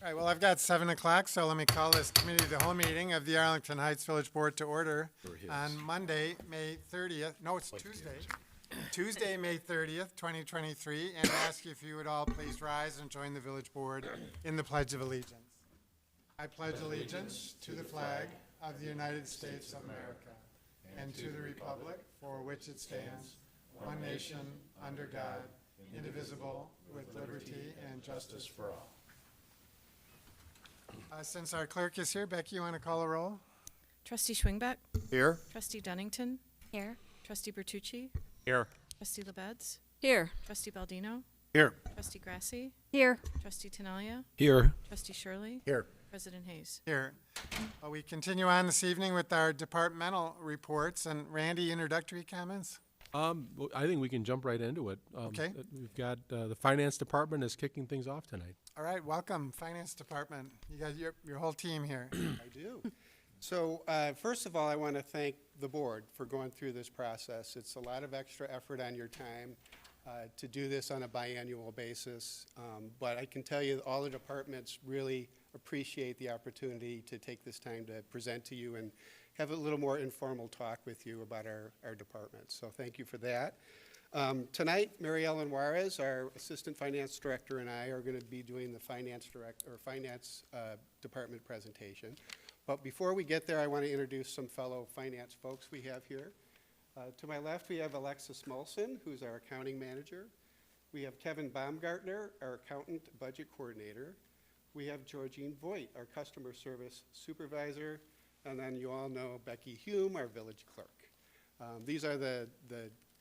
All right, well, I've got 7 o'clock, so let me call this committee of the whole meeting of the Arlington Heights Village Board to order on Monday, May 30th. No, it's Tuesday. Tuesday, May 30th, 2023, and ask you if you would all please rise and join the village board in the Pledge of Allegiance. I pledge allegiance to the flag of the United States of America and to the republic for which it stands, one nation, under God, indivisible, with liberty and justice for all. Since our clerk is here, Becky, you want to call a roll? Trustee Schwingbeck. Here. Trustee Dunnington. Here. Trustee Bertucci. Here. Trustee LaBedz. Here. Trustee Baldino. Here. Trustee Grasse. Here. Trustee Tinaglia. Here. Trustee Shirley. Here. President Hayes. Here. Well, we continue on this evening with our departmental reports. And Randy, introductory comments? Well, I think we can jump right into it. Okay. We've got the finance department is kicking things off tonight. All right, welcome, Finance Department. You got your whole team here. I do. So first of all, I want to thank the board for going through this process. It's a lot of extra effort on your time to do this on a biannual basis. But I can tell you all the departments really appreciate the opportunity to take this time to present to you and have a little more informal talk with you about our departments. So thank you for that. Tonight, Mary Ellen Juarez, our Assistant Finance Director, and I are going to be doing the Finance Department presentation. But before we get there, I want to introduce some fellow finance folks we have here. To my left, we have Alexis Molson, who's our Accounting Manager. We have Kevin Baumgartner, our Accountant Budget Coordinator. We have Georgine Voigt, our Customer Service Supervisor. And then you all know Becky Hume, our Village Clerk. These are the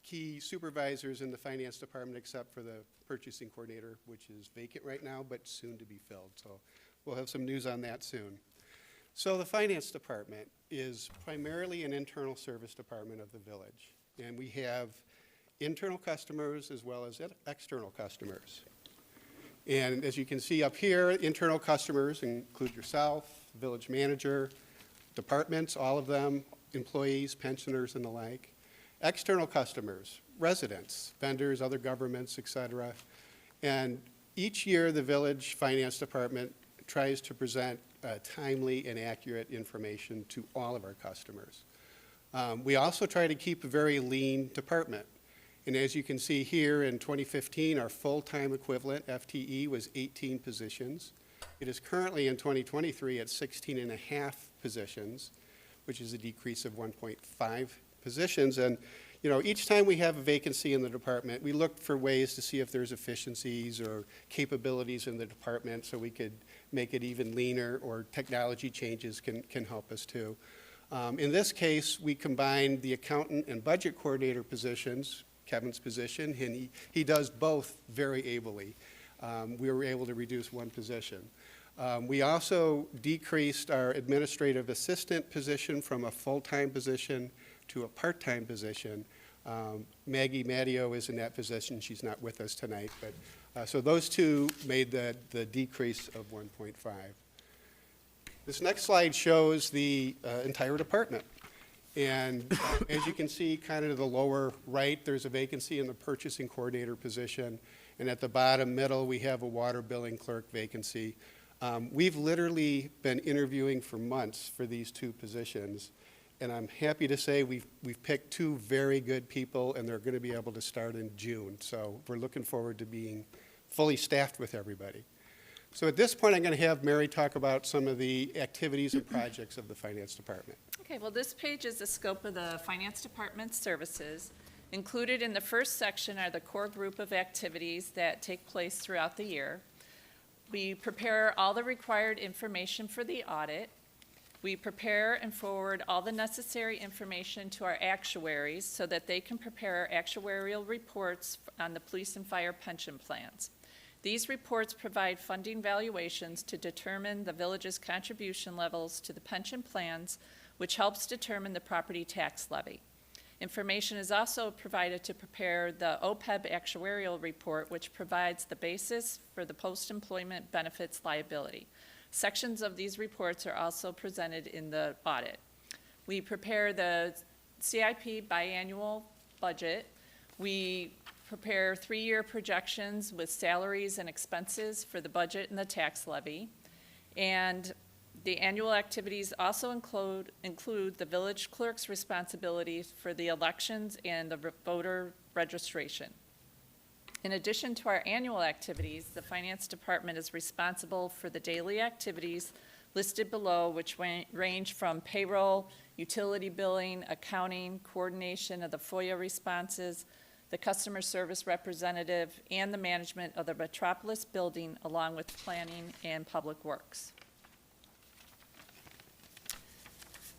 key supervisors in the finance department, except for the purchasing coordinator, which is vacant right now, but soon to be filled. So we'll have some news on that soon. So the finance department is primarily an internal service department of the village. And we have internal customers as well as external customers. And as you can see up here, internal customers include yourself, village manager, departments, all of them, employees, pensioners, and the like. External customers, residents, vendors, other governments, et cetera. And each year, the village finance department tries to present timely and accurate information to all of our customers. We also try to keep a very lean department. And as you can see here, in 2015, our full-time equivalent, FTE, was 18 positions. It is currently in 2023 at 16 and a half positions, which is a decrease of 1.5 positions. And each time we have a vacancy in the department, we look for ways to see if there's efficiencies or capabilities in the department so we could make it even leaner, or technology changes can help us too. In this case, we combined the accountant and budget coordinator positions, Kevin's position, and he does both very ably. We were able to reduce one position. We also decreased our administrative assistant position from a full-time position to a part-time position. Maggie Matteo is in that position. She's not with us tonight. But so those two made the decrease of 1.5. This next slide shows the entire department. And as you can see, kind of to the lower right, there's a vacancy in the purchasing coordinator position. And at the bottom middle, we have a water billing clerk vacancy. We've literally been interviewing for months for these two positions. And I'm happy to say we've picked two very good people, and they're going to be able to start in June. So we're looking forward to being fully staffed with everybody. So at this point, I'm going to have Mary talk about some of the activities and projects of the finance department. Okay, well, this page is the scope of the finance department's services. Included in the first section are the core group of activities that take place throughout the year. We prepare all the required information for the audit. We prepare and forward all the necessary information to our actuaries so that they can prepare actuarial reports on the police and fire pension plans. These reports provide funding valuations to determine the village's contribution levels to the pension plans, which helps determine the property tax levy. Information is also provided to prepare the OPEB actuarial report, which provides the basis for the post-employment benefits liability. Sections of these reports are also presented in the audit. We prepare the CIP biannual budget. We prepare 3-year projections with salaries and expenses for the budget and the tax levy. And the annual activities also include the village clerk's responsibilities for the elections and the voter registration. In addition to our annual activities, the Finance Department is responsible for the daily activities listed below, which range from payroll, utility billing, accounting, coordination of the FOIA responses, the customer service representative, and the management of the Metropolis building, along with planning and public works.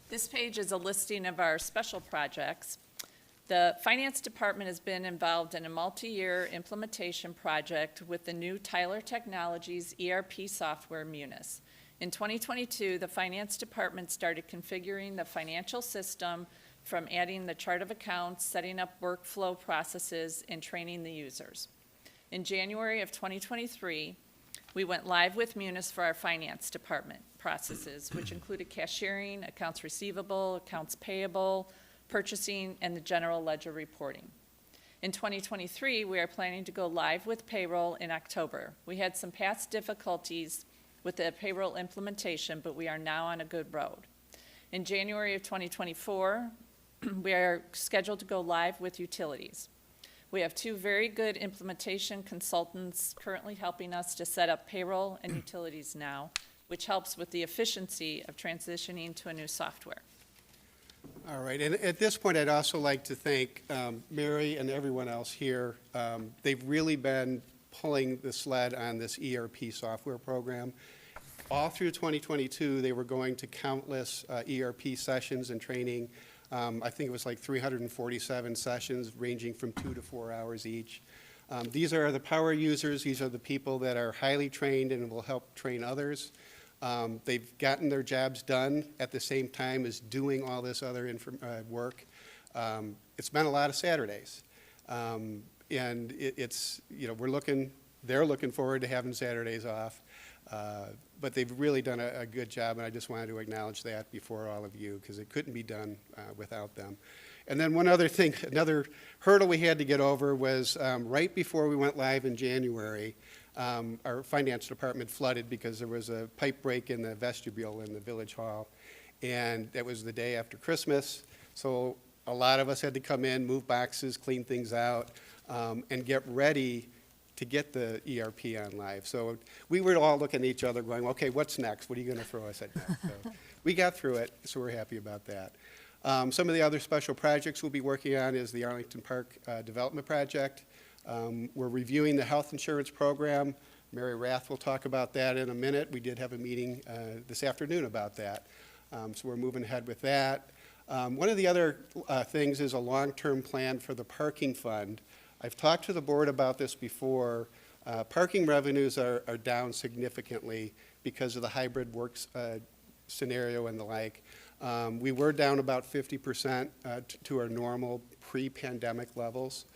This page is a listing of our special projects. The Finance Department has been involved in a multi-year implementation project with the new Tyler Technologies ERP software, Munis. In 2022, the Finance Department started configuring the financial system, from adding the chart of accounts, setting up workflow processes, and training the users. In January of 2023, we went live with Munis for our Finance Department processes, which included cashiering, accounts receivable, accounts payable, purchasing, and the general ledger reporting. In 2023, we are planning to go live with payroll in October. We had some past difficulties with the payroll implementation, but we are now on a good road. In January of 2024, we are scheduled to go live with utilities. We have two very good implementation consultants currently helping us to set up payroll and utilities now, which helps with the efficiency of transitioning to a new software. All right, and at this point, I'd also like to thank Mary and everyone else here. They've really been pulling the sled on this ERP software program. All through 2022, they were going to countless ERP sessions and training. I think it was like 347 sessions ranging from 2 to 4 hours each. These are the power users. These are the people that are highly trained and will help train others. They've gotten their jobs done at the same time as doing all this other work. It's been a lot of Saturdays. And it's, you know, they're looking forward to having Saturdays off. But they've really done a good job, and I just wanted to acknowledge that before all of you, because it couldn't be done without them. And then one other thing, another hurdle we had to get over was right before we went live in January, our finance department flooded because there was a pipe break in the vestibule in the village hall, and that was the day after Christmas. So a lot of us had to come in, move boxes, clean things out, and get ready to get the ERP on live. So we were all looking at each other going, okay, what's next? What are you going to throw us at next? So we got through it, so we're happy about that. Some of the other special projects we'll be working on is the Arlington Park Development Project. We're reviewing the health insurance program. Mary Rath will talk about that in a minute. We did have a meeting this afternoon about that. So we're moving ahead with that. One of the other things is a long-term plan for the parking fund. I've talked to the board about this before. Parking revenues are down significantly because of the hybrid works scenario and the like. We were down about 50% to our normal pre-pandemic levels.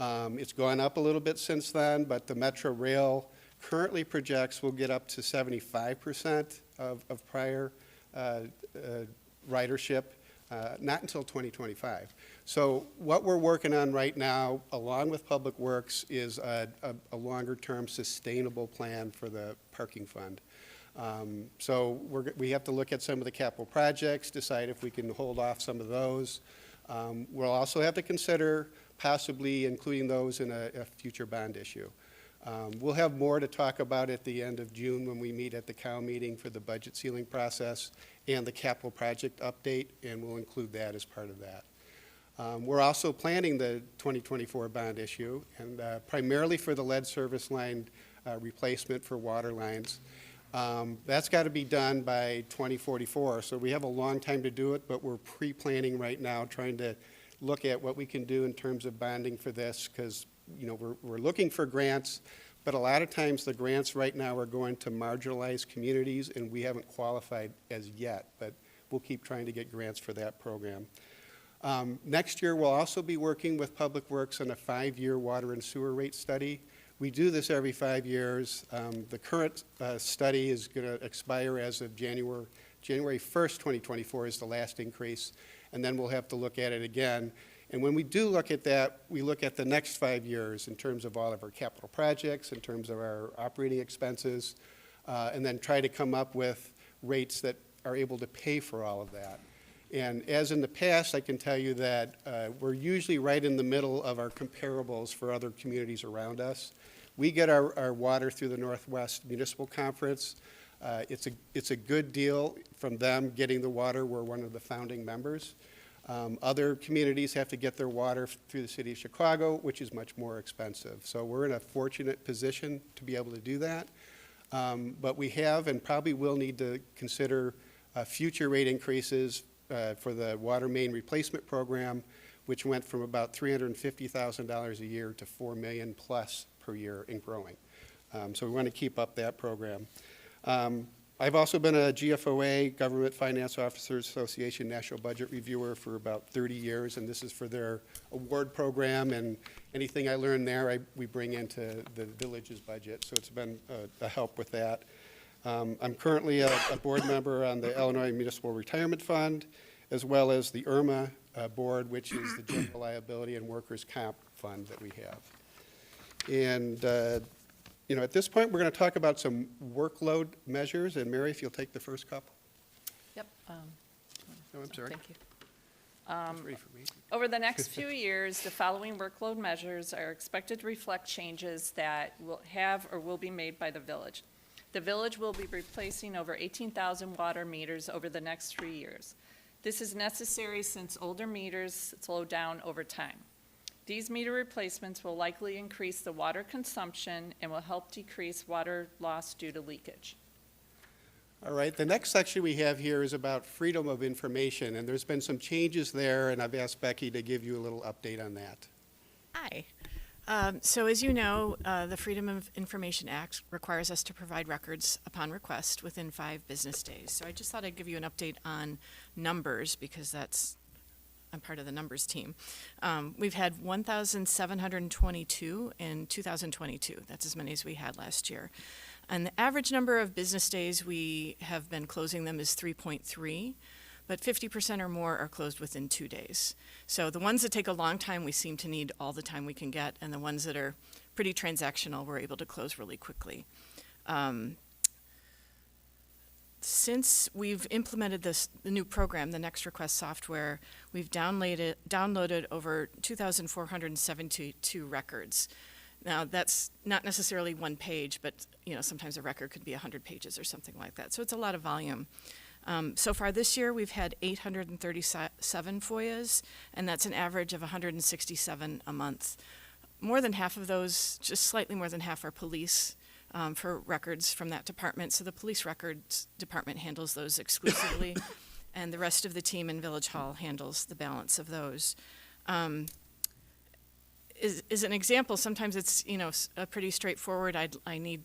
It's gone up a little bit since then, but the Metro Rail currently projects we'll get up to 75% of prior ridership, not until 2025. So what we're working on right now, along with Public Works, is a longer-term sustainable plan for the parking fund. So we have to look at some of the capital projects, decide if we can hold off some of those. We'll also have to consider possibly including those in a future bond issue. We'll have more to talk about at the end of June when we meet at the COW meeting for the budget ceiling process and the capital project update, and we'll include that as part of that. We're also planning the 2024 bond issue, and primarily for the lead service line replacement for water lines. That's got to be done by 2044, so we have a long time to do it, but we're pre-planning right now, trying to look at what we can do in terms of bonding for this, because you know we're looking for grants, but a lot of times the grants right now are going to marginalized communities, and we haven't qualified as yet, but we'll keep trying to get grants for that program. Next year, we'll also be working with Public Works on a 5-year water and sewer rate study. We do this every 5 years. The current study is going to expire as of January 1st, 2024 is the last increase, and then we'll have to look at it again. And when we do look at that, we look at the next 5 years in terms of all of our capital projects, in terms of our operating expenses. and then try to come up with rates that are able to pay for all of that. And as in the past, I can tell you that we're usually right in the middle of our comparables for other communities around us. We get our water through the Northwest Municipal Conference. It's a good deal from them getting the water. We're one of the founding members. Other communities have to get their water through the city of Chicago, which is much more expensive. So we're in a fortunate position to be able to do that. But we have and probably will need to consider future rate increases for the water main replacement program, which went from about $350,000 a year to $4 million plus per year and growing. So we want to keep up that program. I've also been a GFOA, Government Finance Officers Association National Budget Reviewer for about 30 years, and this is for their award program, and anything I learn there, we bring into the village's budget, so it's been a help with that. I'm currently a board member on the Illinois Municipal Retirement Fund, as well as the IRMA board, which is the General Liability and Workers' Comp Fund that we have. And you know, at this point, we're going to talk about some workload measures, and Mary, if you'll take the first couple. Yep. Oh, I'm sorry. Thank you. It's ready for me. Over the next few years, the following workload measures are expected to reflect changes that will have or will be made by the village. The village will be replacing over 18,000 water meters over the next 3 years. This is necessary since older meters slow down over time. These meter replacements will likely increase the water consumption and will help decrease water loss due to leakage. All right, the next section we have here is about freedom of information, and there's been some changes there, and I've asked Becky to give you a little update on that. Hi. So as you know, the Freedom of Information Act requires us to provide records upon request within 5 business days. So I just thought I'd give you an update on numbers because I'm part of the numbers team. We've had 1,722 in 2022. That's as many as we had last year. And the average number of business days we have been closing them is 3.3, but 50% or more are closed within 2 days. So the ones that take a long time, we seem to need all the time we can get, and the ones that are pretty transactional, we're able to close really quickly. Since we've implemented the new program, the Next Request software, we've downloaded over 2,472 records. Now, that's not necessarily one page, but sometimes a record could be 100 pages or something like that. So it's a lot of volume. So far this year, we've had 837 FOIAs, and that's an average of 167 a month. More than half of those, just slightly more than half, are police for records from that department. So the police records department handles those exclusively, and the rest of the team in Village Hall handles the balance of those. Is an example, sometimes it's a pretty straightforward. I'm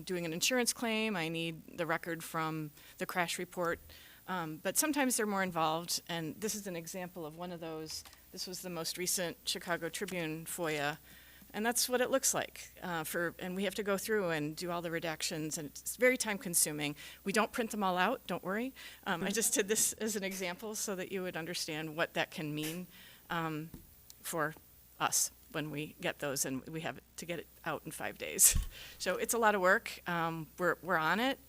doing an insurance claim. I need the record from the crash report, but sometimes they're more involved. And this is an example of one of those. This was the most recent Chicago Tribune FOIA, and that's what it looks like. And we have to go through and do all the redactions, and it's very time consuming. We don't print them all out. Don't worry. I just did this as an example so that you would understand what that can mean for us when we get those, and we have to get it out in 5 days. So it's a lot of work. We're on it.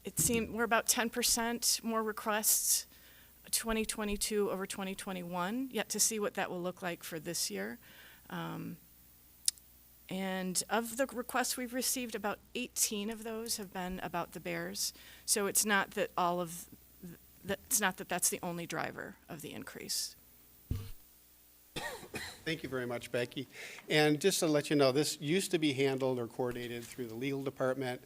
It seemed we're about 10% more requests 2022 over 2021, yet to see what that will look like for this year. And of the requests we've received, about 18 of those have been about the bears. So it's not that that's the only driver of the increase. Thank you very much, Becky. And just to let you know, this used to be handled or coordinated through the legal department.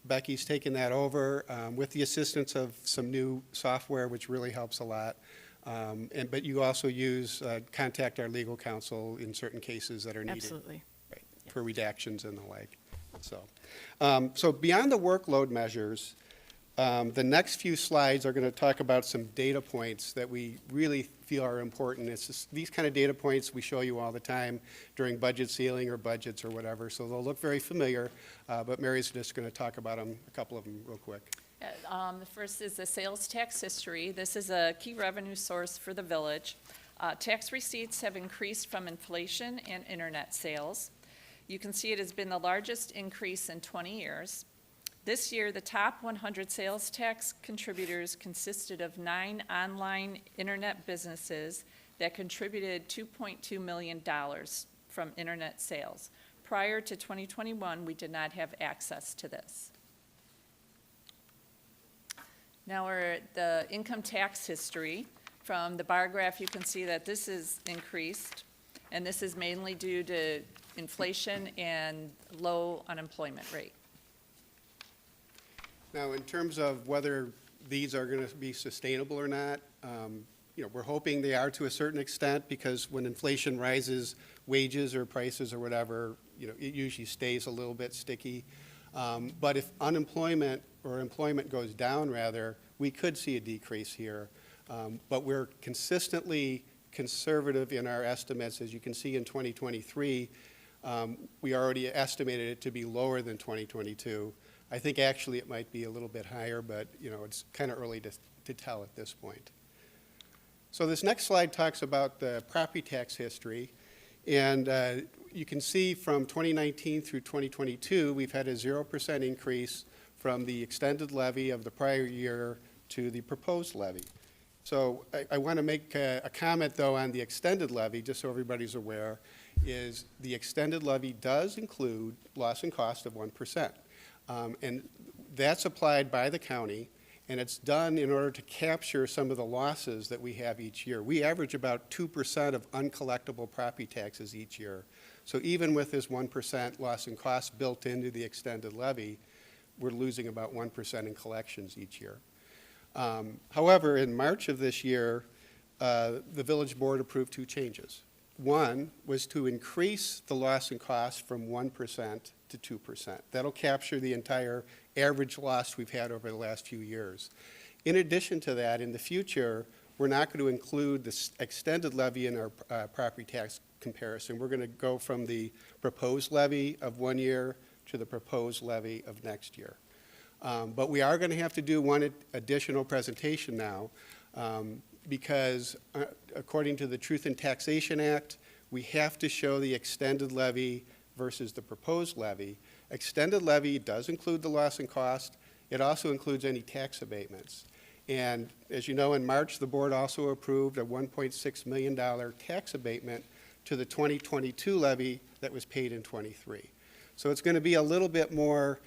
Becky's taken that over with the assistance of some new software, which really helps a lot. But you also contact our legal counsel in certain cases that are needed. Absolutely. Right, for redactions and the like. So beyond the workload measures, the next few slides are going to talk about some data points that we really feel are important. It's just, these kind of data points we show you all the time during budget ceiling or budgets or whatever, so they'll look very familiar, but Mary's just going to talk about them, a couple of them real quick. The first is the sales tax history. This is a key revenue source for the village. Tax receipts have increased from inflation and internet sales. You can see it has been the largest increase in 20 years. This year, the top 100 sales tax contributors consisted of 9 online internet businesses that contributed $2.2 million from internet sales. Prior to 2021, we did not have access to this. Now we're at the income tax history. From the bar graph, you can see that this is increased, and this is mainly due to inflation and low unemployment rate. Now, in terms of whether these are going to be sustainable or not, we're hoping they are to a certain extent, because when inflation rises, wages or prices or whatever, it usually stays a little bit sticky. But if unemployment or employment goes down, rather, we could see a decrease here. But we're consistently conservative in our estimates. As you can see in 2023, we already estimated it to be lower than 2022. I think actually it might be a little bit higher, but it's kind of early to tell at this point. So this next slide talks about the property tax history, and you can see from 2019 through 2022, we've had a 0% increase from the extended levy of the prior year to the proposed levy. So I want to make a comment, though, on the extended levy, just so everybody's aware, is the extended levy does include loss and cost of 1%. And that's applied by the county, and it's done in order to capture some of the losses that we have each year. We average about 2% of uncollectible property taxes each year. So even with this 1% loss and cost built into the extended levy, we're losing about 1% in collections each year. However, in March of this year, the village board approved 2 changes. One was to increase the loss and cost from 1% to 2%. That'll capture the entire average loss we've had over the last few years. In addition to that, in the future, we're not going to include the extended levy in our property tax comparison. We're going to go from the proposed levy of 1 year to the proposed levy of next year. But we are going to have to do one additional presentation now, because according to the Truth in Taxation Act, we have to show the extended levy versus the proposed levy. Extended levy does include the loss and cost. It also includes any tax abatements. And as you know, in March, the board also approved a $1.6 million tax abatement to the 2022 levy that was paid in '23. So it's going to be a little bit more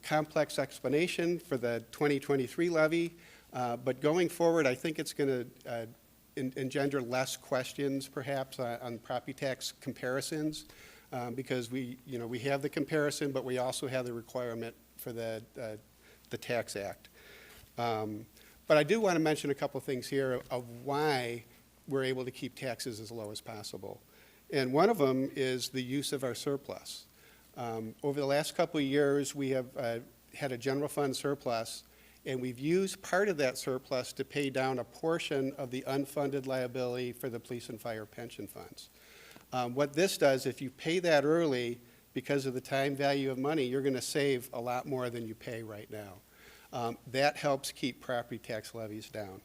complex explanation for the 2023 levy, but going forward, I think it's going to engender less questions, perhaps, on property tax comparisons, because we have the comparison, but we also have the requirement for the Tax Act. But I do want to mention a couple things here of why we're able to keep taxes as low as possible. And one of them is the use of our surplus. Over the last couple of years, we have had a general fund surplus, and we've used part of that surplus to pay down a portion of the unfunded liability for the police and fire pension funds. What this does, if you pay that early because of the time value of money, you're going to save a lot more than you pay right now. That helps keep property tax levies down.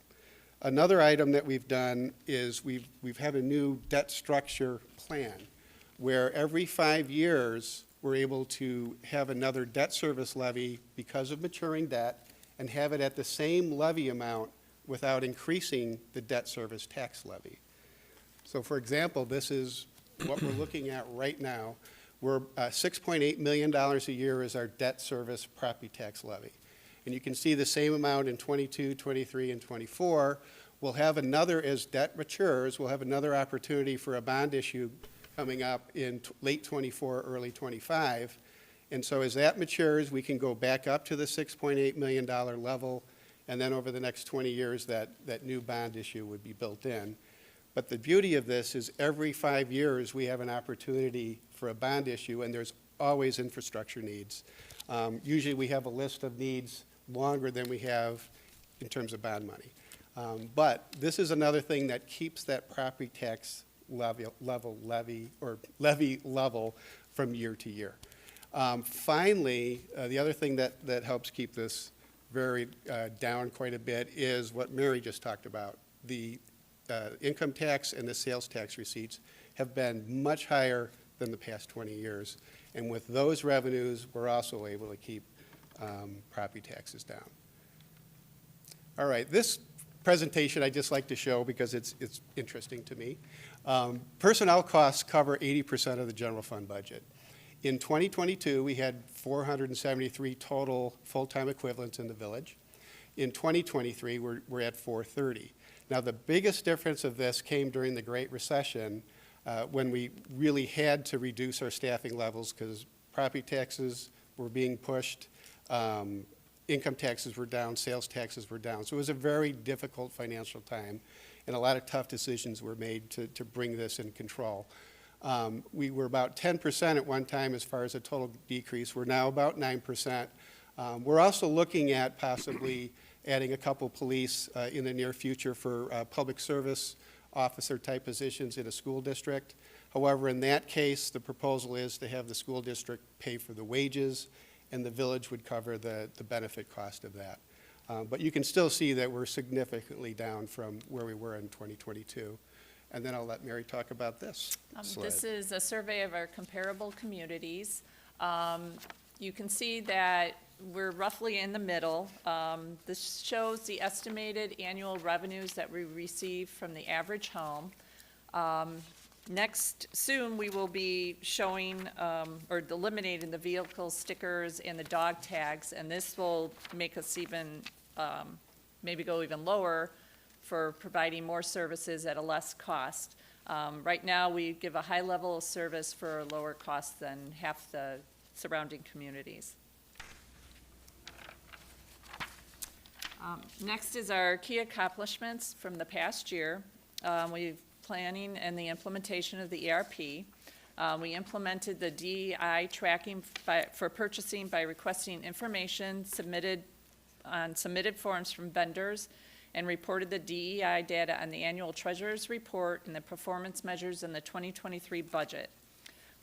Another item that we've done is we've had a new debt structure plan where every 5 years we're able to have another debt service levy because of maturing debt and have it at the same levy amount without increasing the debt service tax levy. So for example, this is what we're looking at right now. We're $6.8 million a year is our debt service property tax levy. And you can see the same amount in 22, 23, and 24. We'll have another, as debt matures, we'll have another opportunity for a bond issue coming up in late 24, early 25. And so as that matures, we can go back up to the $6.8 million level, and then over the next 20 years, that new bond issue would be built in. But the beauty of this is every 5 years, we have an opportunity for a bond issue, and there's always infrastructure needs. Usually we have a list of needs longer than we have in terms of bond money. But this is another thing that keeps that property tax levy level from year to year. Finally, the other thing that helps keep this very down quite a bit is what Mary just talked about. The income tax and the sales tax receipts have been much higher than the past 20 years. And with those revenues, we're also able to keep property taxes down. All right, this presentation I just like to show because it's interesting to me. Personnel costs cover 80% of the general fund budget. In 2022, we had 473 total full-time equivalents in the village. In 2023, we're at 430. Now, the biggest difference of this came during the Great Recession when we really had to reduce our staffing levels because property taxes were being pushed, income taxes were down, sales taxes were down. So it was a very difficult financial time, and a lot of tough decisions were made to bring this in control. We were about 10% at one time as far as a total decrease. We're now about 9%. We're also looking at possibly adding a couple police in the near future for public service officer type positions in a school district. However, in that case, the proposal is to have the school district pay for the wages and the village would cover the benefit cost of that. But you can still see that we're significantly down from where we were in 2022. And then I'll let Mary talk about this slide. This is a survey of our comparable communities. You can see that we're roughly in the middle. This shows the estimated annual revenues that we receive from the average home. Next, soon we will be showing or eliminating the vehicle stickers and the dog tags, and this will make us even, maybe go even lower for providing more services at a less cost. Right now, we give a high level of service for a lower cost than half the surrounding communities. Next is our key accomplishments from the past year. We've planning and the implementation of the ERP. We implemented the DEI tracking for purchasing by requesting information submitted on submitted forms from vendors and reported the DEI data on the annual treasurer's report and the performance measures in the 2023 budget.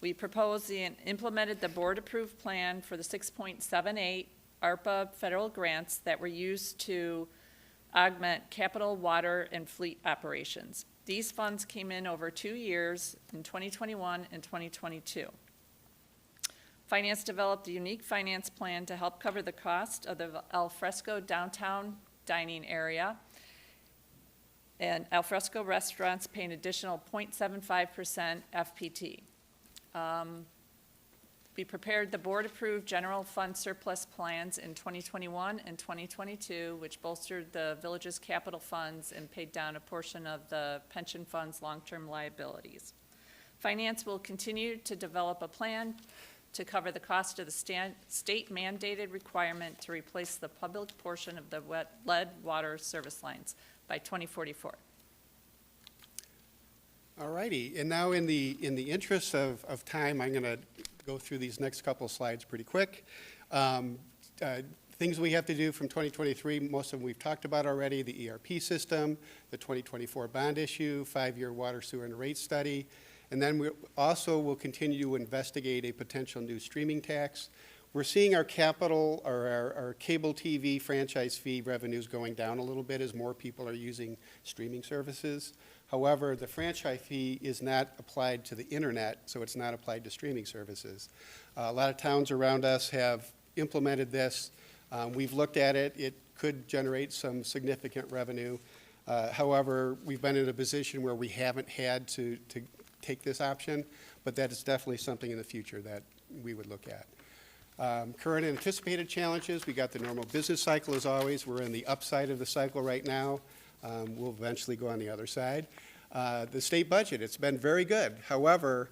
We proposed and implemented the board-approved plan for the 6.78 ARPA federal grants that were used to augment capital, water, and fleet operations. These funds came in over 2 years in 2021 and 2022. Finance developed a unique finance plan to help cover the cost of the al fresco downtown dining area. And al fresco restaurants pay an additional 0.75% FPT. We prepared the board-approved general fund surplus plans in 2021 and 2022, which bolstered the village's capital funds and paid down a portion of the pension fund's long-term liabilities. Finance will continue to develop a plan to cover the cost of the state-mandated requirement to replace the public portion of the lead water service lines by 2044. All righty, and now in the interest of time, I'm going to go through these next couple slides pretty quick. Things we have to do from 2023, most of them we've talked about already, the ERP system, the 2024 bond issue, 5-year water, sewer, and rate study, and then we also will continue to investigate a potential new streaming tax. We're seeing our capital, or our cable TV franchise fee revenues going down a little bit as more people are using streaming services. However, the franchise fee is not applied to the internet, so it's not applied to streaming services. A lot of towns around us have implemented this. We've looked at it. It could generate some significant revenue. However, we've been in a position where we haven't had to take this option, but that is definitely something in the future that we would look at. Current anticipated challenges, we got the normal business cycle as always. We're in the upside of the cycle right now. We'll eventually go on the other side. The state budget, it's been very good. However,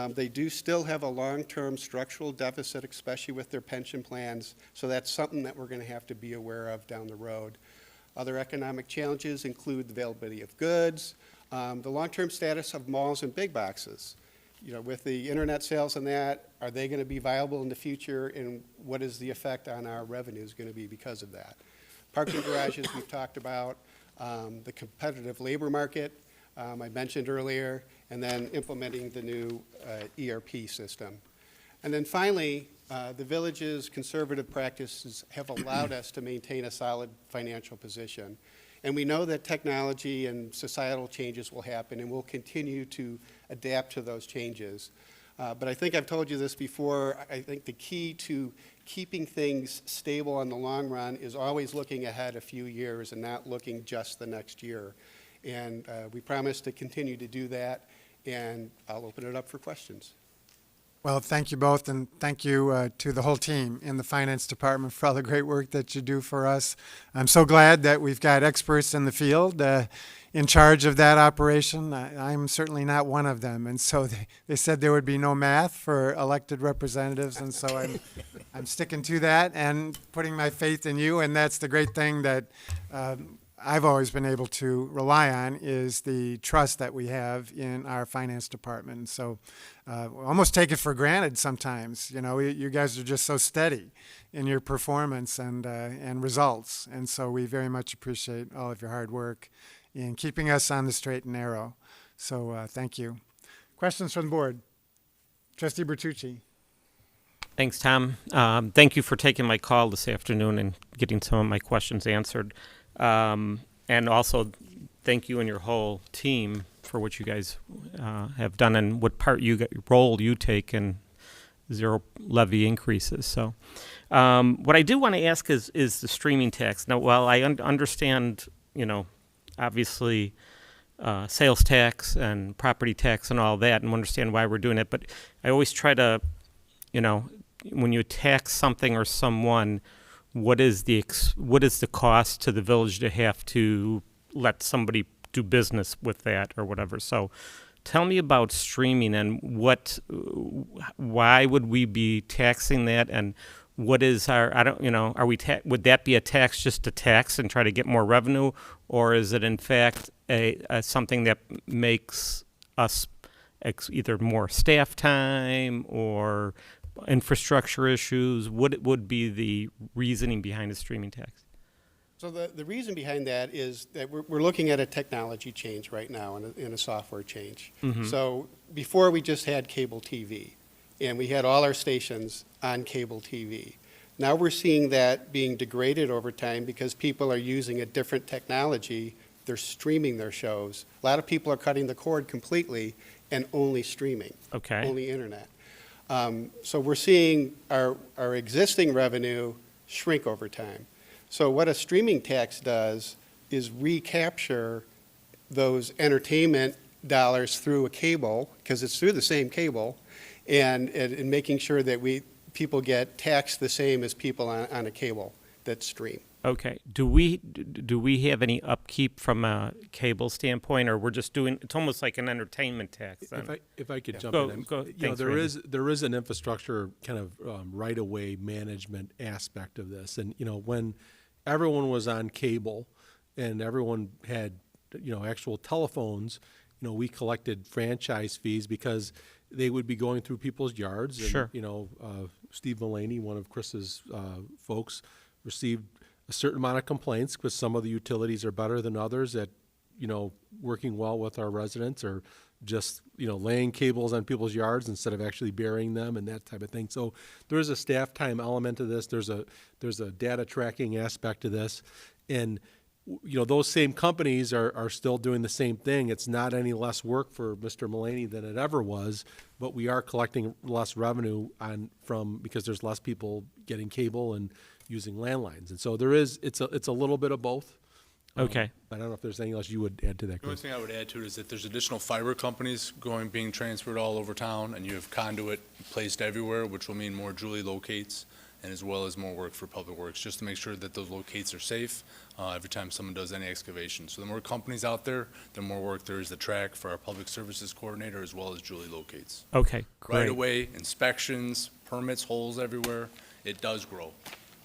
they do still have a long-term structural deficit, especially with their pension plans, so that's something that we're going to have to be aware of down the road. Other economic challenges include the availability of goods, the long-term status of malls and big boxes. You know, with the internet sales and that, are they going to be viable in the future, and what is the effect on our revenues going to be because of that? Parking garages we've talked about. The competitive labor market, I mentioned earlier, and then implementing the new ERP system. And then finally, the village's conservative practices have allowed us to maintain a solid financial position. And we know that technology and societal changes will happen, and we'll continue to adapt to those changes. But I think I've told you this before, I think the key to keeping things stable in the long run is always looking ahead a few years and not looking just the next year. And we promise to continue to do that, and I'll open it up for questions. Well, thank you both, and thank you to the whole team in the Finance Department for all the great work that you do for us. I'm so glad that we've got experts in the field in charge of that operation. I'm certainly not one of them, and so they said there would be no math for elected representatives, and so I'm sticking to that and putting my faith in you, and that's the great thing that I've always been able to rely on, is the trust that we have in our finance department. So we almost take it for granted sometimes. You know, you guys are just so steady in your performance and results. And so we very much appreciate all of your hard work in keeping us on the straight and narrow. So thank you. Questions from the board? Trustee Bertucci. Thanks, Tom. Thank you for taking my call this afternoon and getting some of my questions answered. And also, thank you and your whole team for what you guys have done and what role you take in zero levy increases. So, what I do want to ask is the streaming tax. Now, while I understand, obviously, sales tax and property tax and all that, and understand why we're doing it, but I always try to, when you tax something or someone, what is the cost to the village to have to let somebody do business with that or whatever? So tell me about streaming and why would we be taxing that, and what is would that be a tax just to tax and try to get more revenue, or is it in fact a something that makes us either more staff time or infrastructure issues? What would be the reasoning behind the streaming tax? So the reason behind that is that we're looking at a technology change right now and a software change. Mm-hmm. So before we just had cable TV, and we had all our stations on cable TV. Now we're seeing that being degraded over time because people are using a different technology. They're streaming their shows. A lot of people are cutting the cord completely and only streaming, Okay. only internet. So we're seeing our existing revenue shrink over time. So what a streaming tax does is recapture those entertainment dollars through a cable, because it's through the same cable, and making sure that people get taxed the same as people on a cable that stream. Okay. Do we have any upkeep from a cable standpoint, or we're just doing? It's almost like an entertainment tax. Then. If I could jump Go. in, Thanks, there Randy. is an infrastructure kind of right-of-way management aspect of this, and when everyone was on cable and everyone had actual telephones, we collected franchise fees because they would be going through people's yards. And, Sure. Steve Mulaney, one of Chris's folks, received a certain amount of complaints because some of the utilities are better than others at, working well with our residents, or just, laying cables on people's yards instead of actually burying them and that type of thing. So there is a staff time element to this. There's a data tracking aspect to this. And, those same companies are still doing the same thing. It's not any less work for Mr. Mulaney than it ever was, but we are collecting less revenue because there's less people getting cable and using landlines. And so it's a little bit of both. Okay. I don't know if there's anything else you would add to that, The only Chris. thing I would add to it is that there's additional fiber companies being transferred all over town, and you have conduit placed everywhere, which will mean more Julie locates, and as well as more work for Public Works, just to make sure that those locates are safe every time someone does any excavation. So the more companies out there, the more work there is to track for our Public Services Coordinator, as well as Julie locates. Okay. Great. Right away, inspections, permits, holes everywhere, it does grow.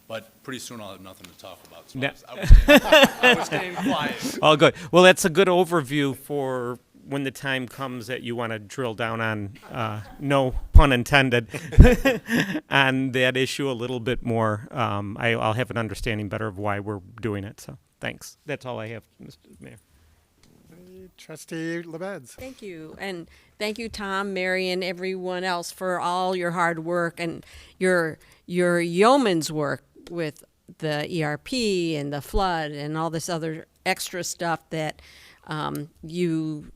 But pretty soon I'll have nothing to talk about. So I was staying quiet. All good. Well, that's a good overview for when the time comes that you want to drill down on, no pun intended, on that issue a little bit more. I'll have an understanding better of why we're doing it. So thanks. That's all I have, Mr. Mayor. Trustee LaBedz. Thank you. And thank you, Tom, Mary, and everyone else for all your hard work and your yeoman's work with the ERP and the flood and all this other extra stuff that you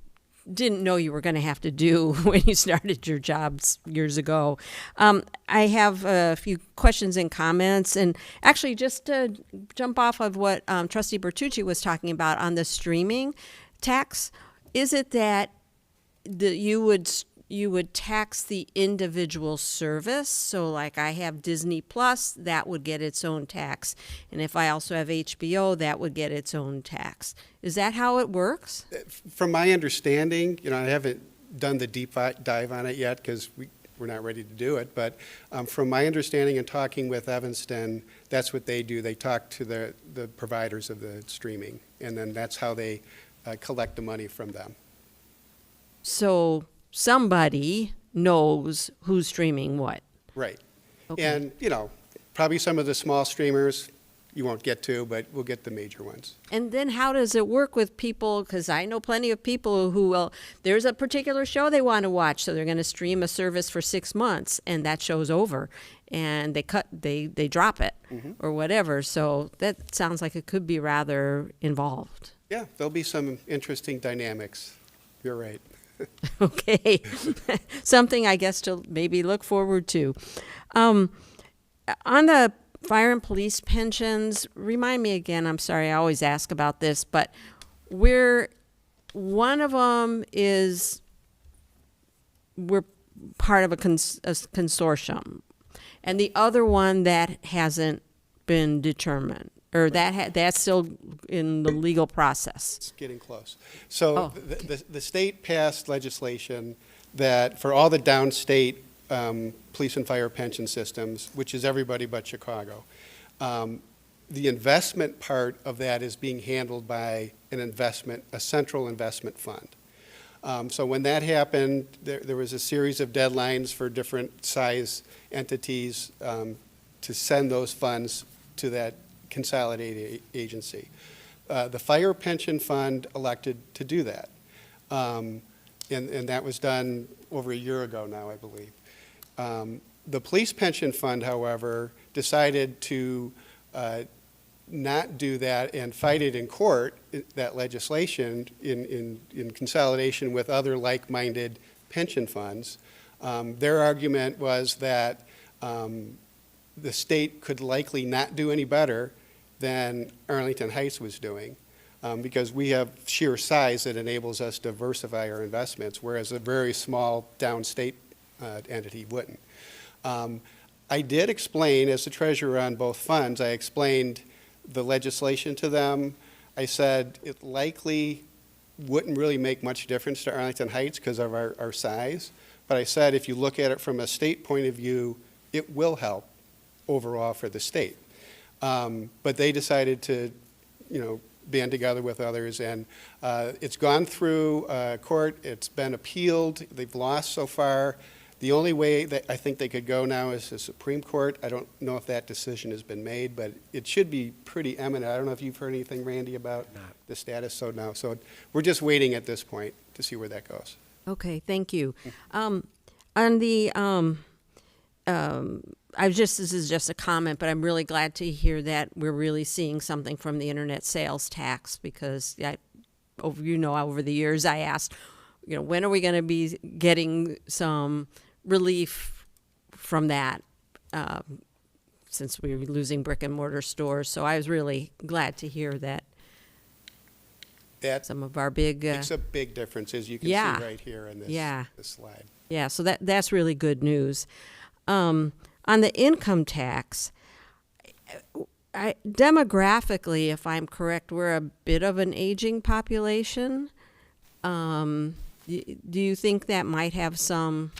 didn't know you were going to have to do when you started your jobs years ago. I have a few questions and comments, and actually just to jump off of what Trustee Bertucci was talking about on the streaming tax, is it that you would tax the individual service? So like I have Disney Plus, that would get its own tax. And if I also have HBO, that would get its own tax. Is that how it works? From my understanding, I haven't done the deep dive on it yet because we're not ready to do it, but from my understanding and talking with Evanston, that's what they do. They talk to the providers of the streaming, and then that's how they collect the money from them. So somebody knows who's streaming what. Right. Okay. And, probably some of the small streamers you won't get to, but we'll get the major ones. And then how does it work with people? Because I know plenty of people who will, there's a particular show they want to watch, so they're going to stream a service for 6 months, and that show's over, and they drop it or whatever. So that sounds like it could be rather involved. Yeah, there'll be some interesting dynamics. You're right. Okay, something I guess to maybe look forward to. On the fire and police pensions, remind me again, I'm sorry, I always ask about this, but one of them is, we're part of a consortium, and the other one that hasn't been determined, or that's still in the legal process. It's getting close. So the state passed legislation that for all the downstate police and fire pension systems, which is everybody but Chicago, the investment part of that is being handled by a central investment fund. So when that happened, there was a series of deadlines for different size entities to send those funds to that consolidated agency. The fire pension fund elected to do that. And that was done over a year ago now, I believe. The police pension fund, however, decided to not do that and fight it in court, that legislation, in consolidation with other like-minded pension funds. Their argument was that the state could likely not do any better than Arlington Heights was doing, because we have sheer size that enables us to diversify our investments, whereas a very small downstate entity wouldn't. I did explain, as the treasurer on both funds, I explained the legislation to them. I said it likely wouldn't really make much difference to Arlington Heights because of our size, but I said if you look at it from a state point of view, it will help overall for the state. But they decided to, band together with others, and it's gone through court. It's been appealed. They've lost so far. The only way that I think they could go now is the Supreme Court. I don't know if that decision has been made, but it should be pretty imminent. I don't know if you've heard anything, Randy, about the status. So we're just waiting at this point to see where that goes. Okay, thank you. On the this is just a comment, but I'm really glad to hear that we're really seeing something from the internet sales tax, because over the years I asked, when are we going to be getting some relief from that, since we were losing brick and mortar stores. So I was really glad to hear that some of our big makes a big difference, as you can see right here in this slide. Yeah, so that's really good news. On the income tax, demographically, if I'm correct, we're a bit of an aging population. Do you think that might have some?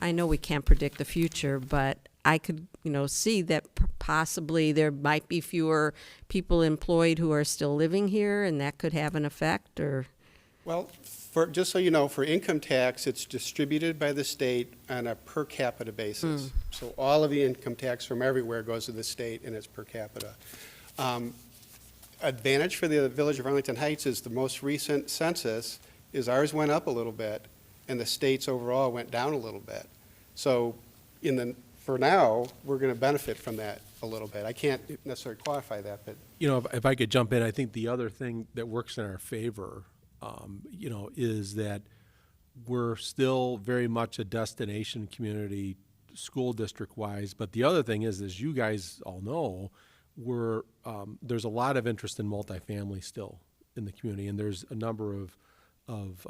I know we can't predict the future, but I could, see that possibly there might be fewer people employed who are still living here, and that could have an effect. Or, well, just so you know, for income tax, it's distributed by the state on a per capita basis. So all of the income tax from everywhere goes to the state, and it's per capita. Advantage for the village of Arlington Heights is the most recent census is ours went up a little bit, and the state's overall went down a little bit. So for now, we're going to benefit from that a little bit. I can't necessarily qualify that, but If I could jump in, I think the other thing that works in our favor is that we're still very much a destination community, school district-wise. But the other thing is, as you guys all know, there's a lot of interest in multifamily still in the community, and there's a number of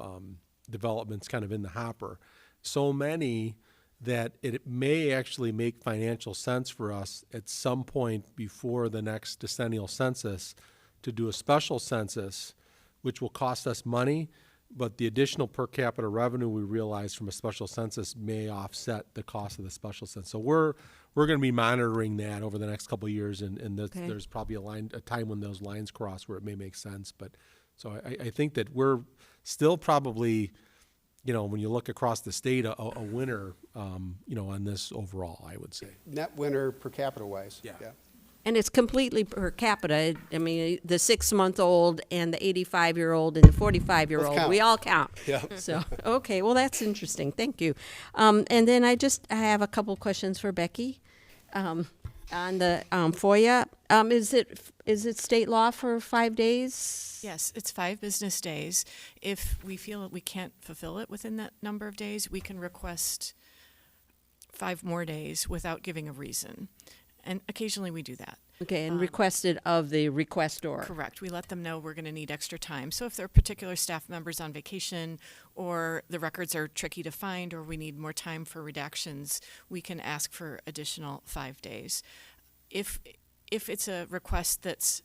developments kind of in the hopper. So many that it may actually make financial sense for us at some point before the next decennial census to do a special census, which will cost us money, but the additional per capita revenue we realize from a special census may offset the cost of the special census. So we're going to be monitoring that over the next couple of years, and Okay. there's probably a time when those lines cross where it may make sense. But so I think that we're still probably, when you look across the state, a winner, on this overall, I would say. Net winner per capita wise. Yeah. And it's completely per capita. I mean, the 6-month-old and the 85-year-old and the 45-year-old, Both count. we all count. Yeah. So, okay, well, that's interesting. Thank you. And then I have a couple questions for Becky on the FOIA. Is it state law for 5 days? Yes, it's 5 business days. If we feel that we can't fulfill it within that number of days, we can request 5 more days without giving a reason. And occasionally we do that. Okay, and requested of the requestor. Correct. We let them know we're going to need extra time. So if there are particular staff members on vacation, or the records are tricky to find, or we need more time for redactions, we can ask for additional 5 days. If it's a request that's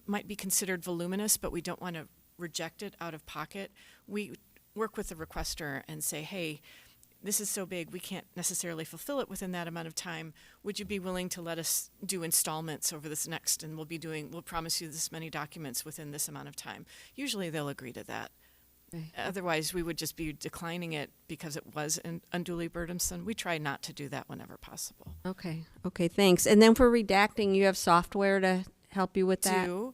might be considered voluminous, but we don't want to reject it out of pocket, we work with the requester and say, hey, this is so big, we can't necessarily fulfill it within that amount of time. Would you be willing to let us do installments over this next, and we'll promise you this many documents within this amount of time? Usually they'll agree to that. Okay. Otherwise, we would just be declining it because it was unduly burdensome. We try not to do that whenever possible. Okay, thanks. And then for redacting, you have software to help you with that?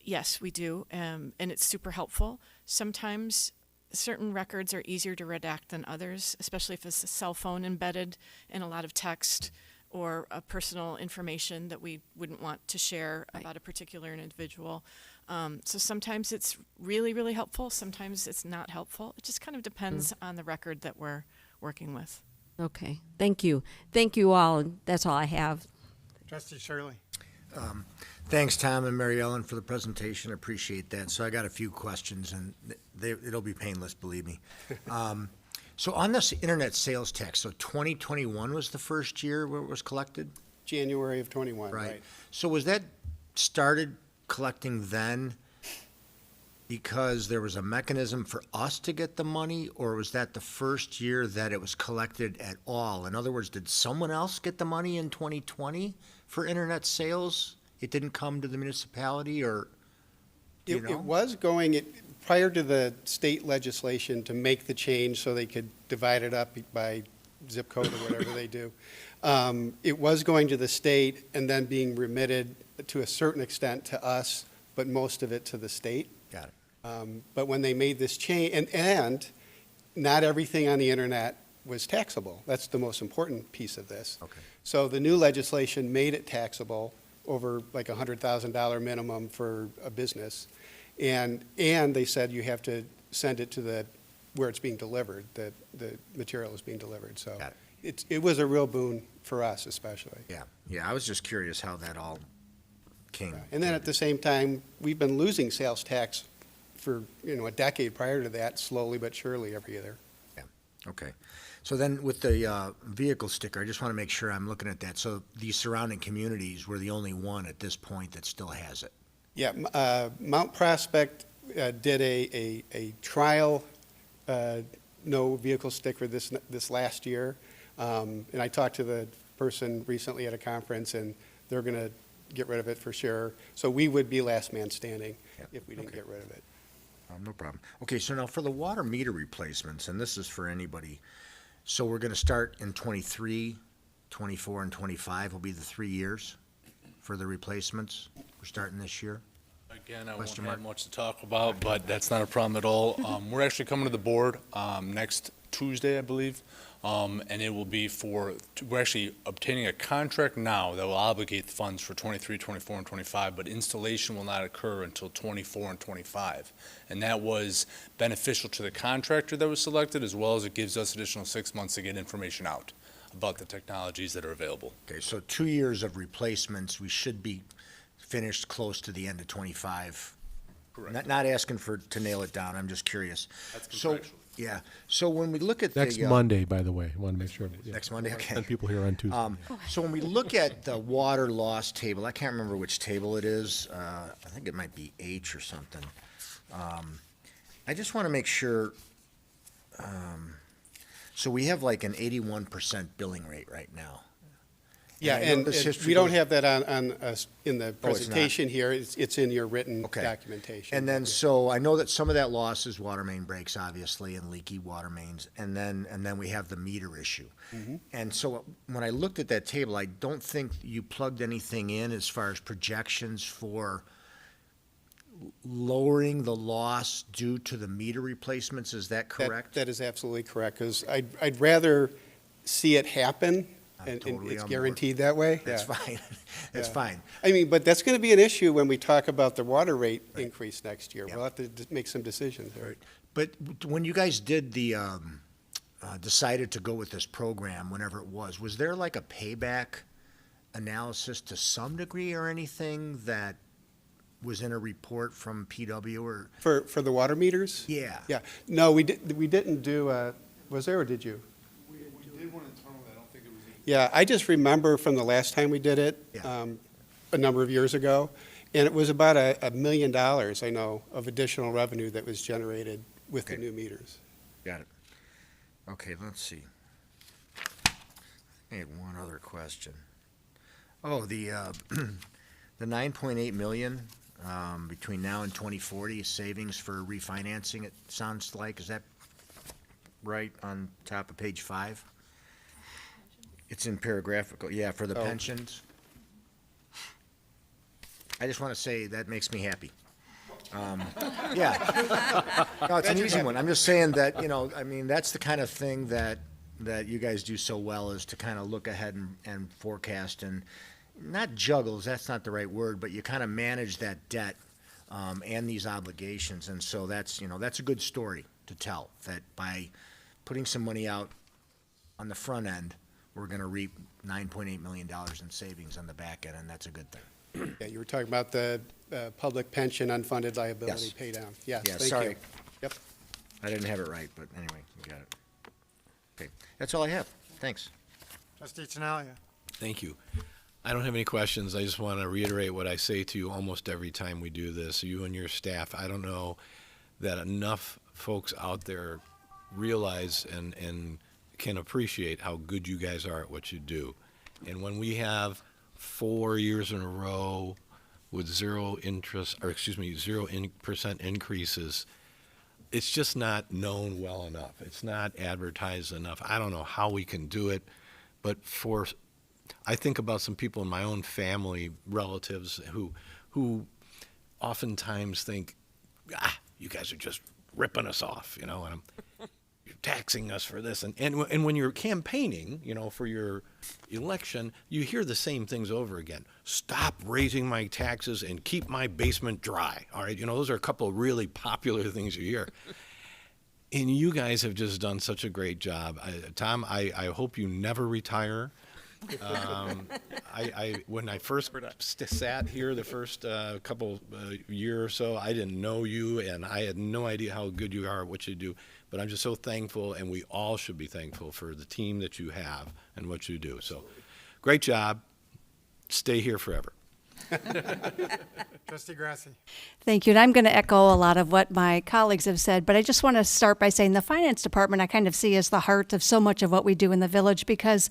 Yes, we do, and it's super helpful. Sometimes certain records are easier to redact than others, especially if it's a cell phone embedded in a lot of text or personal information that we wouldn't want to share about a particular individual. So sometimes it's really, really helpful. Sometimes it's not helpful. It just kind of depends on the record that we're working with. Okay, thank you. Thank you all. That's all I have. Trustee Shirley. Thanks, Tom and Mary Ellen, for the presentation. Appreciate that. So I got a few questions, and it'll be painless, believe me. So on this internet sales tax, so 2021 was the first year where it was collected? January of 21, Right. right. So was that started collecting then because there was a mechanism for us to get the money, or was that the first year that it was collected at all? In other words, did someone else get the money in 2020 for internet sales? It didn't come to the municipality, or, do you know? It was going, prior to the state legislation to make the change so they could divide it up by zip code or whatever they do, it was going to the state and then being remitted to a certain extent to us, but most of it to the state. Got it. But when they made this change, and not everything on the internet was taxable. That's the most important piece of this. Okay. So the new legislation made it taxable over like $100,000 minimum for a business. And they said you have to send it to where it's being delivered, the material is being delivered. So Got it was a real boon for us especially. Yeah, I was just curious how that all came. And then at the same time, we've been losing sales tax for, a decade prior to that, slowly but surely every year. Okay. So then with the vehicle sticker, I just want to make sure I'm looking at that. So these surrounding communities were the only one at this point that still has it? Yeah, Mount Prospect did a trial no vehicle sticker this last year. And I talked to the person recently at a conference, and they're going to get rid of it for sure. So we would be last man standing if we didn't get rid of it. No problem. Okay, so now for the water meter replacements, and this is for anybody, so we're going to start in 23, 24, and 25 will be the 3 years for the replacements? We're starting this year? Again, I won't Question have mark? much to talk about, but that's not a problem at all. We're actually coming to the board next Tuesday, I believe. And it will be we're actually obtaining a contract now that will obligate the funds for 23, 24, and 25, but installation will not occur until 24 and 25. And that was beneficial to the contractor that was selected, as well as it gives us additional 6 months to get information out about the technologies that are available. Okay, so 2 years of replacements, we should be finished close to the end of 25. Correct. Not asking to nail it down, I'm just curious. That's So, contractual. yeah, so when we look at Next the. Monday, by the way, I want to make sure. Next Monday, okay. And people here on Tuesday. So when we look at the water loss table, I can't remember which table it is. I think it might be H or something. I just want to make sure. So we have like an 81% billing rate right now. Yeah, I know and this history we don't goes- have that on us in the not. presentation here. It's in your written Okay. documentation. And then, so I know that some of that loss is water main breaks, obviously, and leaky water mains, and then we have the meter issue. And so when I looked at that table, I don't think you plugged anything in as far as projections for lowering the loss due to the meter replacements. Is that correct? That is absolutely correct, because I'd rather see it happen, I'm and totally it's on board. guaranteed that way. That's Yeah. fine. That's Yeah. fine. I mean, but that's going to be an issue when we talk about the water rate increase next year. Yeah. We'll have to make some decisions there. But when you guys did the, decided to go with this program, whenever it was there like a payback analysis to some degree or anything that was in a report from PW or? For the water meters? Yeah. Yeah. No, we didn't do, was there, or did you? We did one internally, I don't think it was. Yeah, I just remember from the last time we did it, Yeah. a number of years ago, and it was about $1 million, I know, of additional revenue that was generated with the Okay. new meters. Got it. Okay, let's see. I had one other question. Oh, the 9.8 million, between now and 2040 savings for refinancing, it sounds like, is that right on top of page 5? It's in paragraphical, yeah, for the Oh. pensions. I just want to say that makes me happy. Yeah. No, it's an easy one. I'm just saying that, I mean, that's the kind of thing that you guys do so well, is to kind of look ahead and forecast and not juggles, that's not the right word, but you kind of manage that debt and these obligations. And so that's a good story to tell, that by putting some money out on the front end, we're going to reap $9.8 million in savings on the back end, and that's a good thing. Yeah, you were talking about the public pension unfunded liability Yes. pay down. Yes, Yeah, thank you. sorry. Yep. I didn't have it right, but anyway, you got it. Okay, that's all I have. Thanks. Trustee Tinaglia. Thank you. I don't have any questions. I just want to reiterate what I say to you almost every time we do this, you and your staff. I don't know that enough folks out there realize and can appreciate how good you guys are at what you do. And when we have 4 years in a row with 0% increases, it's just not known well enough. It's not advertised enough. I don't know how we can do it, but I think about some people in my own family, relatives, who oftentimes think, you guys are just ripping us off, and you're taxing us for this. And when you're campaigning, for your election, you hear the same things over again. Stop raising my taxes and keep my basement dry. All right, those are a couple of really popular things you hear. And you guys have just done such a great job. Tom, I hope you never retire. When I first sat here the first couple year or so, I didn't know you, and I had no idea how good you are at what you do. But I'm just so thankful, and we all should be thankful for the team that you have and what you do. So, great job. Stay here forever. Trustee Grasse. Thank you. And I'm going to echo a lot of what my colleagues have said, but I just want to start by saying the finance department I kind of see as the heart of so much of what we do in the village, because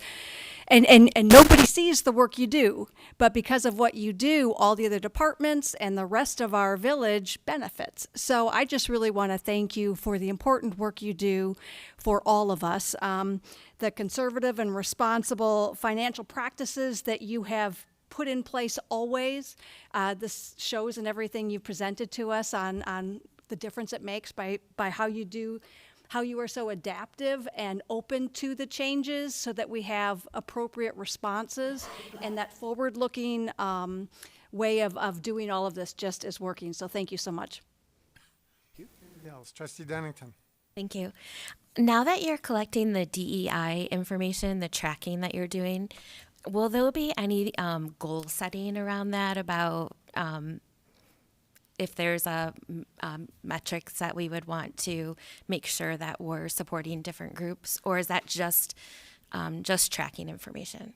and nobody sees the work you do, but because of what you do, all the other departments and the rest of our village benefits. So I just really want to thank you for the important work you do for all of us. The conservative and responsible financial practices that you have put in place always. This shows in everything you've presented to us on the difference it makes by how you do, how you are so adaptive and open to the changes so that we have appropriate responses, and that forward-looking way of doing all of this just is working. So thank you so much. Yes, Trustee Dunnington. Thank you. Now that you're collecting the DEI information, the tracking that you're doing, will there be any goal setting around that about if there's metrics that we would want to make sure that we're supporting different groups, or is that just tracking information?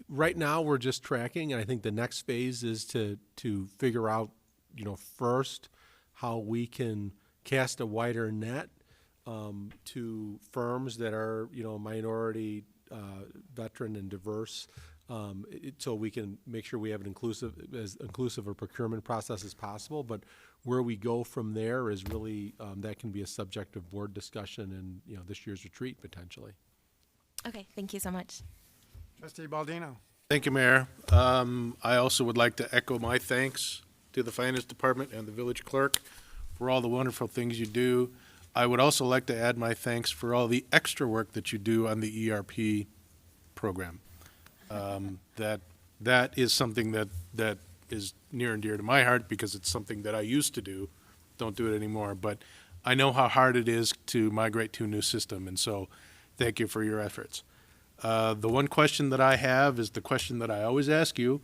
Right now, we're just tracking, and I think the next phase is to figure out, first how we can cast a wider net to firms that are, minority, veteran, and diverse, so we can make sure we have as inclusive a procurement process as possible. But where we go from there is really that can be a subject of board discussion and this year's retreat potentially. Okay, thank you so much. Trustee Baldino. Thank you, Mayor. I also would like to echo my thanks to the Finance Department and the village clerk for all the wonderful things you do. I would also like to add my thanks for all the extra work that you do on the ERP program. That is something that is near and dear to my heart because it's something that I used to do. Don't do it anymore, but I know how hard it is to migrate to a new system, and so thank you for your efforts. The one question that I have is the question that I always ask you,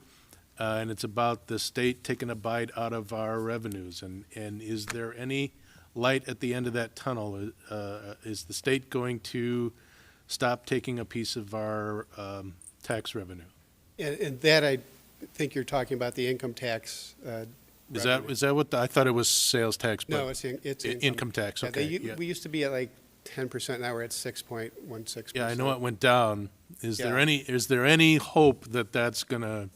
and it's about the state taking a bite out of our revenues. And is there any light at the end of that tunnel? Is the state going to stop taking a piece of our tax revenue? And that, I think you're talking about the income tax. Is that what I thought it was sales tax? But No, it's income tax. Yeah, Okay. we used to be at like 10%. Now we're at 6.16%. Yeah, I know it went down. Is Yeah. there any hope that that's gonna?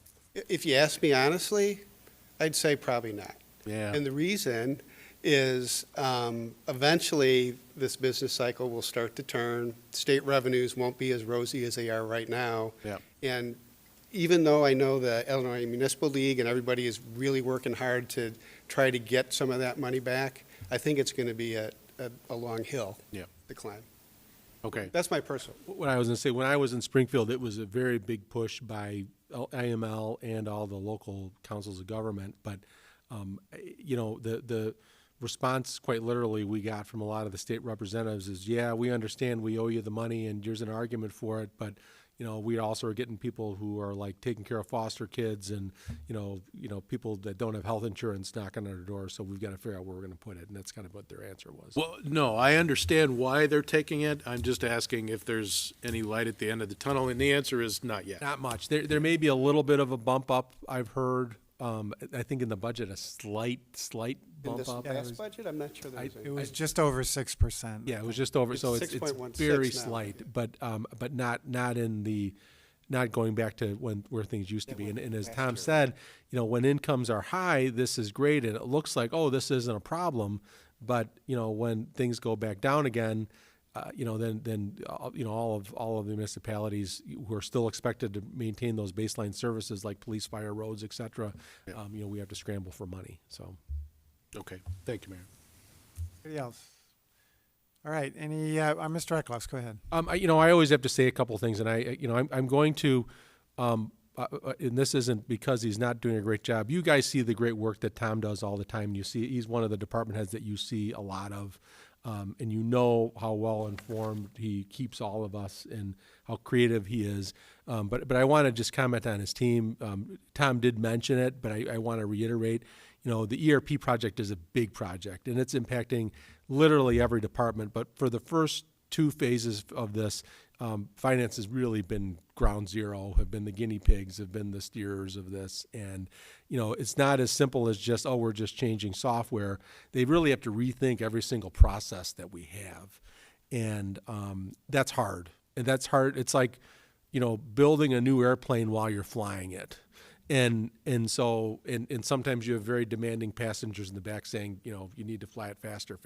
If you ask me honestly, I'd say probably not. Yeah. And the reason is eventually this business cycle will start to turn. State revenues won't be as rosy as they are right now. Yeah. And even though I know the Illinois Municipal League and everybody is really working hard to try to get some of that money back, I think it's going to be a long hill Yeah. to climb. Okay. That's my personal. What I was going to say, when I was in Springfield, it was a very big push by IML and all the local councils of government. But, the response, quite literally, we got from a lot of the state representatives is, yeah, we understand we owe you the money and there's an argument for it, but we also are getting people who are like taking care of foster kids and, people that don't have health insurance knocking on our door. So we've got to figure out where we're going to put it. And that's kind of what their answer was. Well, no, I understand why they're taking it. I'm just asking if there's any light at the end of the tunnel, and the answer is not yet. Not much. There may be a little bit of a bump up, I've heard. I think in the budget, a slight In bump this up. past budget, I'm not sure there was It was just over 6%. Yeah, it was just over, It's so it's 6.16 very now. slight, but not going back to where things used to be. And as Tom said, when incomes are high, this is great, and it looks like, oh, this isn't a problem. But when things go back down again, then all of the municipalities who are still expected to maintain those baseline services like police, fire, roads, et cetera, we have to scramble for money. So, Okay. Thank you, Mayor. Anybody else? All right, Mr. Eckloff, go ahead. I always have to say a couple things, and I'm going to, and this isn't because he's not doing a great job. You guys see the great work that Tom does all the time. You see, he's one of the department heads that you see a lot of, and you know how well informed he keeps all of us and how creative he is. But I want to just comment on his team. Tom did mention it, but I want to reiterate. The ERP project is a big project, and it's impacting literally every department. But for the first two phases of this, finance has really been ground zero, have been the guinea pigs, have been the steerers of this. And, it's not as simple as just, oh, we're just changing software. They really have to rethink every single process that we have. And that's hard. And that's hard. It's like, building a new airplane while you're flying it. And so sometimes you have very demanding passengers in the back saying, you need to fly it faster.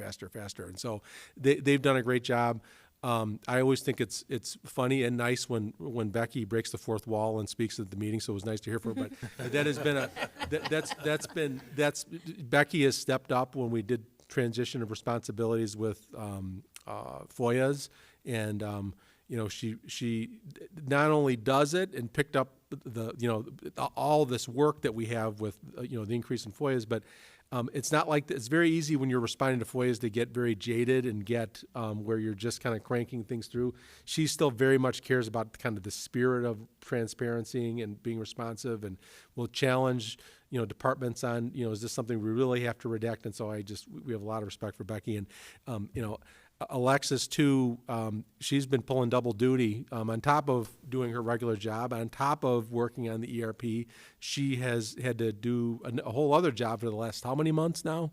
And so they've done a great job. I always think it's funny and nice when Becky breaks the fourth wall and speaks at the meeting. So it was nice to hear from her. But that has been Becky has stepped up when we did transition of responsibilities with FOIAs, and she not only does it and picked up all this work that we have with the increase in FOIAs, but it's not like it's very easy when you're responding to FOIAs to get very jaded and get where you're just kind of cranking things through. She still very much cares about kind of the spirit of transparency and being responsive, and will challenge departments on is this something we really have to redact. And so we have a lot of respect for Becky, and Alexis too. She's been pulling double duty on top of doing her regular job, on top of working on the ERP. She has had to do a whole other job for the last how many months now?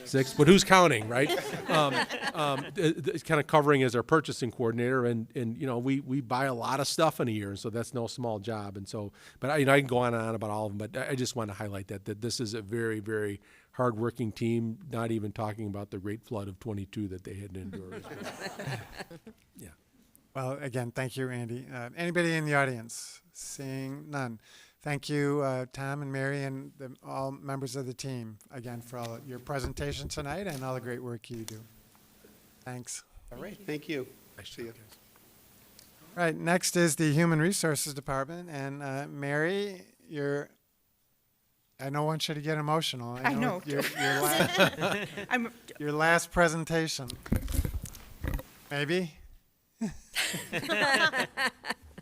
6, but who's counting, right? It's kind of covering as our purchasing coordinator, and we buy a lot of stuff in a year, and so that's no small job. And so, but I can go on and on about all of them, but I just want to highlight that this is a very, very hardworking team. Not even talking about the great flood of 22 that they had to endure. Yeah. Well, again, thank you, Andy. Anybody in the audience? Seeing none. Thank you, Tom and Mary, and all members of the team, again, for all your presentation tonight and all the great work you do. Thanks. All right, thank you. See you. All right, next is the Human Resources Department, and Mary, I know one should get emotional. I know. Your last presentation. Maybe?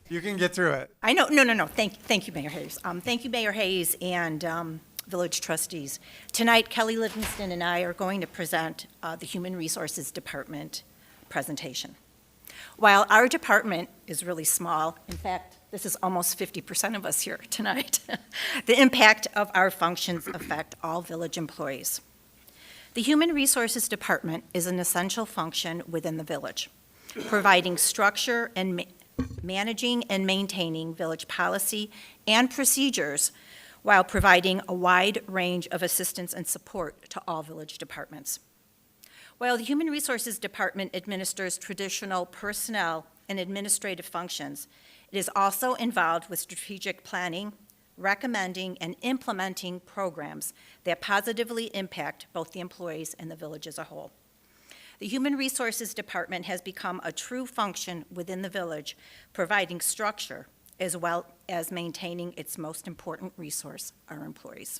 You can get through it. I know. No. Thank you, Mayor Hayes. Thank you, Mayor Hayes and village trustees. Tonight, Kelly Livingston and I are going to present the Human Resources Department presentation. While our department is really small, in fact, this is almost 50% of us here tonight, the impact of our functions affect all village employees. The Human Resources Department is an essential function within the village, providing structure and managing and maintaining village policy and procedures while providing a wide range of assistance and support to all village departments. While the Human Resources Department administers traditional personnel and administrative functions, it is also involved with strategic planning, recommending, and implementing programs that positively impact both the employees and the village as a whole. The Human Resources Department has become a true function within the village, providing structure as well as maintaining its most important resource, our employees.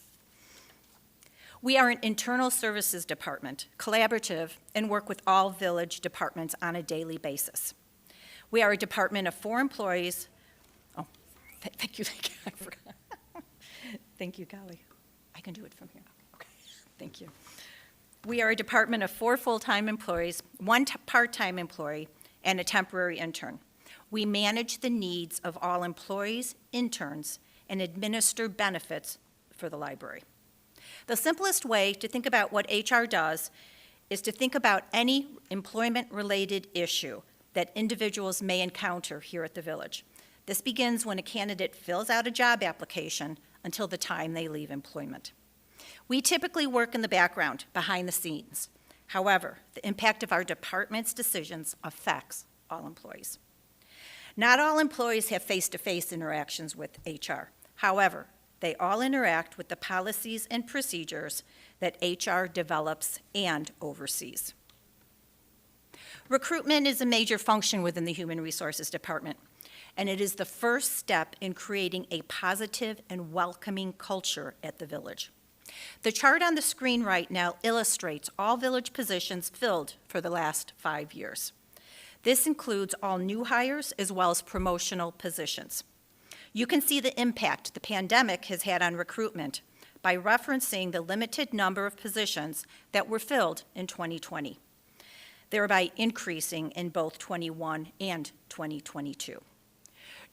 We are an internal services department, collaborative, and work with all village departments on a daily basis. We are a department of 4 employees. Oh, thank you. I forgot. Thank you, Golly. I can do it from here. Okay, thank you. We are a department of 4 full-time employees, 1 part-time employee, and a temporary intern. We manage the needs of all employees, interns, and administer benefits for the library. The simplest way to think about what HR does is to think about any employment-related issue that individuals may encounter here at the village. This begins when a candidate fills out a job application until the time they leave employment. We typically work in the background, behind the scenes. However, the impact of our department's decisions affects all employees. Not all employees have face-to-face interactions with HR. However, they all interact with the policies and procedures that HR develops and oversees. Recruitment is a major function within the Human Resources Department, and it is the first step in creating a positive and welcoming culture at the village. The chart on the screen right now illustrates all village positions filled for the last 5 years. This includes all new hires as well as promotional positions. You can see the impact the pandemic has had on recruitment by referencing the limited number of positions that were filled in 2020, thereby increasing in both 21 and 2022.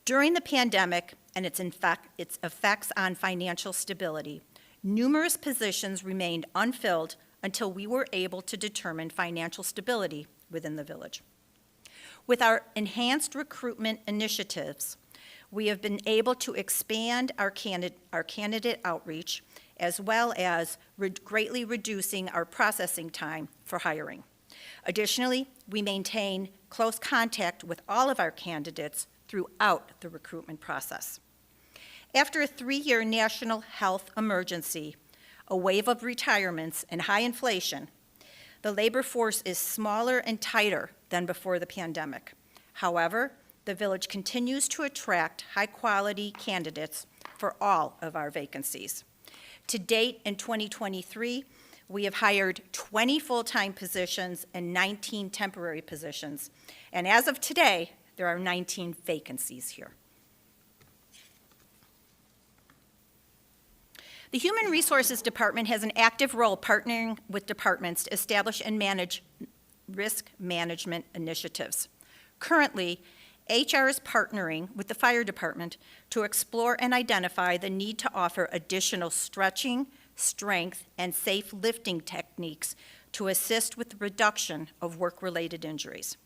During the pandemic and its effects on financial stability, numerous positions remained unfilled until we were able to determine financial stability within the village. With our enhanced recruitment initiatives, we have been able to expand our candidate outreach as well as greatly reducing our processing time for hiring. Additionally, we maintain close contact with all of our candidates throughout the recruitment process. After a 3-year national health emergency, a wave of retirements, and high inflation, The labor force is smaller and tighter than before the pandemic. However, the village continues to attract high-quality candidates for all of our vacancies. To date, in 2023, we have hired 20 full-time positions and 19 temporary positions. And as of today, there are 19 vacancies here. The Human Resources Department has an active role partnering with departments to establish and manage risk management initiatives. Currently, HR is partnering with the fire department to explore and identify the need to offer additional stretching, strength, and safe lifting techniques to assist with the reduction of work-related injuries.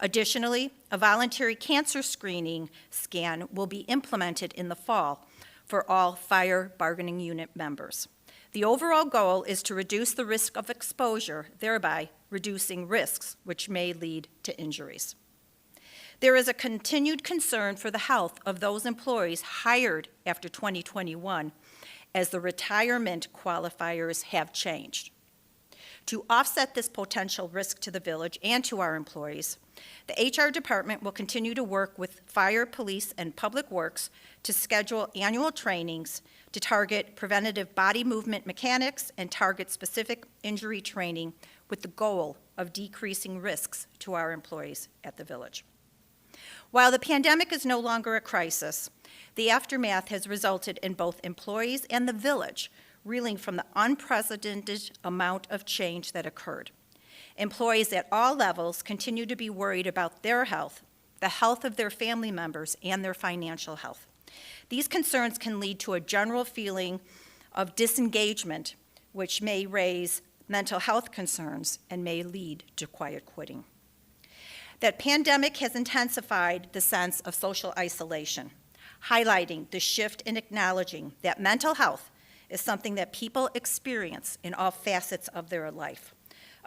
Additionally, a voluntary cancer screening scan will be implemented in the fall for all fire bargaining unit members. The overall goal is to reduce the risk of exposure, thereby reducing risks which may lead to injuries. There is a continued concern for the health of those employees hired after 2021 as the retirement qualifiers have changed. To offset this potential risk to the village and to our employees, the HR department will continue to work with fire, police, and public works to schedule annual trainings to target preventative body movement mechanics and target specific injury training with the goal of decreasing risks to our employees at the village. While the pandemic is no longer a crisis, the aftermath has resulted in both employees and the village reeling from the unprecedented amount of change that occurred. Employees at all levels continue to be worried about their health, the health of their family members, and their financial health. These concerns can lead to a general feeling of disengagement, which may raise mental health concerns and may lead to quiet quitting. That pandemic has intensified the sense of social isolation, highlighting the shift in acknowledging that mental health is something that people experience in all facets of their life.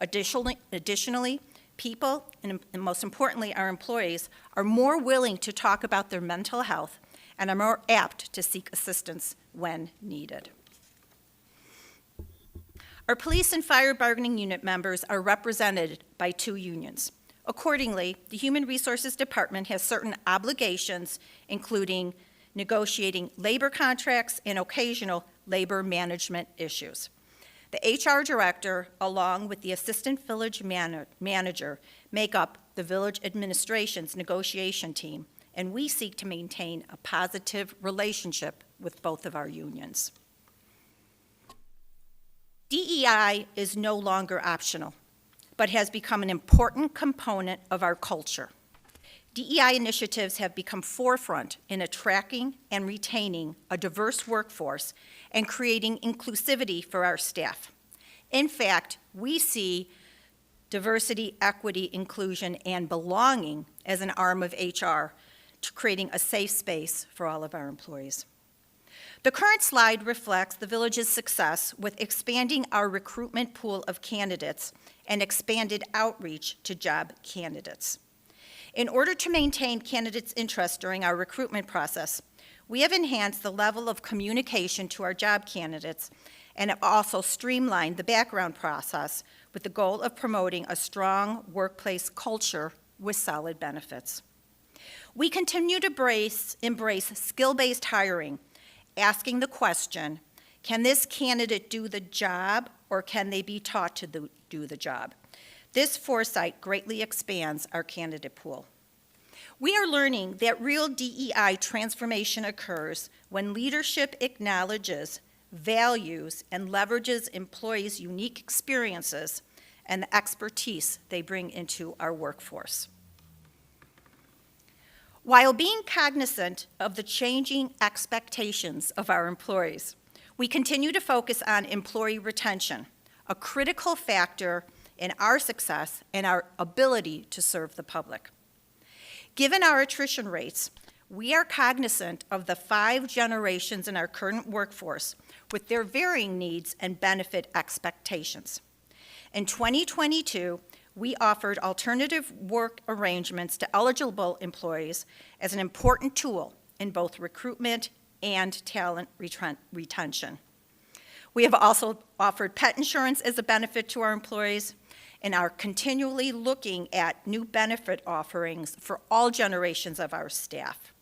Additionally, people, and most importantly our employees, are more willing to talk about their mental health and are more apt to seek assistance when needed. Our police and fire bargaining unit members are represented by 2 unions. Accordingly, the Human Resources Department has certain obligations, including negotiating labor contracts and occasional labor management issues. The HR director, along with the assistant village manager, make up the village administration's negotiation team, and we seek to maintain a positive relationship with both of our unions. DEI is no longer optional, but has become an important component of our culture. DEI initiatives have become forefront in attracting and retaining a diverse workforce and creating inclusivity for our staff. In fact, we see diversity, equity, inclusion, and belonging as an arm of HR to creating a safe space for all of our employees. The current slide reflects the village's success with expanding our recruitment pool of candidates and expanded outreach to job candidates. In order to maintain candidates' interest during our recruitment process, we have enhanced the level of communication to our job candidates and have also streamlined the background process with the goal of promoting a strong workplace culture with solid benefits. We continue to embrace skill-based hiring, asking the question, can this candidate do the job or can they be taught to do the job? This foresight greatly expands our candidate pool. We are learning that real DEI transformation occurs when leadership acknowledges, values, and leverages employees' unique experiences and the expertise they bring into our workforce. While being cognizant of the changing expectations of our employees, we continue to focus on employee retention, a critical factor in our success and our ability to serve the public. Given our attrition rates, we are cognizant of the 5 generations in our current workforce with their varying needs and benefit expectations. In 2022, we offered alternative work arrangements to eligible employees as an important tool in both recruitment and talent retention. We have also offered pet insurance as a benefit to our employees, and are continually looking at new benefit offerings for all generations of our staff.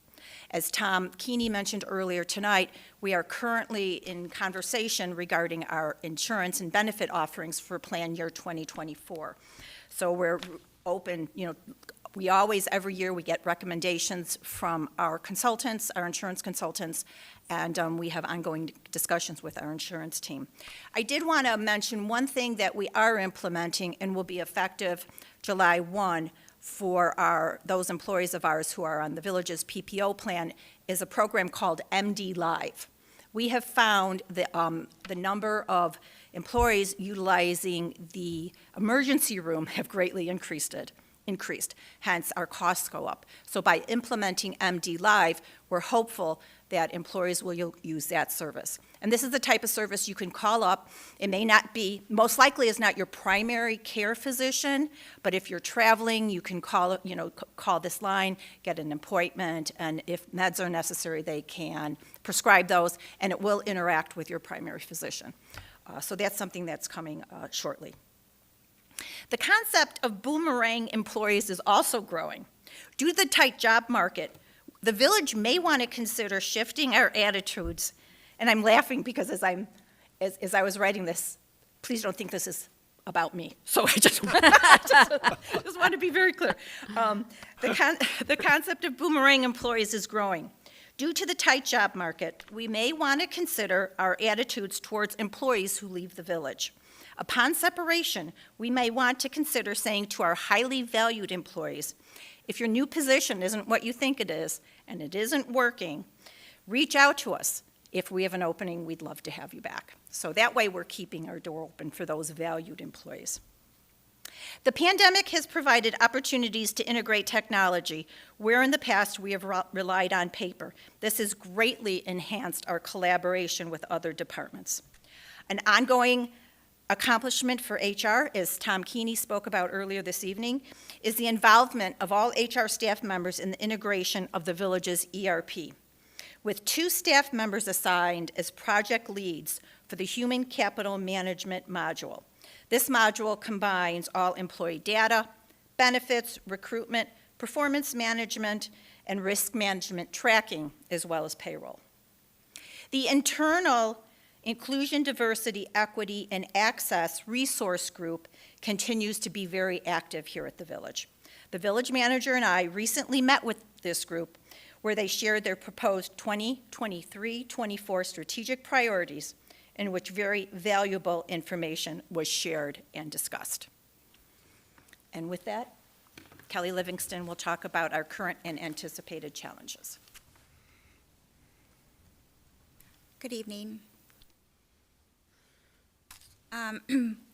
As Tom Keeney mentioned earlier tonight, we are currently in conversation regarding our insurance and benefit offerings for plan year 2024. So we're open, we always, every year, we get recommendations from our consultants, our insurance consultants, and we have ongoing discussions with our insurance team. I did want to mention one thing that we are implementing and will be effective July 1 for those employees of ours who are on the village's PPO plan is a program called MD Live. We have found the number of employees utilizing the emergency room have greatly increased, hence our costs go up. So by implementing MD Live, we're hopeful that employees will use that service. And this is the type of service you can call up. It may not be, most likely is not your primary care physician, but if you're traveling, you can call this line, get an appointment, and if meds are necessary, they can prescribe those, and it will interact with your primary physician. So that's something that's coming shortly. The concept of boomerang employees is also growing. Due to the tight job market, the village may want to consider shifting our attitudes, and I'm laughing because as I was writing this, please don't think this is about me. So I just want to be very clear. The concept of boomerang employees is growing. Due to the tight job market, we may want to consider our attitudes towards employees who leave the village. Upon separation, we may want to consider saying to our highly valued employees, if your new position isn't what you think it is, and it isn't working, reach out to us. If we have an opening, we'd love to have you back. So that way we're keeping our door open for those valued employees. The pandemic has provided opportunities to integrate technology, where in the past we have relied on paper. This has greatly enhanced our collaboration with other departments. An ongoing accomplishment for HR, as Tom Keeney spoke about earlier this evening, is the involvement of all HR staff members in the integration of the village's ERP, with 2 staff members assigned as project leads for the Human Capital Management module. This module combines all employee data, benefits, recruitment, performance management, and risk management tracking, as well as payroll. The internal Inclusion, Diversity, Equity, and Access Resource Group continues to be very active here at the village. The village manager and I recently met with this group where they shared their proposed 2023-24 strategic priorities, in which very valuable information was shared and discussed. And with that, Kelly Livingston will talk about our current and anticipated challenges. Good evening.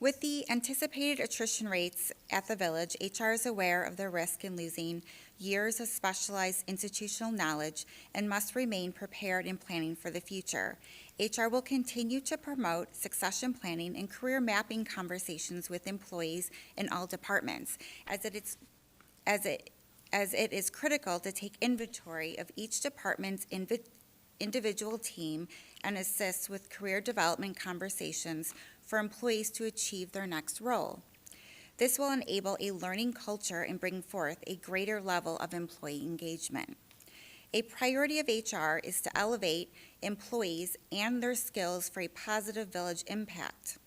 With the anticipated attrition rates at the village, HR is aware of the risk in losing years of specialized institutional knowledge and must remain prepared in planning for the future. HR will continue to promote succession planning and career mapping conversations with employees in all departments, as it is critical to take inventory of each department's individual team and assist with career development conversations for employees to achieve their next role. This will enable a learning culture and bring forth a greater level of employee engagement. A priority of HR is to elevate employees and their skills for a positive village impact.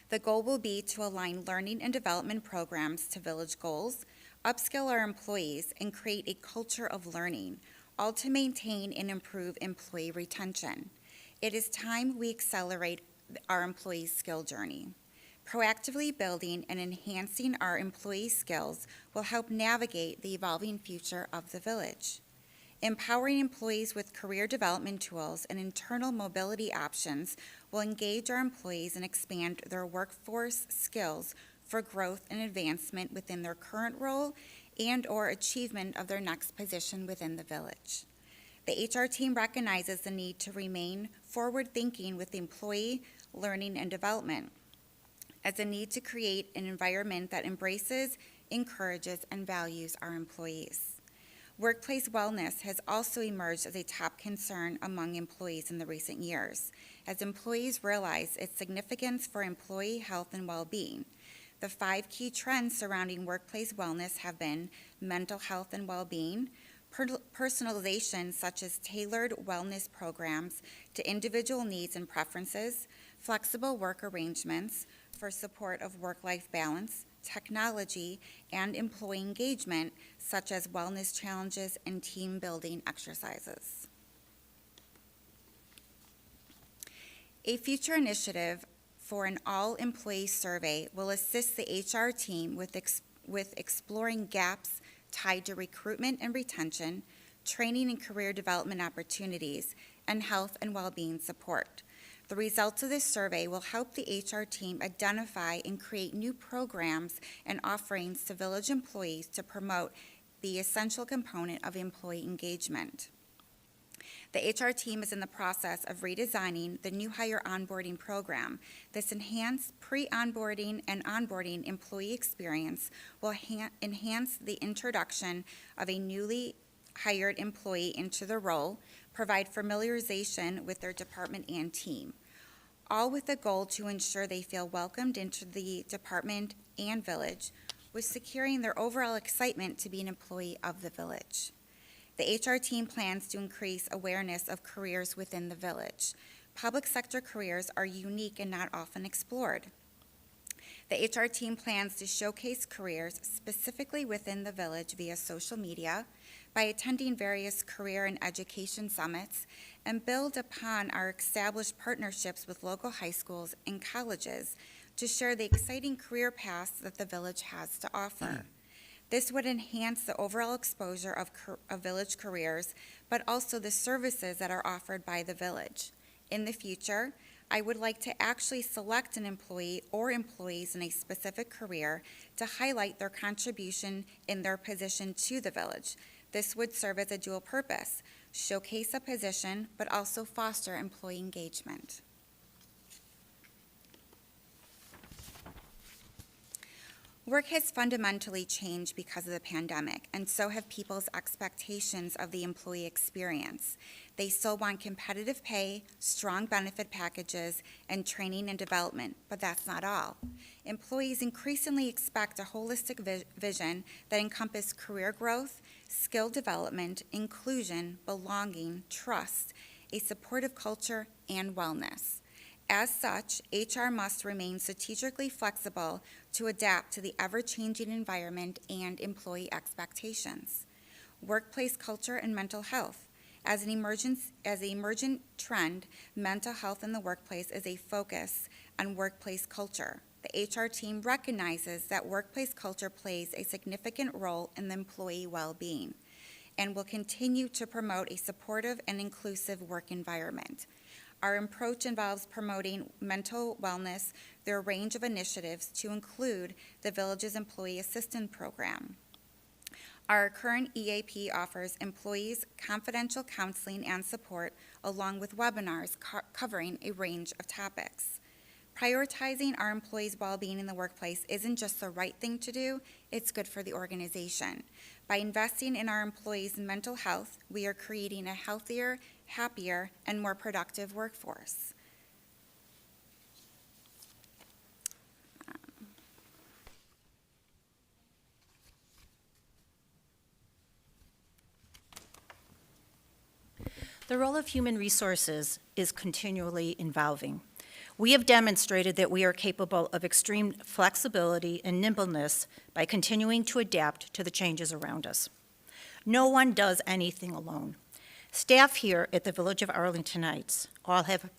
The goal will be to align learning and development programs to village goals, upskill our employees, and create a culture of learning, all to maintain and improve employee retention. It is time we accelerate our employees' skill journey. Proactively building and enhancing our employee skills will help navigate the evolving future of the village. Empowering employees with career development tools and internal mobility options will engage our employees and expand their workforce skills for growth and advancement within their current role and/or achievement of their next position within the village. The HR team recognizes the need to remain forward-thinking with employee learning and development, as a need to create an environment that embraces, encourages, and values our employees. Workplace wellness has also emerged as a top concern among employees in the recent years, as employees realize its significance for employee health and well-being. The 5 key trends surrounding workplace wellness have been mental health and well-being, personalization such as tailored wellness programs to individual needs and preferences, flexible work arrangements for support of work-life balance, technology, and employee engagement such as wellness challenges and team-building exercises. A future initiative for an all-employee survey will assist the HR team with exploring gaps tied to recruitment and retention, training and career development opportunities, and health and well-being support. The results of this survey will help the HR team identify and create new programs and offerings to village employees to promote the essential component of employee engagement. The HR team is in the process of redesigning the new hire onboarding program. This enhanced pre-onboarding and onboarding employee experience will enhance the introduction of a newly hired employee into the role, provide familiarization with their department and team, all with the goal to ensure they feel welcomed into the department and village, with securing their overall excitement to be an employee of the village. The HR team plans to increase awareness of careers within the village. Public sector careers are unique and not often explored. The HR team plans to showcase careers specifically within the village via social media, by attending various career and education summits, and build upon our established partnerships with local high schools and colleges to share the exciting career paths that the village has to offer. This would enhance the overall exposure of village careers, but also the services that are offered by the village. In the future, I would like to actually select an employee or employees in a specific career to highlight their contribution in their position to the village. This would serve as a dual purpose, showcase a position, but also foster employee engagement. Work has fundamentally changed because of the pandemic, and so have people's expectations of the employee experience. They still want competitive pay, strong benefit packages, and training and development, but that's not all. Employees increasingly expect a holistic vision that encompasses career growth, skill development, inclusion, belonging, trust, a supportive culture, and wellness. As such, HR must remain strategically flexible to adapt to the ever-changing environment and employee expectations. Workplace culture and mental health. As an emergent trend, mental health in the workplace is a focus on workplace culture. The HR team recognizes that workplace culture plays a significant role in the employee well-being and will continue to promote a supportive and inclusive work environment. Our approach involves promoting mental wellness through a range of initiatives to include the village's employee assistance program. Our current EAP offers employees confidential counseling and support along with webinars covering a range of topics. Prioritizing our employees' well-being in the workplace isn't just the right thing to do, it's good for the organization. By investing in our employees' mental health, we are creating a healthier, happier, and more productive workforce. The role of human resources is continually evolving. We have demonstrated that we are capable of extreme flexibility and nimbleness by continuing to adapt to the changes around us. No one does anything alone. Staff here at the Village of Arlington Heights all have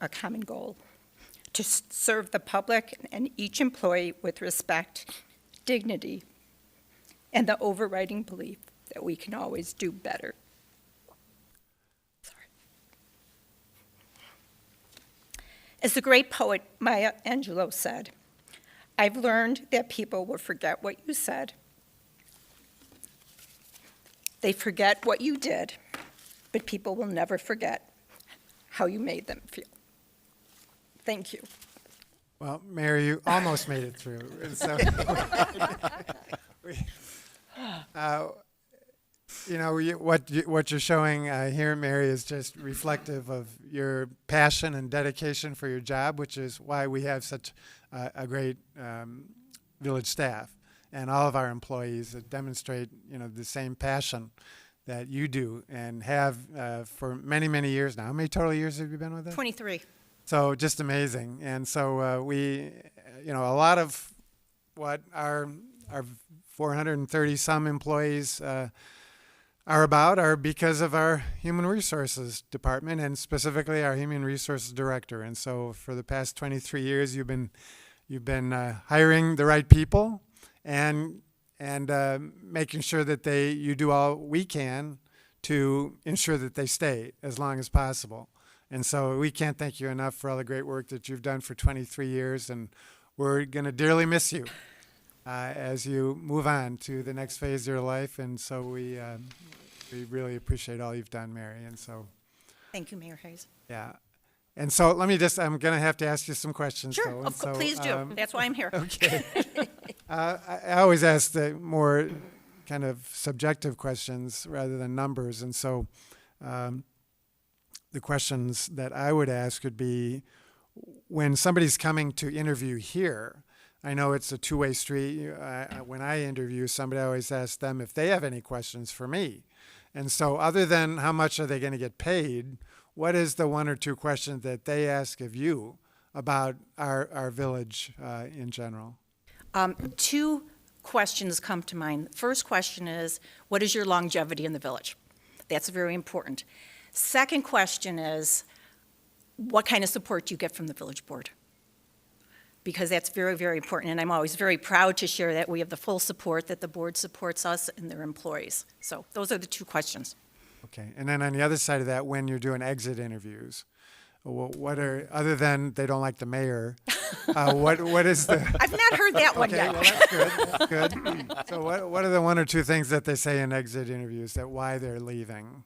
a common goal: to serve the public and each employee with respect, dignity, and the overriding belief that we can always do better. Sorry. As the great poet Maya Angelou said, I've learned that people will forget what you said. They forget what you did, but people will never forget how you made them feel. Thank you. Well, Mayor, you almost made it through. And so what you're showing here, Mary, is just reflective of your passion and dedication for your job, which is why we have such a great village staff and all of our employees that demonstrate, the same passion that you do and have for many, many years now. How many total years have you been with us? 23. So just amazing. And so we, a lot of what our 430 some employees are about are because of our human resources department and specifically our human resources director. And so for the past 23 years, you've been hiring the right people and making sure that you do all we can to ensure that they stay as long as possible. And so we can't thank you enough for all the great work that you've done for 23 years, and we're going to dearly miss you as you move on to the next phase of your life. And so we really appreciate all you've done, Mary. And so, Thank you, Mayor Hayes. yeah. And so I'm going to have to ask you some questions. Sure, though. And so, please do. That's why I'm here. Okay. I always ask the more kind of subjective questions rather than numbers. And so the questions that I would ask would be, when somebody's coming to interview here, I know it's a two-way street. When I interview somebody, I always ask them if they have any questions for me. And so other than how much are they going to get paid, what is the one or two questions that they ask of you about our village in general? Two questions come to mind. First question is, what is your longevity in the village? That's very important. Second question is, what kind of support do you get from the village board? Because that's very, very important, and I'm always very proud to share that we have the full support, that the board supports us and their employees. So those are the two questions. Okay, and then on the other side of that, when you're doing exit interviews, what are, other than they don't like the mayor, what is the? I've not heard that one Okay, yet. well, that's good, that's good. So what are the one or two things that they say in exit interviews that why they're leaving?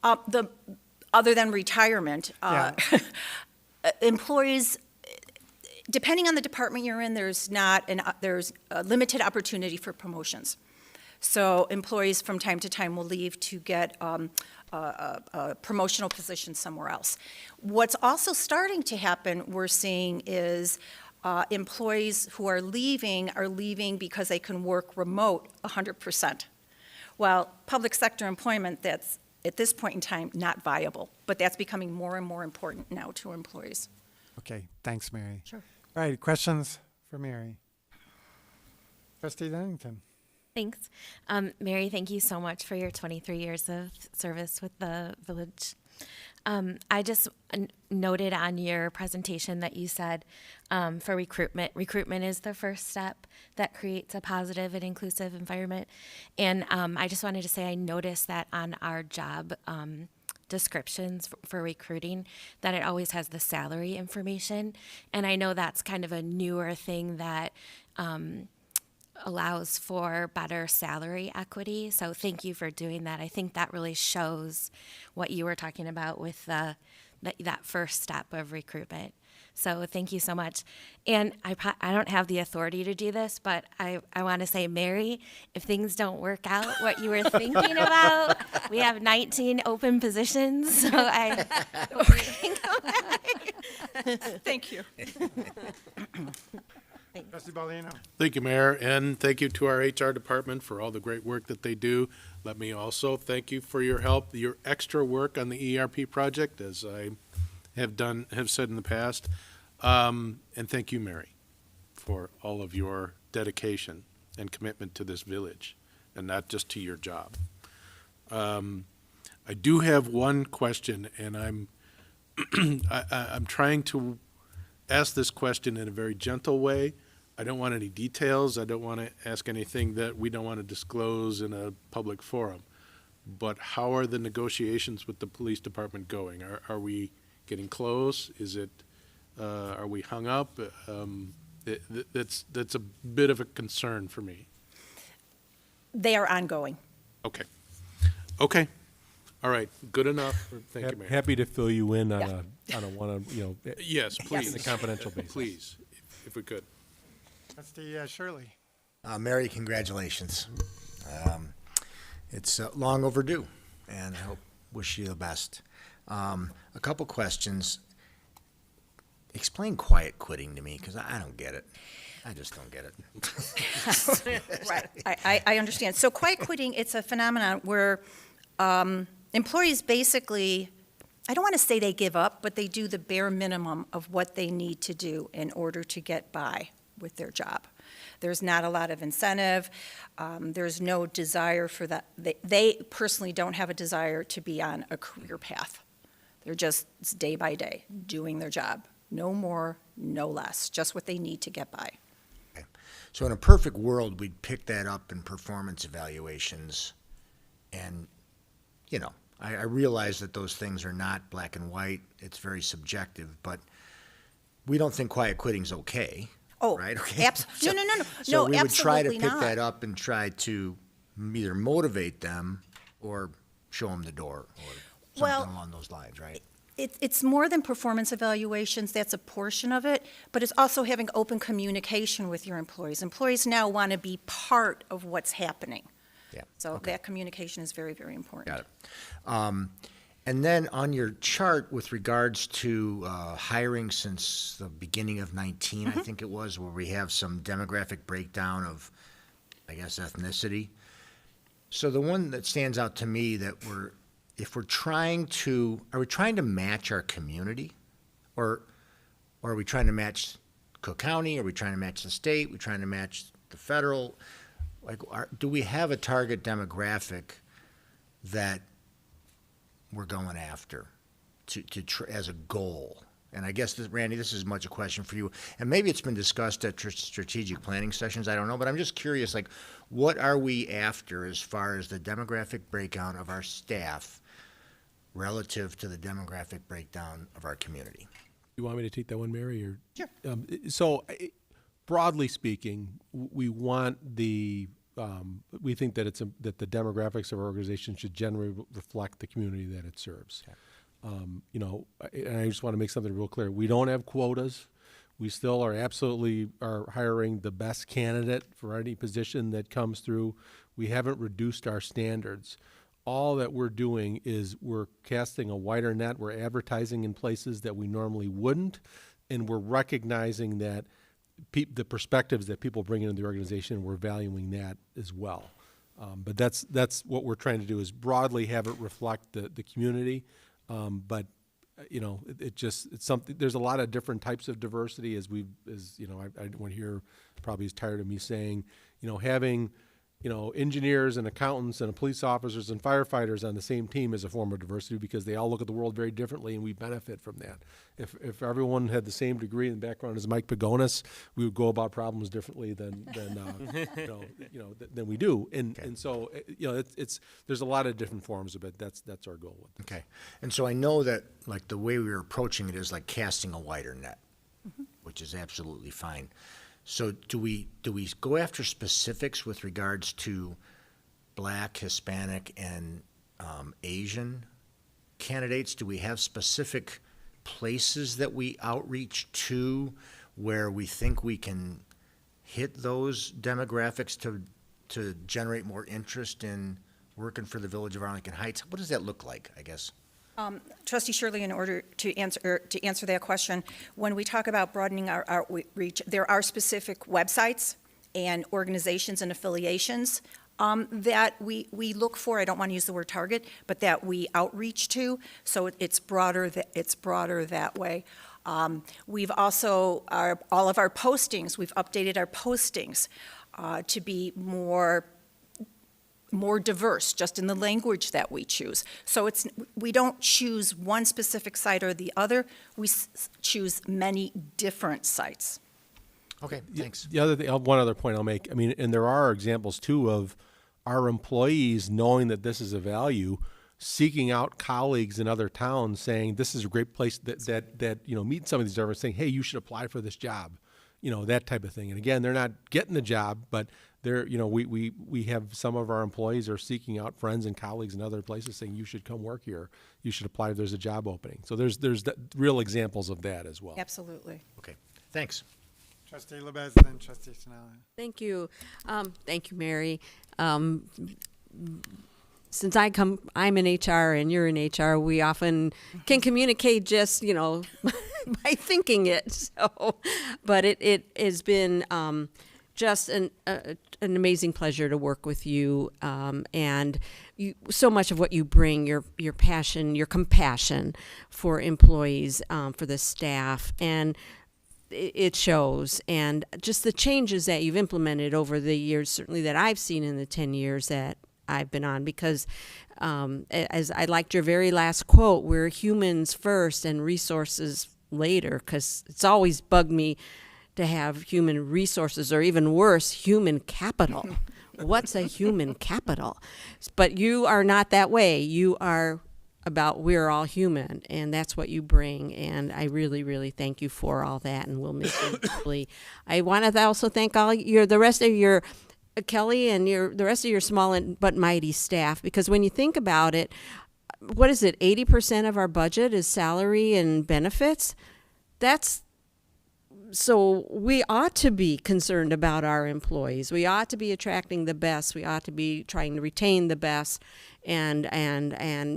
Other than retirement, employees, depending on the department you're in, there's a limited opportunity for promotions. So employees from time to time will leave to get a promotional position somewhere else. What's also starting to happen, we're seeing, is employees who are leaving because they can work remote 100%. Well, public sector employment, that's at this point in time not viable, but that's becoming more and more important now to employees. Okay, thanks, Mary. Sure. All right, questions for Mary? Trustee Dunnington. Thanks. Mary, thank you so much for your 23 years of service with the village. I just noted on your presentation that you said for recruitment is the first step that creates a positive and inclusive environment. And I just wanted to say I noticed that on our job descriptions for recruiting, that it always has the salary information. And I know that's kind of a newer thing that allows for better salary equity. So thank you for doing that. I think that really shows what you were talking about with that first step of recruitment. So thank you so much. And I don't have the authority to do this, but I want to say, Mary, if things don't work out what you were thinking about, we have 19 open positions. So Thank you. Trustee Baldino. Thank you, Mayor, and thank you to our HR department for all the great work that they do. Let me also thank you for your help, your extra work on the ERP project, as I have said in the past. And thank you, Mary, for all of your dedication and commitment to this village, and not just to your job. I do have one question, and I'm trying to ask this question in a very gentle way. I don't want any details. I don't want to ask anything that we don't want to disclose in a public forum. But how are the negotiations with the police department going? Are we getting close? Are we hung up? That's a bit of a concern for me. They are ongoing. Okay. All right, good enough. Thank you, Mayor. Happy to fill you in on a yes, please. On a confidential basis. Please, if we could. Trustee Shirley. Mary, congratulations. It's long overdue, and I wish you the best. A couple questions. Explain quiet quitting to me, because I don't get it. I just don't get it. Right, I understand. So quiet quitting, it's a phenomenon where employees basically, I don't want to say they give up, but they do the bare minimum of what they need to do in order to get by with their job. There's not a lot of incentive. There's no desire for that. They personally don't have a desire to be on a career path. They're just it's day by day doing their job. No more, no less, just what they need to get by. Okay. So in a perfect world, we'd pick that up in performance evaluations. And, you know, I realize that those things are not black and white. It's very subjective. But we don't think quiet quitting's okay. Oh, right? Okay. No. So we would try to absolutely pick not. that up and try to either motivate them or show them the door or something Well, along those lines, right? It's more than performance evaluations, that's a portion of it, but it's also having open communication with your employees. Employees now want to be part of what's happening. Yeah. So Okay. that communication is very, very important. Got it. And then on your chart with regards to hiring since the beginning of 19, I think it was, where we have some demographic breakdown of, I guess, ethnicity. So the one that stands out to me that are we trying to match our community? Or are we trying to match Cook County? Are we trying to match the state? Are we trying to match the federal? Like, do we have a target demographic that we're going after as a goal? And I guess, Randy, this is much a question for you. And maybe it's been discussed at strategic planning sessions, I don't know, but I'm just curious, like, what are we after as far as the demographic breakdown of our staff relative to the demographic breakdown of our community? You want me to take that one, Mary? Or? Sure. So, broadly speaking, we want we think that that the demographics of our organization should generally reflect the community that it serves. Okay. You know, and I just want to make something real clear. We don't have quotas. We still are hiring the best candidate for any position that comes through. We haven't reduced our standards. All that we're doing is we're casting a wider net. We're advertising in places that we normally wouldn't, and we're recognizing that the perspectives that people bring into the organization, we're valuing that as well. But that's what we're trying to do, is broadly have it reflect the community. But you know, it's something. There's a lot of different types of diversity, as you know, I want to hear probably is tired of me saying, you know, having, you know, engineers and accountants and police officers and firefighters on the same team is a form of diversity, because they all look at the world very differently, and we benefit from that. If everyone had the same degree and background as Mike Pagonis, we would go about problems differently than we do. And so, you know, there's a lot of different forms of it. That's our goal with this. Okay. And so I know that, like, the way we were approaching it is like casting a wider net, which is absolutely fine. So do we go after specifics with regards to Black, Hispanic, and Asian candidates? Do we have specific places that we outreach to where we think we can hit those demographics to generate more interest in working for the Village of Arlington Heights? What does that look like, I guess? Trustee Shirley, in order to answer that question, when we talk about broadening our outreach, there are specific websites and organizations and affiliations that we look for. I don't want to use the word target, but that we outreach to. So it's broader that way. We've also all of our postings. We've updated our postings to be more diverse, just in the language that we choose. So we don't choose one specific site or the other. We choose many different sites. Okay, thanks. The other thing, one other point I'll make. I mean, and there are examples too of our employees knowing that this is a value, seeking out colleagues in other towns, saying this is a great place that you know, meet some of these others, saying, hey, you should apply for this job, you know, that type of thing. And again, they're not getting the job, but they're, you know, we have some of our employees are seeking out friends and colleagues in other places, saying you should come work here, you should apply if there's a job opening. So there's real examples of that as well. Absolutely. Okay, thanks. Trustee LaBedz, then Trustee Tinaglia. Thank you, Mary. since I'm in HR and you're in HR, we often can communicate just, by thinking it. So, but it has been just an amazing pleasure to work with you, and so much of what you bring, your passion, your compassion for employees, for the staff, and it shows. And just the changes that you've implemented over the years, certainly that I've seen in the 10 years that I've been on, because as I liked your very last quote, we're humans first and resources later, because it's always bugged me to have human resources, or even worse, human capital. What's a human capital? But you are not that way. You are about we're all human, and that's what you bring, and I really, really thank you for all that, and we'll miss you deeply. I want to also thank the rest of your Kelly and the rest of your small but mighty staff, because when you think about it, what is it, 80% of our budget is salary and benefits? So we ought to be concerned about our employees. We ought to be attracting the best. We ought to be trying to retain the best, and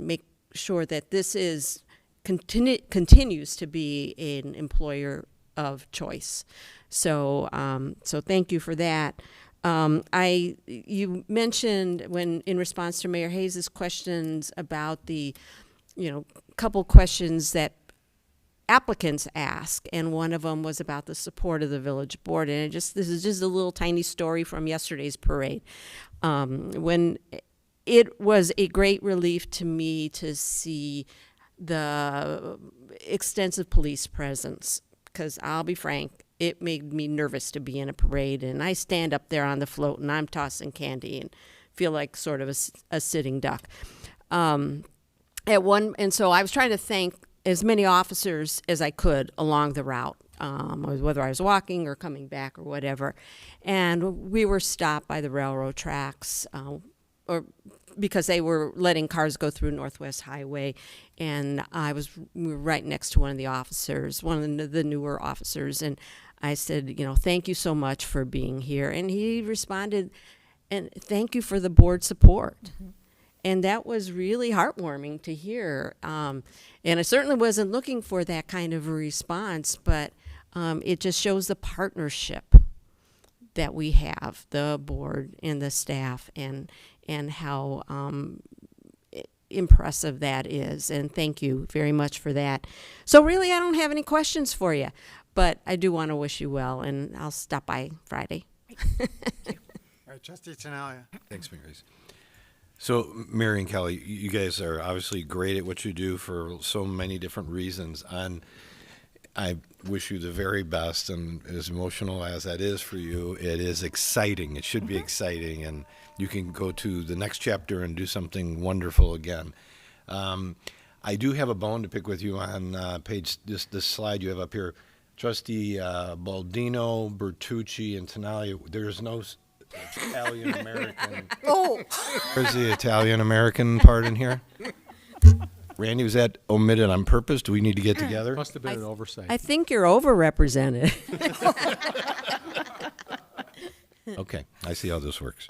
make sure that this continues to be an employer of choice. So thank you for that. You mentioned in response to Mayor Hayes' questions about the, couple questions that applicants ask, and one of them was about the support of the village board. And this is just a little tiny story from yesterday's parade. When it was a great relief to me to see the extensive police presence, because I'll be frank, it made me nervous to be in a parade, and I stand up there on the float and I'm tossing candy and feel like sort of a sitting duck. And so I was trying to thank as many officers as I could along the route, whether I was walking or coming back or whatever. And we were stopped by the railroad tracks, or because they were letting cars go through Northwest Highway, and we were right next to one of the officers, one of the newer officers, and I said, thank you so much for being here. And he responded, and thank you for the board support. Mm-hmm. And that was really heartwarming to hear. And I certainly wasn't looking for that kind of a response, but it just shows the partnership that we have, the board and the staff, and how impressive that is. And thank you very much for that. So really, I don't have any questions for you, but I do want to wish you well, and I'll stop by Friday. All right, Trustee Tinaglia. Thanks, Mary. So, Mary and Kelly, you guys are obviously great at what you do for so many different reasons. And I wish you the very best. And as emotional as that is for you, it is exciting. It should be exciting. And you can go to the next chapter and do something wonderful again. I do have a bone to pick with you on this slide you have up here. Trustee Baldino, Bertucci, and Tinaglia. There's no Italian-American. Oh! Where's the Italian-American part in here? Randy, was that omitted on purpose? Do we need to get together? Must have been an oversight. I think you're overrepresented. Okay, I see how this works.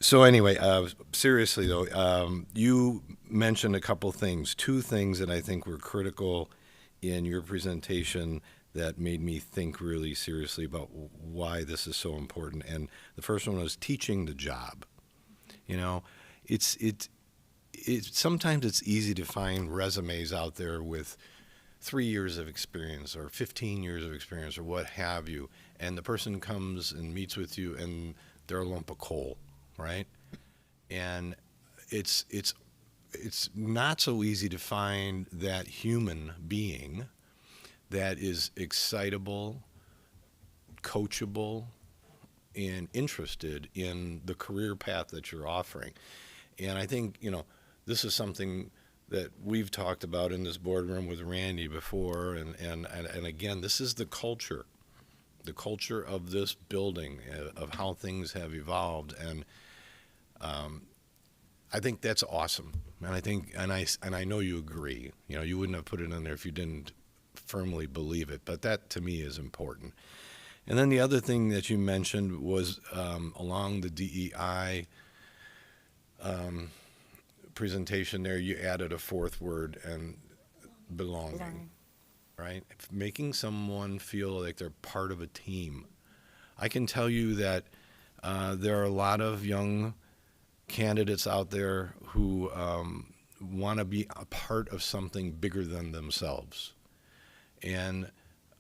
So anyway, seriously though, you mentioned a couple things, two things that I think were critical in your presentation that made me think really seriously about why this is so important. And the first one was teaching the job. Sometimes it's easy to find resumes out there with 3 years of experience or 15 years of experience or what have you, and the person comes and meets with you and they're a lump of coal, right? And it's not so easy to find that human being that is excitable, coachable, and interested in the career path that you're offering. And I think, this is something that we've talked about in this boardroom with Randy before, and again, this is the culture of this building, of how things have evolved, and I think that's awesome. And I think, and I know you agree. You wouldn't have put it in there if you didn't firmly believe it, but that to me is important. And then the other thing that you mentioned was along the DEI presentation there, you added a fourth word, and belonging. Right? Making someone feel like they're part of a team. I can tell you that there are a lot of young candidates out there who want to be a part of something bigger than themselves. And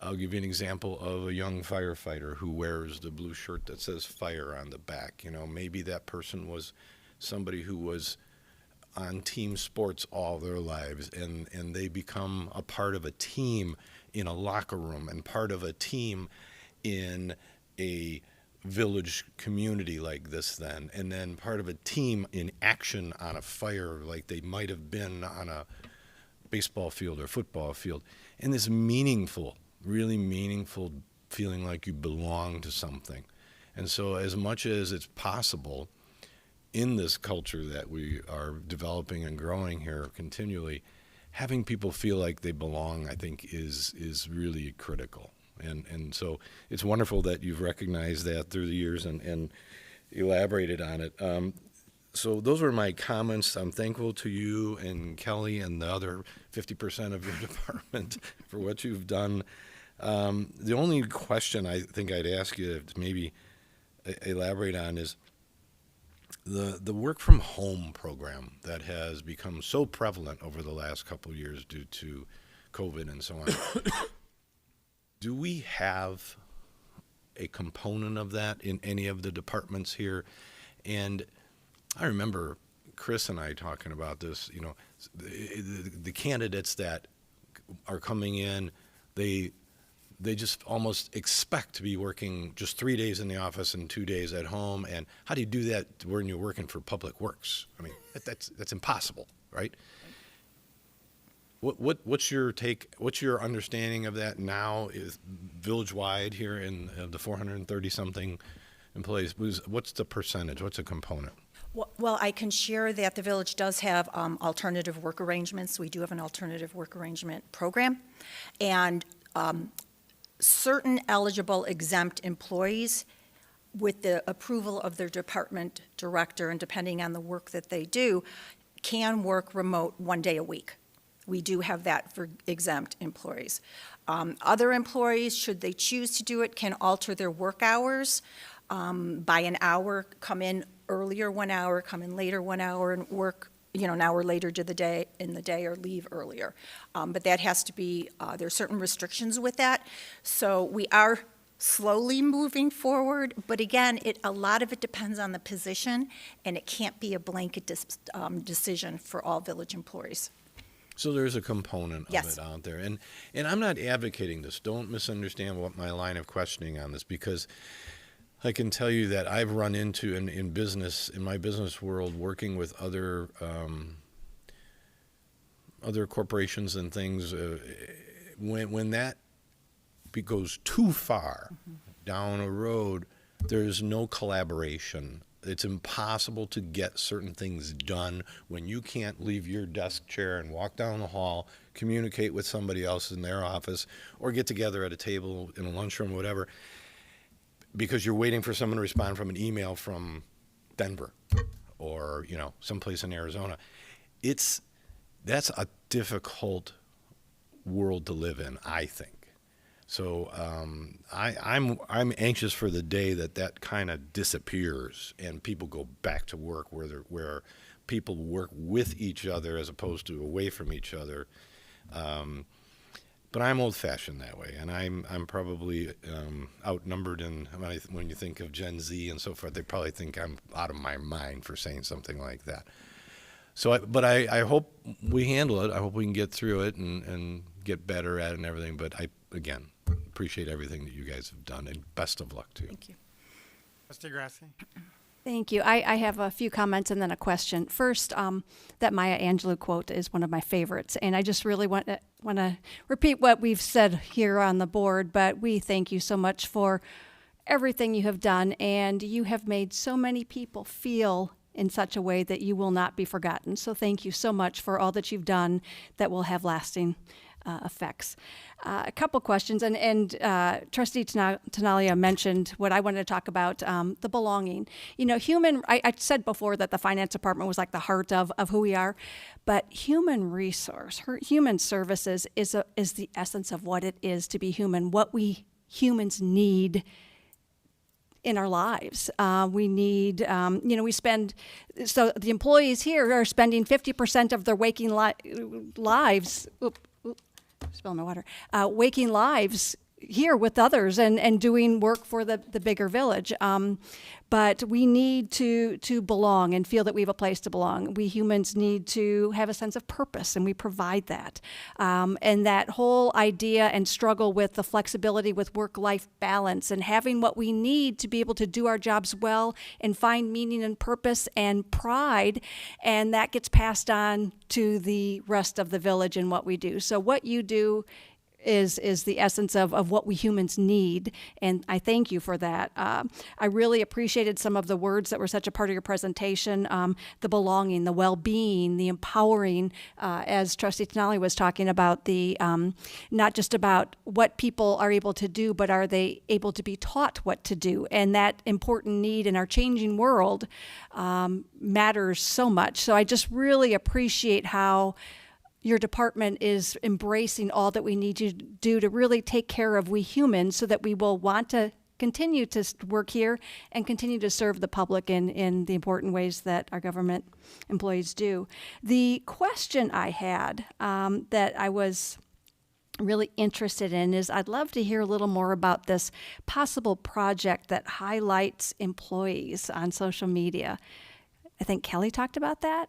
I'll give you an example of a young firefighter who wears the blue shirt that says fire on the back. You know, maybe that person was somebody who was on team sports all their lives, and they become a part of a team in a locker room and part of a team in a village community like this then, and then part of a team in action on a fire like they might have been on a baseball field or football field. And this meaningful, really meaningful feeling like you belong to something. And so as much as it's possible in this culture that we are developing and growing here continually, having people feel like they belong, I think, is really critical. And so it's wonderful that you've recognized that through the years and elaborated on it. So those were my comments. I'm thankful to you and Kelly and the other 50% of your department for what you've done. The only question I think I'd ask you to maybe elaborate on is the work from home program that has become so prevalent over the last couple of years due to COVID and so on. Do we have a component of that in any of the departments here? And I remember Chris and I talking about this, you know, the candidates that are coming in, they just almost expect to be working just 3 days in the office and 2 days at home. And how do you do that when you're working for Public Works? I mean, that's impossible, right? What's your take? What's your understanding of that now? Is village-wide here in the 430 something employees? What's the percentage? What's a component? Well, I can share that the village does have alternative work arrangements. We do have an alternative work arrangement program, and certain eligible exempt employees, with the approval of their department director and depending on the work that they do, can work remote 1 day a week. We do have that for exempt employees. Other employees, should they choose to do it, can alter their work hours by an hour, come in earlier 1 hour, come in later 1 hour, and work an hour later in the day or leave earlier. But that has to be, there are certain restrictions with that. So we are slowly moving forward, but again, a lot of it depends on the position, and it can't be a blanket decision for all village employees. So there's a component of Yes. it out there. And I'm not advocating this. Don't misunderstand what my line of questioning on this, because I can tell you that I've run into in business, in my business world, working with other corporations and things, when that goes too far down a road, there's no collaboration. It's impossible to get certain things done when you can't leave your desk chair and walk down the hall, communicate with somebody else in their office, or get together at a table in a lunchroom, whatever, because you're waiting for someone to respond from an email from Denver or, someplace in Arizona. That's a difficult world to live in, I think. So I'm anxious for the day that kind of disappears and people go back to work where people work with each other as opposed to away from each other. But I'm old-fashioned that way, and I'm probably outnumbered. And when you think of Gen Z and so forth, they probably think I'm out of my mind for saying something like that. So, I hope we handle it. I hope we can get through it and get better at it and everything. But again, appreciate everything that you guys have done, and best of luck to you. Thank you. Trustee Grasse? Thank you. I have a few comments and then a question. First, that Maya Angelou quote is one of my favorites, and I just really want to repeat what we've said here on the board, but we thank you so much for everything you have done, and you have made so many people feel in such a way that you will not be forgotten. So thank you so much for all that you've done that will have lasting effects. A couple questions, and Trustee Tinaglia mentioned what I wanted to talk about, the belonging. You know, I said before that the finance department was like the heart of who we are, but human services is the essence of what it is to be human, what we humans need in our lives. We need, we spend, so the employees here are spending 50% of their waking lives, spilling my water, waking lives here with others and doing work for the bigger village. But we need to belong and feel that we have a place to belong. We humans need to have a sense of purpose, and we provide that. And that whole idea and struggle with the flexibility with work-life balance and having what we need to be able to do our jobs well and find meaning and purpose and pride, and that gets passed on to the rest of the village and what we do. So what you do is the essence of what we humans need, and I thank you for that. I really appreciated some of the words that were such a part of your presentation, the belonging, the well-being, the empowering, as Trustee Tinaglia was talking about, the not just about what people are able to do, but are they able to be taught what to do, and that important need in our changing world matters so much. So I just really appreciate how your department is embracing all that we need to do to really take care of we humans so that we will want to continue to work here and continue to serve the public in the important ways that our government employees do. The question I had that I was really interested in is I'd love to hear a little more about this possible project that highlights employees on social media. I think Kelly talked about that.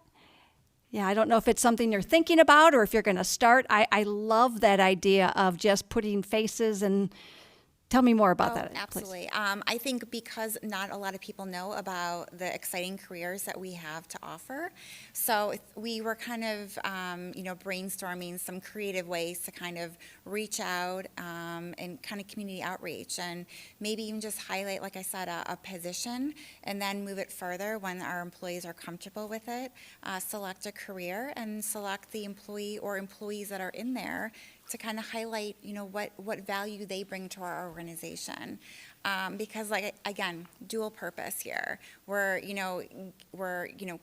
Yeah, I don't know if it's something you're thinking about or if you're going to start. I love that idea of just putting faces, and tell me more about that. Absolutely. I think because not a lot of people know about the exciting careers that we have to offer. So we were kind of, brainstorming some creative ways to kind of reach out and kind of community outreach, and maybe even just highlight, like I said, a position, and then move it further when our employees are comfortable with it, select a career and select the employee or employees that are in there to kind of highlight, what value they bring to our organization. Because, again, dual purpose here. We're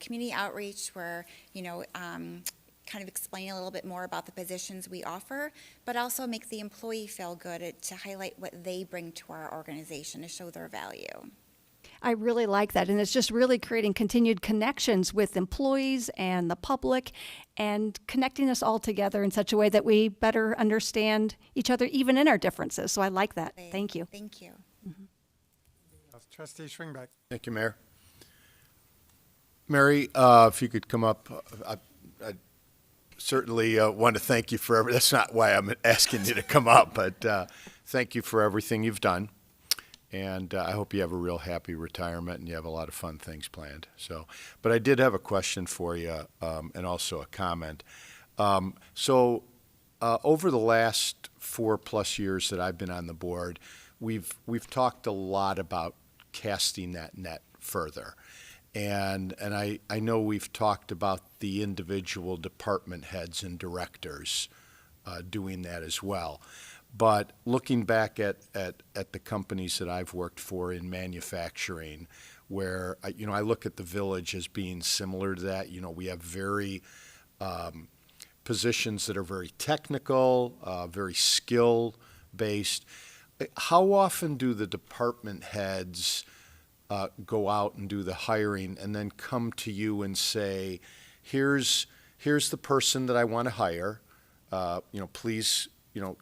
community outreach. We're, kind of explain a little bit more about the positions we offer, but also make the employee feel good to highlight what they bring to our organization to show their value. I really like that, and it's just really creating continued connections with employees and the public and connecting us all together in such a way that we better understand each other, even in our differences. So I like that. Thank you. Thank you. Mm-hmm. Trustee Schwingbeck. Thank you, Mayor. Mary, if you could come up, I certainly want to thank you for that's not why I'm asking you to come up, but thank you for everything you've done. And I hope you have a real happy retirement and you have a lot of fun things planned. So, but I did have a question for you and also a comment. Over the last 4+ years that I've been on the board, we've talked a lot about casting that net further. And I know we've talked about the individual department heads and directors doing that as well. But looking back at the companies that I've worked for in manufacturing, where I look at the village as being similar to that. We have very positions that are very technical, very skill based. How often do the department heads go out and do the hiring and then come to you and say, here's the person that I want to hire, please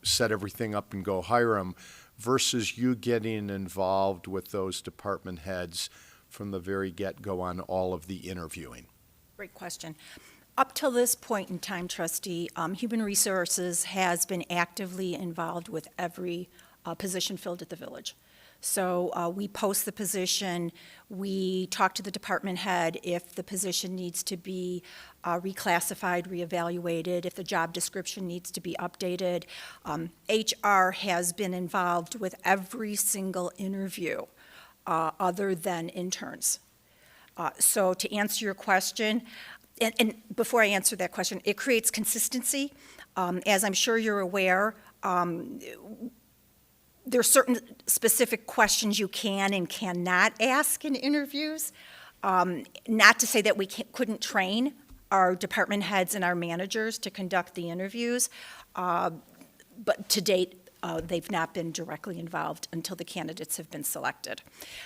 set everything up and go hire them, versus you getting involved with those department heads from the very get-go on all of the interviewing? Great question. Up till this point in time, Trustee, Human Resources has been actively involved with every position filled at the village. So we post the position, we talk to the department head if the position needs to be reclassified, reevaluated, if the job description needs to be updated. HR has been involved with every single interview other than interns. So to answer your question, and before I answer that question, it creates consistency. As I'm sure you're aware, there are certain specific questions you can and cannot ask in interviews. Not to say that we couldn't train our department heads and our managers to conduct the interviews, but to date, they've not been directly involved until the candidates have been selected.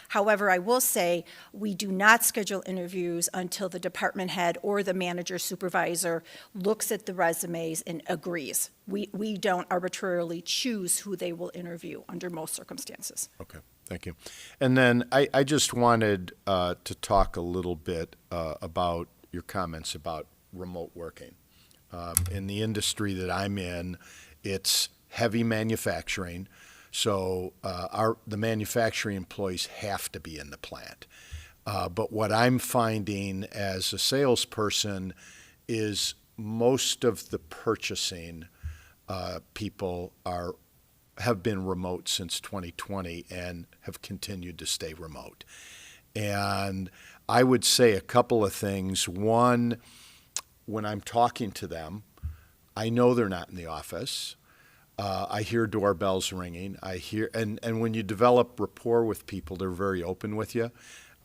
However, I will say we do not schedule interviews until the department head or the manager supervisor looks at the resumes and agrees. We don't arbitrarily choose who they will interview under most circumstances. Okay, thank you. And then I just wanted to talk a little bit about your comments about remote working. In the industry that I'm in, it's heavy manufacturing, so the manufacturing employees have to be in the plant. But what I'm finding as a salesperson is most of the purchasing people have been remote since 2020 and have continued to stay remote. And I would say a couple of things. One, when I'm talking to them, I know they're not in the office. I hear doorbells ringing. And when you develop rapport with people, they're very open with you.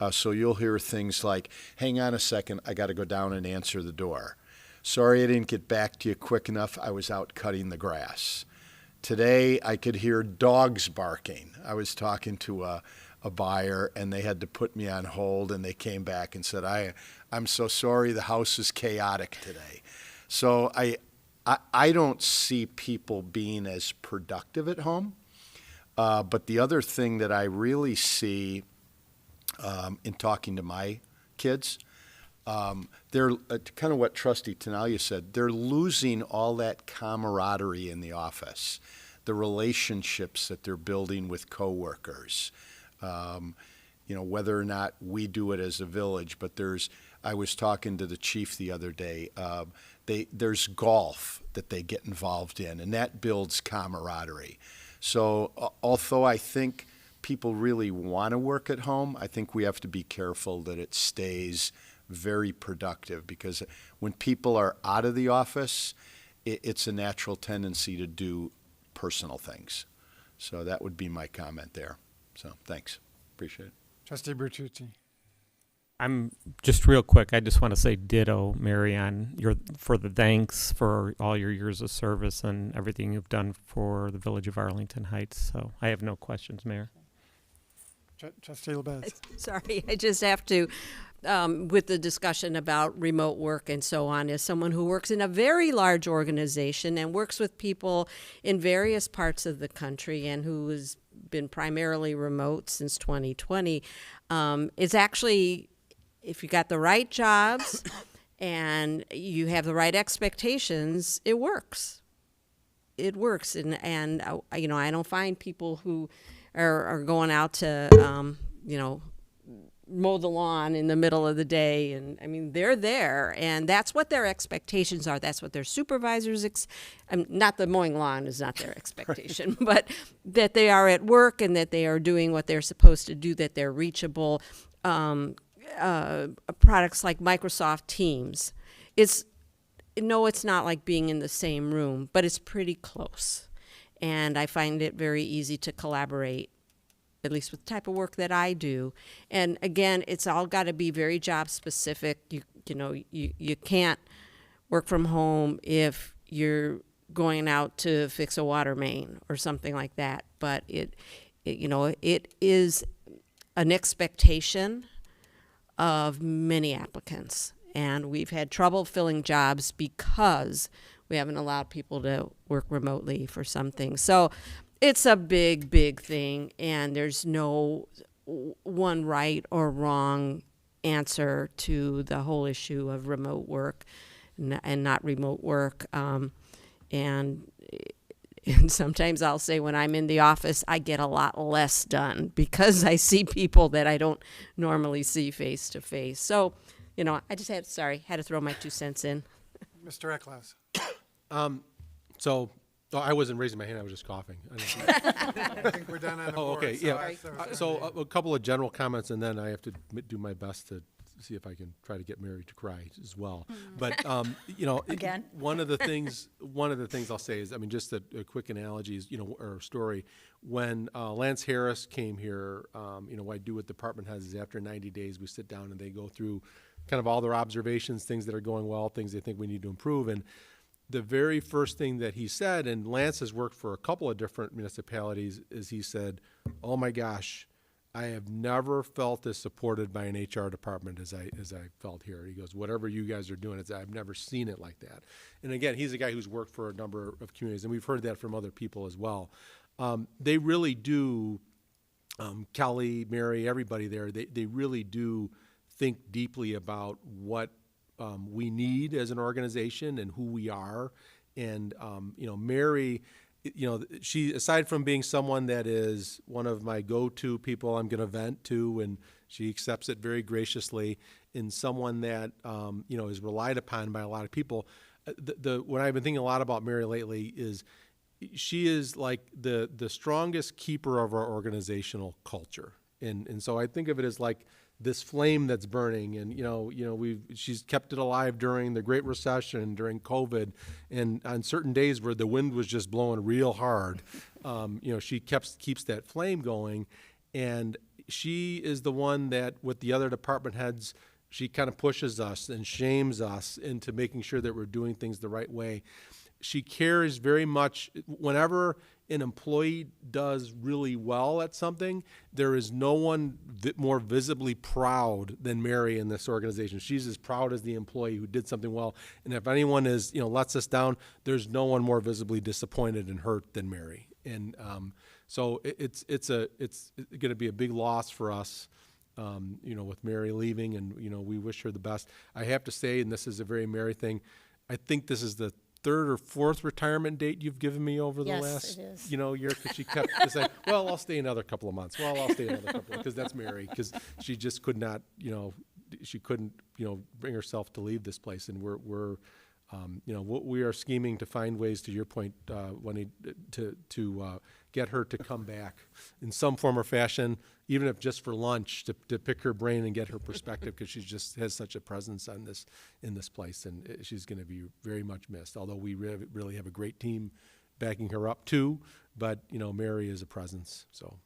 So you'll hear things like, hang on a second, I got to go down and answer the door. Sorry I didn't get back to you quick enough, I was out cutting the grass. Today I could hear dogs barking. I was talking to a buyer and they had to put me on hold and they came back and said, I'm so sorry, the house is chaotic today. So I don't see people being as productive at home. But the other thing that I really see in talking to my kids, they're kind of what Trustee Tinaglia said, they're losing all that camaraderie in the office, the relationships that they're building with coworkers. Whether or not we do it as a village, but I was talking to the chief the other day, there's golf that they get involved in, and that builds camaraderie. So although I think people really want to work at home, I think we have to be careful that it stays very productive, because when people are out of the office, it's a natural tendency to do personal things. So that would be my comment there. So thanks. Appreciate it. Trustee Bertucci. I'm just real quick. I just want to say ditto, Marianne, for the thanks for all your years of service and everything you've done for the village of Arlington Heights. So I have no questions, Mayor. Trustee LaBedz. Sorry, I just have to, with the discussion about remote work and so on, as someone who works in a very large organization and works with people in various parts of the country and who has been primarily remote since 2020, it's actually, if you got the right jobs and you have the right expectations, it works. It works. And I don't find people who are going out to, mow the lawn in the middle of the day. And I mean, they're there, and that's what their expectations are. That's what their supervisors, not the mowing lawn is not their expectation, but that they are at work and that they are doing what they're supposed to do, that they're reachable. Products like Microsoft Teams, it's not like being in the same room, but it's pretty close. And I find it very easy to collaborate, at least with the type of work that I do. And again, it's all got to be very job specific. You can't work from home if you're going out to fix a water main or something like that. But it is an expectation of many applicants. And we've had trouble filling jobs because we haven't allowed people to work remotely for some things. So it's a big, big thing, and there's no one right or wrong answer to the whole issue of remote work and not remote work. And sometimes I'll say when I'm in the office, I get a lot less done because I see people that I don't normally see face to face. So, I just had to throw my 2 cents in. Mr. Ecklouse. I wasn't raising my hand, I was just coughing. I think we're done on the board. Okay, so yeah. So a couple of general comments, and then I have to do my best to see if I can try to get Mary to cry as well. But, you know, Again? one of the things I'll say is, I mean, just a quick analogy is, you know, or story. When Lance Harris came here, you know, what I do with department heads is after 90 days, we sit down and they go through kind of all their observations, things that are going well, things they think we need to improve. And the very first thing that he said, and Lance has worked for a couple of different municipalities, is he said, "Oh my gosh, I have never felt as supported by an HR department as I felt here." He goes, "Whatever you guys are doing, I've never seen it like that." And again, he's a guy who's worked for a number of communities, and we've heard that from other people as well. They really do, Kelly, Mary, everybody there, they really do think deeply about what we need as an organization and who we are. And, you know, Mary, you know, she, aside from being someone that is one of my go-to people I'm going to vent to, and she accepts it very graciously, and someone that, you know, is relied upon by a lot of people. What I've been thinking a lot about Mary lately is she is like the strongest keeper of our organizational culture. And so I think of it as like this flame that's burning, and she's kept it alive during the Great Recession, during COVID, and on certain days where the wind was just blowing real hard, she keeps that flame going, and she is the one that, with the other department heads, she kind of pushes us and shames us into making sure that we're doing things the right way. She cares very much. Whenever an employee does really well at something, there is no one more visibly proud than Mary in this organization. She's as proud as the employee who did something well. And if anyone lets us down, there's no one more visibly disappointed and hurt than Mary. And so it's going to be a big loss for us, with Mary leaving, and we wish her the best. I have to say, and this is a very Mary thing, I think this is the third or fourth retirement date you've given me over the last year, because she kept saying, "Well, I'll stay another couple of months. Well, I'll stay another couple," because that's Mary, because she just could not, she couldn't, bring herself to leave this place, and we are scheming to find ways, to your point, Wendy, to get her to come back in some form or fashion, even if just for lunch, to pick her brain and get her perspective, because she just has such a presence in this place, and she's going to be very much missed. Although we really have a great team backing her up too, but Mary is a presence. So,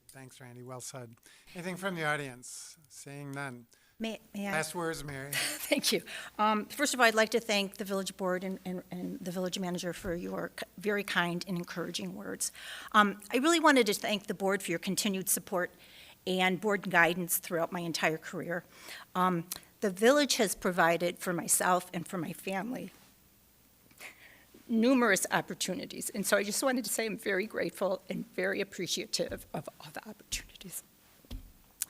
thanks, Randy. Well said. Anything from the audience? Seeing none. May I? Last words, Mary. Thank you. First of all, I'd like to thank the village board and the village manager for your very kind and encouraging words. I really wanted to thank the board for your continued support and board guidance throughout my entire career. The village has provided for myself and for my family numerous opportunities, and so I just wanted to say I'm very grateful and very appreciative of all the opportunities.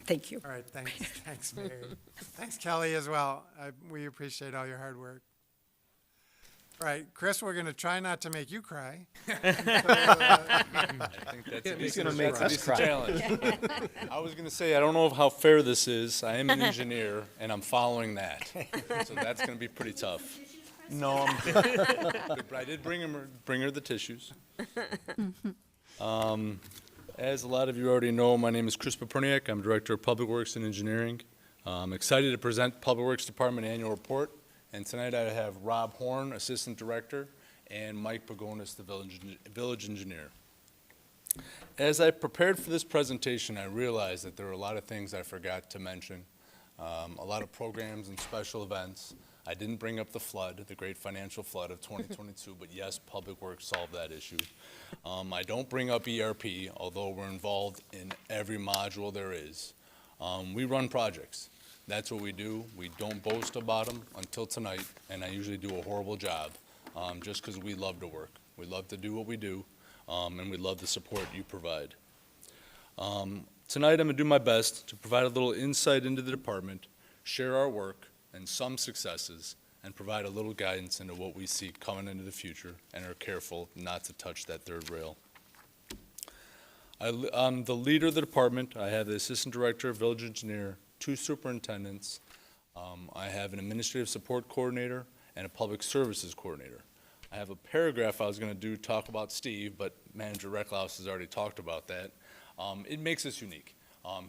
Thank you. All right, thanks, Mary. Thanks, Kelly, as well. We appreciate all your hard work. All right, Chris, we're going to try not to make you cry. I think that's gonna make us cry. Challenge. I was going to say, I don't know how fair this is. I am an engineer, and I'm following that. So that's going to be pretty tough. No, I'm good. But I did bring her the tissues. As a lot of you already know, my name is Chris Paperniak. I'm Director of Public Works and Engineering. I'm excited to present Public Works Department Annual Report. And tonight I have Rob Horn, Assistant Director, and Mike Pagonis, the Village Engineer. As I prepared for this presentation, I realized that there were a lot of things I forgot to mention, a lot of programs and special events. I didn't bring up the flood, the great financial flood of 2022, but yes, Public Works solved that issue. I don't bring up ERP, although we're involved in every module there is. We run projects. That's what we do. We don't boast about them until tonight, and I usually do a horrible job, just because we love to work. We love to do what we do, and we love the support you provide. Tonight I'm going to do my best to provide a little insight into the department, share our work and some successes, and provide a little guidance into what we see coming into the future, and are careful not to touch that third rail. I'm the leader of the department. I have the Assistant Director, Village Engineer, 2 superintendents. I have an Administrative Support Coordinator and a Public Services Coordinator. I have a paragraph I was going to talk about Steve, but Manager Recklouse has already talked about that. It makes us unique.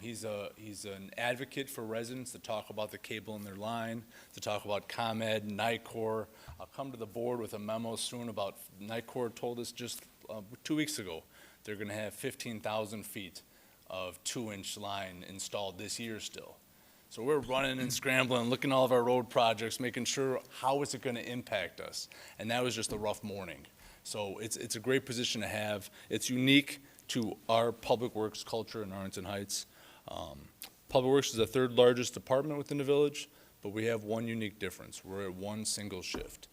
He's an advocate for residents to talk about the cable in their line, to talk about ComEd, Nicolle. I'll come to the board with a memo soon about, Nicolle told us just 2 weeks ago, they're gonna have 15,000 feet of 2-inch line installed this year still. So we're running and scrambling, looking at all of our road projects, making sure how is it gonna impact us. And that was just a rough morning. So it's a great position to have. It's unique to our public works culture in Arlington Heights. Public Works is the 3rd largest department within the village, but we have one unique difference. We're at one single shift.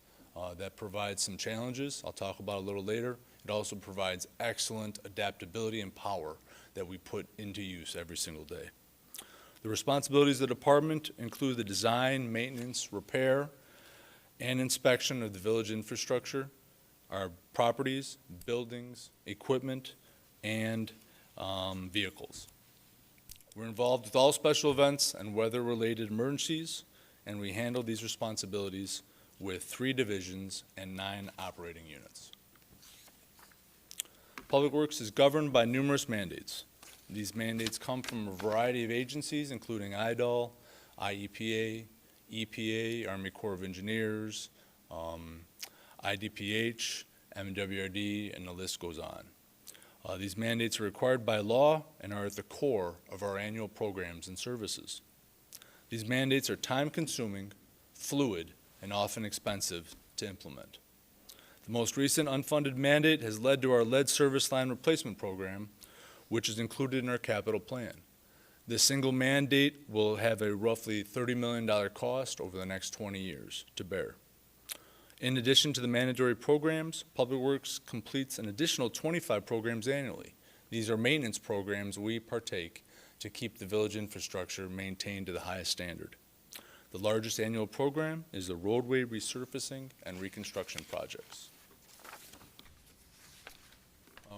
That provides some challenges I'll talk about a little later. It also provides excellent adaptability and power that we put into use every single day. The responsibilities of the department include the design, maintenance, repair, and inspection of the village infrastructure, our properties, buildings, equipment, and vehicles. We're involved with all special events and weather-related emergencies, and we handle these responsibilities with 3 divisions and 9 operating units. Public Works is governed by numerous mandates. These mandates come from a variety of agencies, including IDOL, IEPA, EPA, Army Corps of Engineers, IDPH, MWRD, and the list goes on. These mandates are required by law and are at the core of our annual programs and services. These mandates are time-consuming, fluid, and often expensive to implement. The most recent unfunded mandate has led to our lead service line replacement program, which is included in our capital plan. This single mandate will have a roughly $30 million cost over the next 20 years to bear. In addition to the mandatory programs, Public Works completes an additional 25 programs annually. These are maintenance programs we partake to keep the village infrastructure maintained to the highest standard. The largest annual program is the roadway resurfacing and reconstruction projects.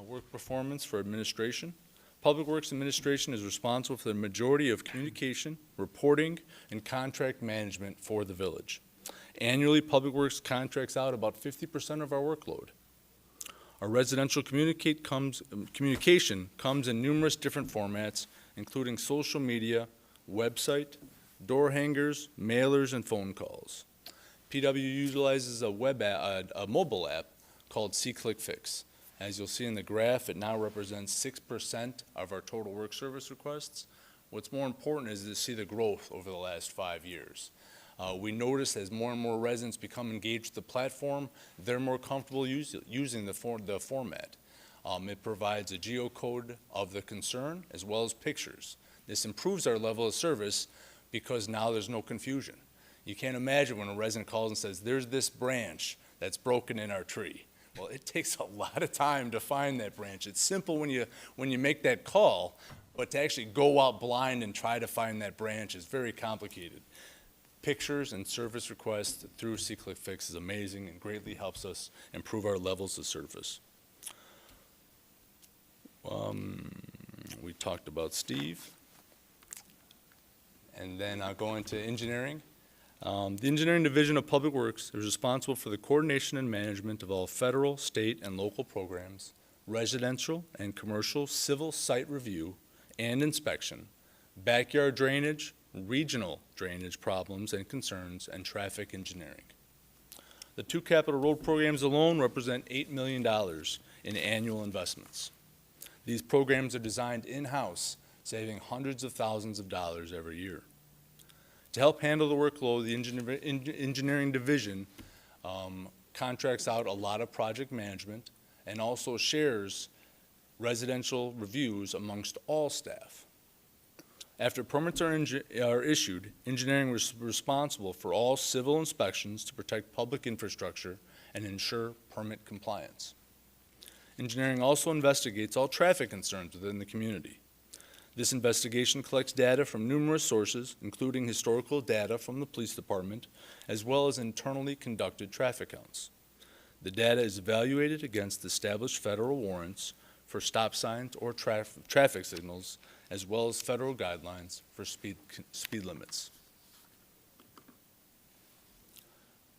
Work performance for administration. Public Works Administration is responsible for the majority of communication, reporting, and contract management for the village. Annually, Public Works contracts out about 50% of our workload. Our residential communication comes in numerous different formats, including social media, website, door hangers, mailers, and phone calls. PW utilizes a mobile app called SeeClickFix. As you'll see in the graph, it now represents 6% of our total work service requests. What's more important is to see the growth over the last 5 years. We notice as more and more residents become engaged with the platform, they're more comfortable using the format. It provides a geocode of the concern as well as pictures. This improves our level of service because now there's no confusion. You can't imagine when a resident calls and says, there's this branch that's broken in our tree. Well, it takes a lot of time to find that branch. It's simple when you make that call, but to actually go out blind and try to find that branch is very complicated. Pictures and service requests through SeeClickFix is amazing and greatly helps us improve our levels of service. We talked about Steve. And then I'll go into engineering. The engineering division of Public Works is responsible for the coordination and management of all federal, state, and local programs, residential and commercial civil site review and inspection, backyard drainage, regional drainage problems and concerns, and traffic engineering. The 2 capital road programs alone represent $8 million in annual investments. These programs are designed in-house, saving hundreds of thousands of dollars every year. To help handle the workload, the engineering division contracts out a lot of project management and also shares residential reviews amongst all staff. After permits are issued, engineering is responsible for all civil inspections to protect public infrastructure and ensure permit compliance. Engineering also investigates all traffic concerns within the community. This investigation collects data from numerous sources, including historical data from the police department, as well as internally conducted traffic counts. The data is evaluated against established federal warrants for stop signs or traffic signals, as well as federal guidelines for speed limits.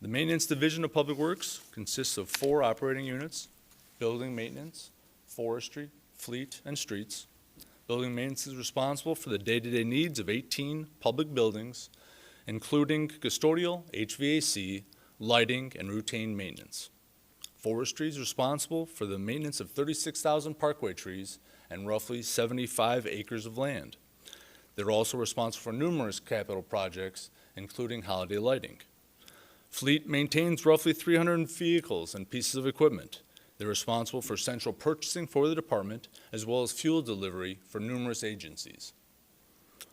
The Maintenance Division of Public Works consists of 4 operating units: building maintenance, forestry, fleet, and streets. Building maintenance is responsible for the day-to-day needs of 18 public buildings, including custodial, HVAC, lighting, and routine maintenance. Forestry is responsible for the maintenance of 36,000 parkway trees and roughly 75 acres of land. They're also responsible for numerous capital projects, including holiday lighting. Fleet maintains roughly 300 vehicles and pieces of equipment. They're responsible for central purchasing for the department, as well as fuel delivery for numerous agencies.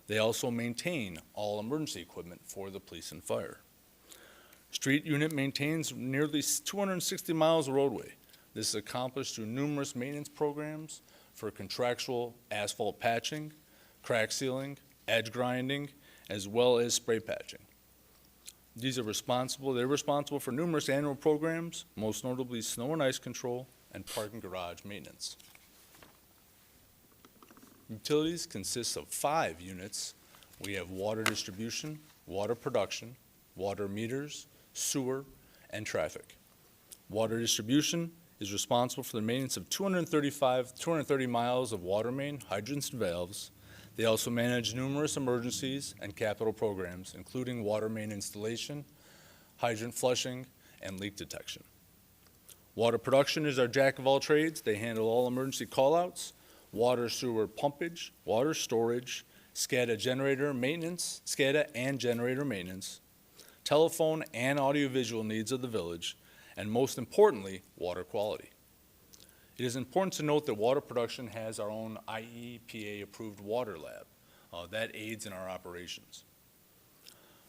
They also maintain all emergency equipment for the police and fire. Street unit maintains nearly 260 miles of roadway. This is accomplished through numerous maintenance programs for contractual asphalt patching, crack sealing, edge grinding, as well as spray patching. They're responsible for numerous annual programs, most notably snow and ice control and parking garage maintenance. Utilities consist of 5 units. We have water distribution, water production, water meters, sewer, and traffic. Water distribution is responsible for the maintenance of 230 miles of water main, hydrants, and valves. They also manage numerous emergencies and capital programs, including water main installation, hydrant flushing, and leak detection. Water production is our jack of all trades. They handle all emergency callouts, water sewer pumpage, water storage, SCADA and generator maintenance, telephone and audiovisual needs of the village, and most importantly, water quality. It is important to note that water production has our own IEPA-approved water lab. That aids in our operations.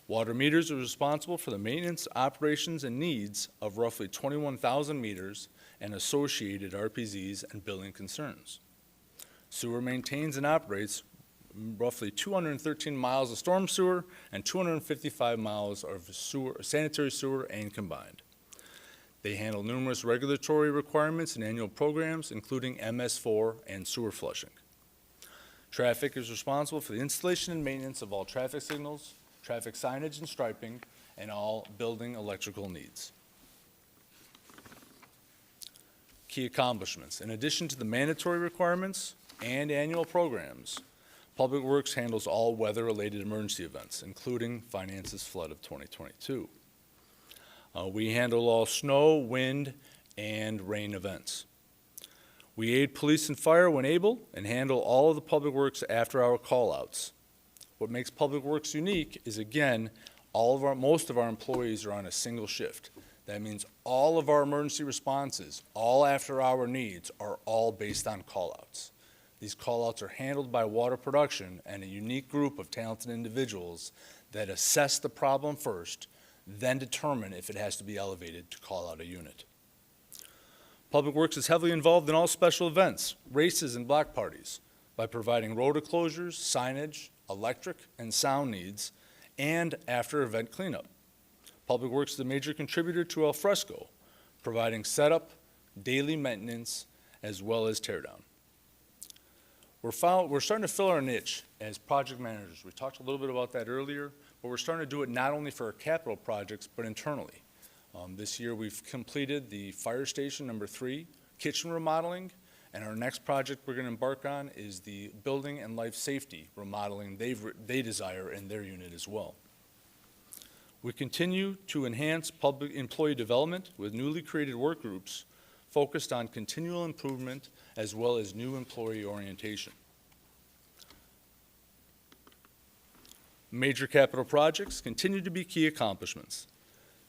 Water meters are responsible for the maintenance, operations, and needs of roughly 21,000 meters and associated RPZs and billing concerns. Sewer maintains and operates roughly 213 miles of storm sewer and 255 miles of sanitary sewer and combined. They handle numerous regulatory requirements and annual programs, including MS4 and sewer flushing. Traffic is responsible for the installation and maintenance of all traffic signals, traffic signage and striping, and all building electrical needs. Key accomplishments. In addition to the mandatory requirements and annual programs, Public Works handles all weather-related emergency events, including Finance's flood of 2022. We handle all snow, wind, and rain events. We aid police and fire when able and handle all of the Public Works after-hour call-outs. What makes Public Works unique is, again, most of our employees are on a single shift. That means all of our emergency responses, all after-hour needs, are all based on call-outs. These call-outs are handled by water production and a unique group of talented individuals that assess the problem first, then determine if it has to be elevated to call out a unit. Public Works is heavily involved in all special events, races, and block parties by providing road closures, signage, electric and sound needs, and after-event cleanup. Public Works is a major contributor to Al Fresco, providing setup, daily maintenance, as well as teardown. We're starting to fill our niche as project managers. We talked a little bit about that earlier, but we're starting to do it not only for our capital projects, but internally. This year we've completed the fire station number 3 kitchen remodeling, and our next project we're going to embark on is the building and life safety remodeling they desire in their unit as well. We continue to enhance public employee development with newly created work groups focused on continual improvement as well as new employee orientation. Major capital projects continue to be key accomplishments.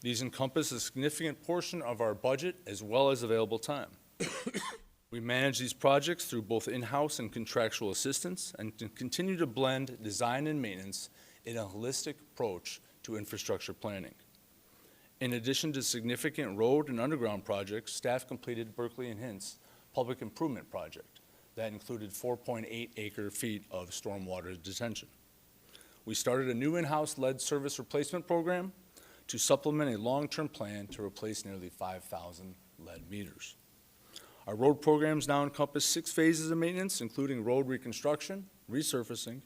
These encompass a significant portion of our budget as well as available time. We manage these projects through both in-house and contractual assistance and continue to blend design and maintenance in a holistic approach to infrastructure planning. In addition to significant road and underground projects, staff completed Berkeley and Hint's public improvement project. That included 4.8 acre-feet of stormwater detention. We started a new in-house lead service replacement program to supplement a long-term plan to replace nearly 5,000 lead meters. Our road programs now encompass 6 phases of maintenance, including road reconstruction, resurfacing,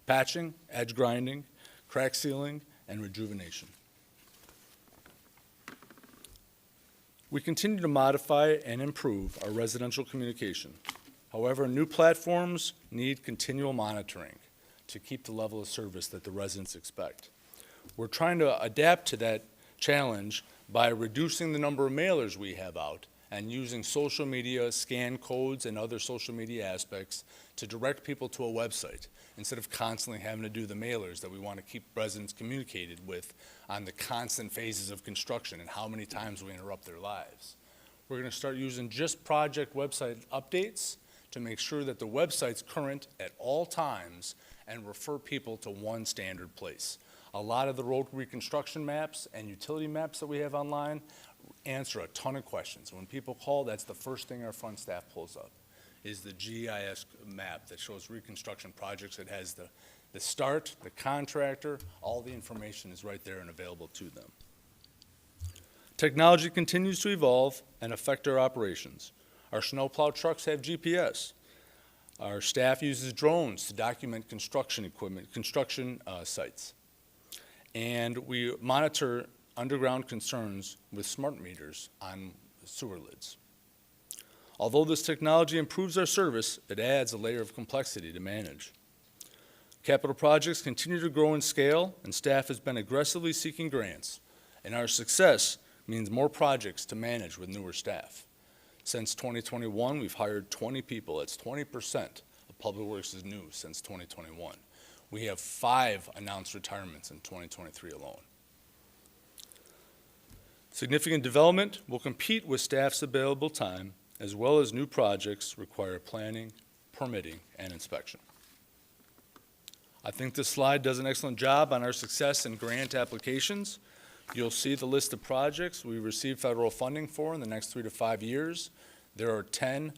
patching, edge grinding, crack sealing, and rejuvenation. We continue to modify and improve our residential communication. However, new platforms need continual monitoring to keep the level of service that the residents expect. We're trying to adapt to that challenge by reducing the number of mailers we have out and using social media, scan codes, and other social media aspects to direct people to a website instead of constantly having to do the mailers that we want to keep residents communicated with on the constant phases of construction and how many times we interrupt their lives. We're going to start using just project website updates to make sure that the website's current at all times and refer people to one standard place. A lot of the road reconstruction maps and utility maps that we have online answer a ton of questions. When people call, that's the first thing our front staff pulls up, is the GIS map that shows reconstruction projects. It has the start, the contractor, all the information is right there and available to them. Technology continues to evolve and affect our operations. Our snowplow trucks have GPS. Our staff uses drones to document construction equipment, construction sites. And we monitor underground concerns with smart meters on sewer lids. Although this technology improves our service, it adds a layer of complexity to manage. Capital projects continue to grow in scale, and staff has been aggressively seeking grants, and our success means more projects to manage with newer staff. Since 2021, we've hired 20 people. That's 20% of Public Works is new since 2021. We have 5 announced retirements in 2023 alone. Significant development will compete with staff's available time, as well as new projects require planning, permitting, and inspection. I think this slide does an excellent job on our success in grant applications. You'll see the list of projects we received federal funding for in the next 3 to 5 years. There are 10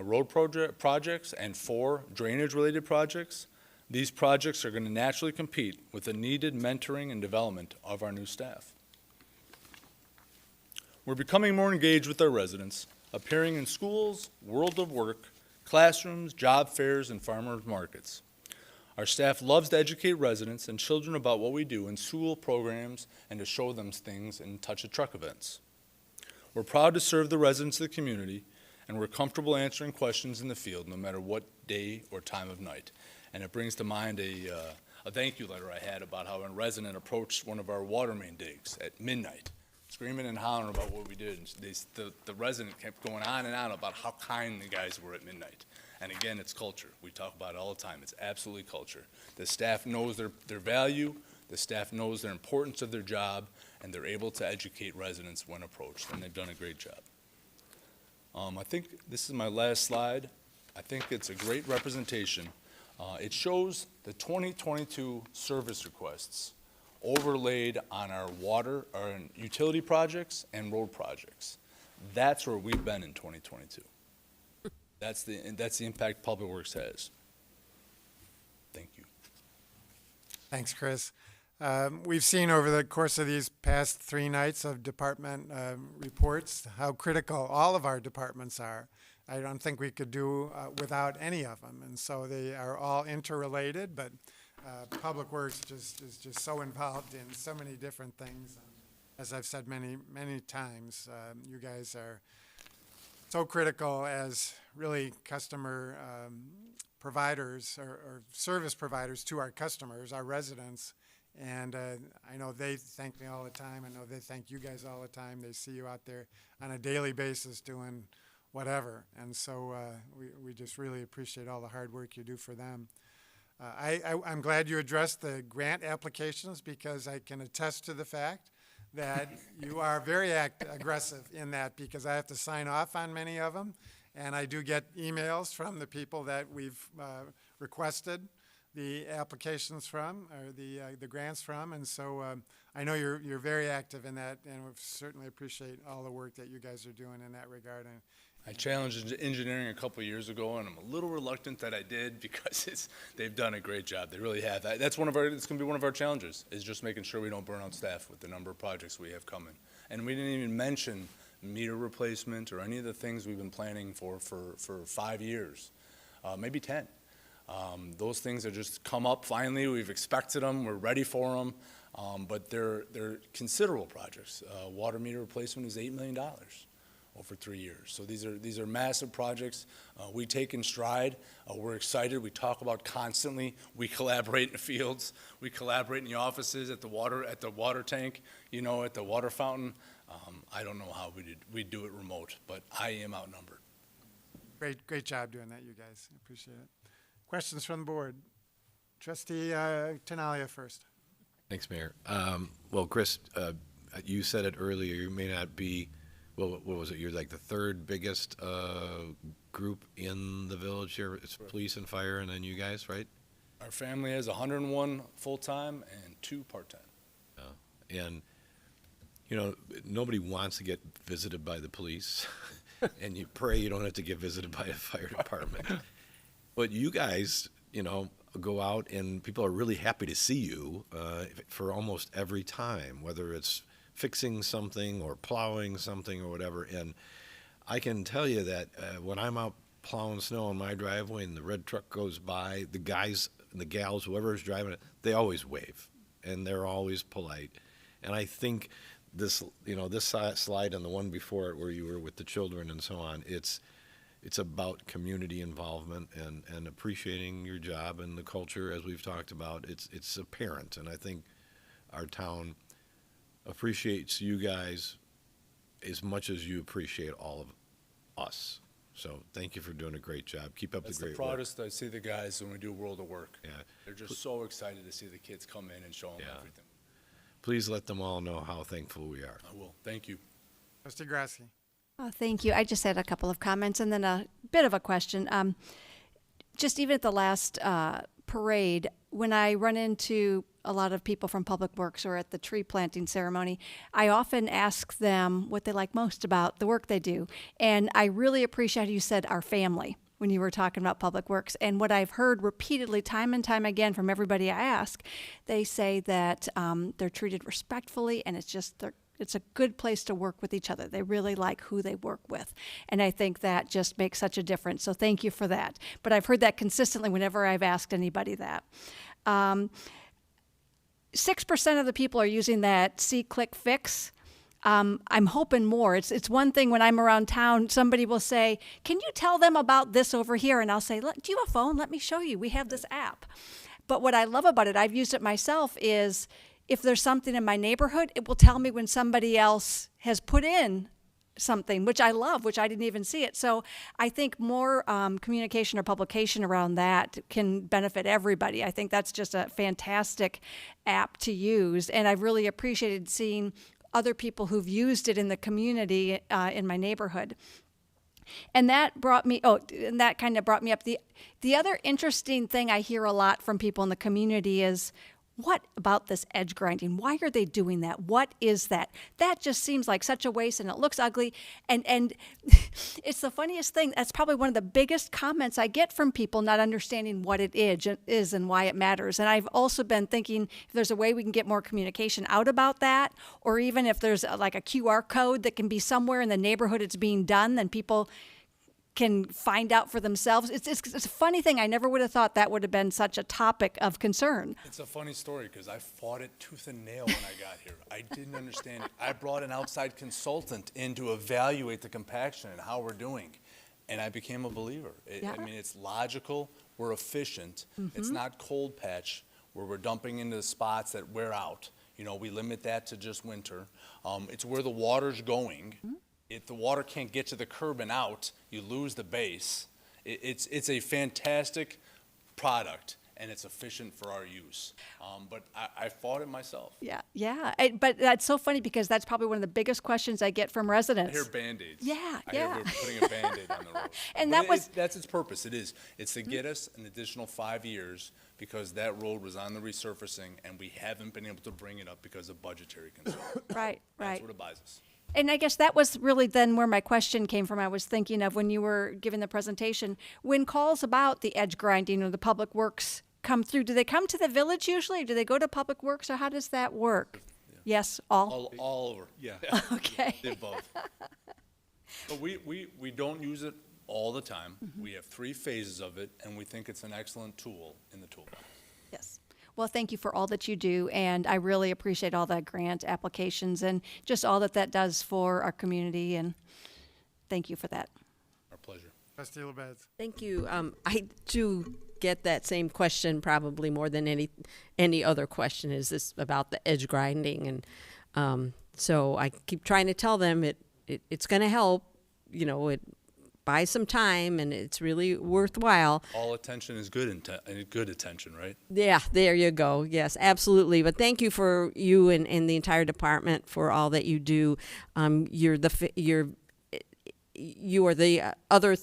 road projects and 4 drainage-related projects. These projects are going to naturally compete with the needed mentoring and development of our new staff. We're becoming more engaged with our residents, appearing in schools, world of work, classrooms, job fairs, and farmers markets. Our staff loves to educate residents and children about what we do in school programs and to show them things in touch-a-truck events. We're proud to serve the residents of the community, and we're comfortable answering questions in the field no matter what day or time of night. And it brings to mind a thank you letter I had about how a resident approached one of our water main digs at midnight, screaming and hollering about what we did. And the resident kept going on and on about how kind the guys were at midnight. And again, it's culture. We talk about it all the time. It's absolutely culture. The staff knows their value, the staff knows their importance of their job, and they're able to educate residents when approached, and they've done a great job. I think this is my last slide. I think it's a great representation. It shows the 2022 service requests overlaid on our water, our utility projects and road projects. That's where we've been in 2022. That's the impact Public Works has. Thank you. Thanks, Chris. We've seen over the course of these past 3 nights of department reports how critical all of our departments are. I don't think we could do without any of them, and so they are all interrelated, but Public Works is just so involved in so many different things. As I've said many, many times, you guys are so critical as really customer providers or service providers to our customers, our residents. And I know they thank me all the time. I know they thank you guys all the time. They see you out there on a daily basis doing whatever. And so we just really appreciate all the hard work you do for them. I'm glad you addressed the grant applications because I can attest to the fact that you are very aggressive in that because I have to sign off on many of them. And I do get emails from the people that we've requested the applications from, or the grants from, and so I know you're very active in that, and we certainly appreciate all the work that you guys are doing in that regard. And I challenged engineering a couple of years ago, and I'm a little reluctant that I did because they've done a great job. They really have. It's going to be one of our challenges, is just making sure we don't burn out staff with the number of projects we have coming. And we didn't even mention meter replacement or any of the things we've been planning for 5 years, maybe 10. Those things have just come up finally. We've expected them. We're ready for them. But they're considerable projects. Water meter replacement is $8 million. over 3 years. So these are massive projects. We take in stride. We're excited. We talk about constantly. We collaborate in the fields. We collaborate in the offices, at the water tank, you know, at the water fountain. I don't know how we do it remote, but I am outnumbered. Great job doing that, you guys. I appreciate it. Questions from the board? Trustee Tinaglia first. Thanks, Mayor. Well, Chris, you said it earlier, you may not be, well, what was it? You're like the third biggest group in the village here. It's police and fire, and then you guys, right? Our family has 101 full-time and 2 part-time. And, you know, nobody wants to get visited by the police, and you pray you don't have to get visited by a fire department. But you guys, you know, go out and people are really happy to see you for almost every time, whether it's fixing something or plowing something or whatever. And I can tell you that when I'm out plowing snow on my driveway and the red truck goes by, the guys and the gals, whoever's driving it, they always wave and they're always polite. And I think this, you know, this slide and the one before it where you were with the children and so on, it's about community involvement and appreciating your job and the culture, as we've talked about. It's apparent, and I think our town appreciates you guys as much as you appreciate all of us. So thank you for doing a great job. Keep up the great work. That's the proudest I see the guys when we do World of Work. Yeah. They're just so excited to see the kids come in and show them everything. Please let them all know how thankful we are. I will. Thank you. Trustee Grasse. Oh, thank you. I just had a couple of comments and then a bit of a question. Just even at the last parade, when I run into a lot of people from Public Works or at the tree planting ceremony, I often ask them what they like most about the work they do. And I really appreciate how you said our family when you were talking about Public Works. And what I've heard repeatedly, time and time again, from everybody I ask, they say that they're treated respectfully, and it's a good place to work with each other. They really like who they work with. And I think that just makes such a difference. So thank you for that. But I've heard that consistently whenever I've asked anybody that. 6% of the people are using that see, click, fix. I'm hoping more. It's one thing when I'm around town, somebody will say, can you tell them about this over here? And I'll say, do you have a phone? Let me show you. We have this app. But what I love about it, I've used it myself, is if there's something in my neighborhood, it will tell me when somebody else has put in something, which I love, which I didn't even see it. So I think more communication or publication around that can benefit everybody. I think that's just a fantastic app to use. And I've really appreciated seeing other people who've used it in the community in my neighborhood. And that brought me, and that kind of brought me up. The other interesting thing I hear a lot from people in the community is, what about this edge grinding? Why are they doing that? What is that? That just seems like such a waste, and it looks ugly. And it's the funniest thing. That's probably one of the biggest comments I get from people not understanding what it is and why it matters. And I've also been thinking if there's a way we can get more communication out about that, or even if there's like a QR code that can be somewhere in the neighborhood it's being done, then people can find out for themselves. It's a funny thing. I never would have thought that would have been such a topic of concern. It's a funny story because I fought it tooth and nail when I got here. I didn't understand it. I brought an outside consultant in to evaluate the compaction and how we're doing, and I became a believer. I mean, it's logical. We're efficient. It's not cold patch where we're dumping into the spots that wear out. You know, we limit that to just winter. It's where the water's going. If the water can't get to the curb and out, you lose the base. It's a fantastic product, and it's efficient for our use. But I fought it myself. Yeah. But that's so funny because that's probably one of the biggest questions I get from residents. I hear Band-Aids. Yeah. I hear we're putting a Band-Aid on the road. And that's its purpose. It is. It's to get us an additional 5 years because that road was on the resurfacing, and we haven't been able to bring it up because of budgetary concerns. Right. That's what it buys us. And I guess that was really then where my question came from. I was thinking of when you were giving the presentation, when calls about the edge grinding or the Public Works come through, do they come to the village usually, or do they go to Public Works, or how does that work? Yeah. Yes, all over. Yeah. Okay. The above. But we don't use it all the time. We have 3 phases of it, and we think it's an excellent tool in the toolbox. Yes. Well, thank you for all that you do, and I really appreciate all the grant applications and just all that does for our community. And thank you for that. Our pleasure. Trustee LaBedz. Thank you. I do get that same question probably more than any other question. Is this about the edge grinding? And so I keep trying to tell them it's going to help. You know, it buys some time and it's really worthwhile. All attention is good good attention, right? Yeah, there you go. Yes, absolutely. But thank you for you and the entire department for all that you do. You are the other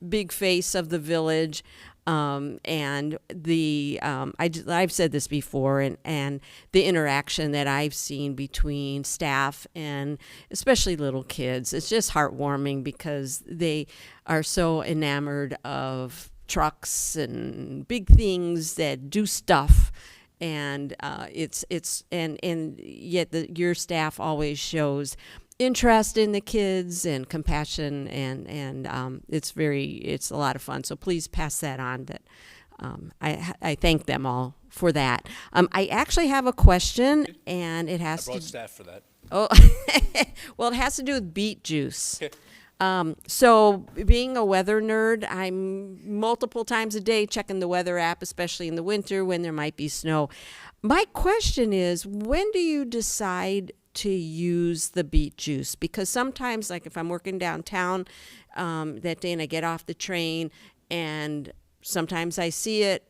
big face of the village, and I've said this before, and the interaction that I've seen between staff and especially little kids, it's just heartwarming because they are so enamored of trucks and big things that do stuff. And yet your staff always shows interest in the kids and compassion, and it's a lot of fun. So please pass that on. That I thank them all for that. I actually have a question, and it has I brought staff for that. Oh, well, it has to do with beet juice. So being a weather nerd, I'm multiple times a day checking the weather app, especially in the winter when there might be snow. My question is, when do you decide to use the beet juice? Because sometimes, like if I'm working downtown that day and I get off the train, and sometimes I see it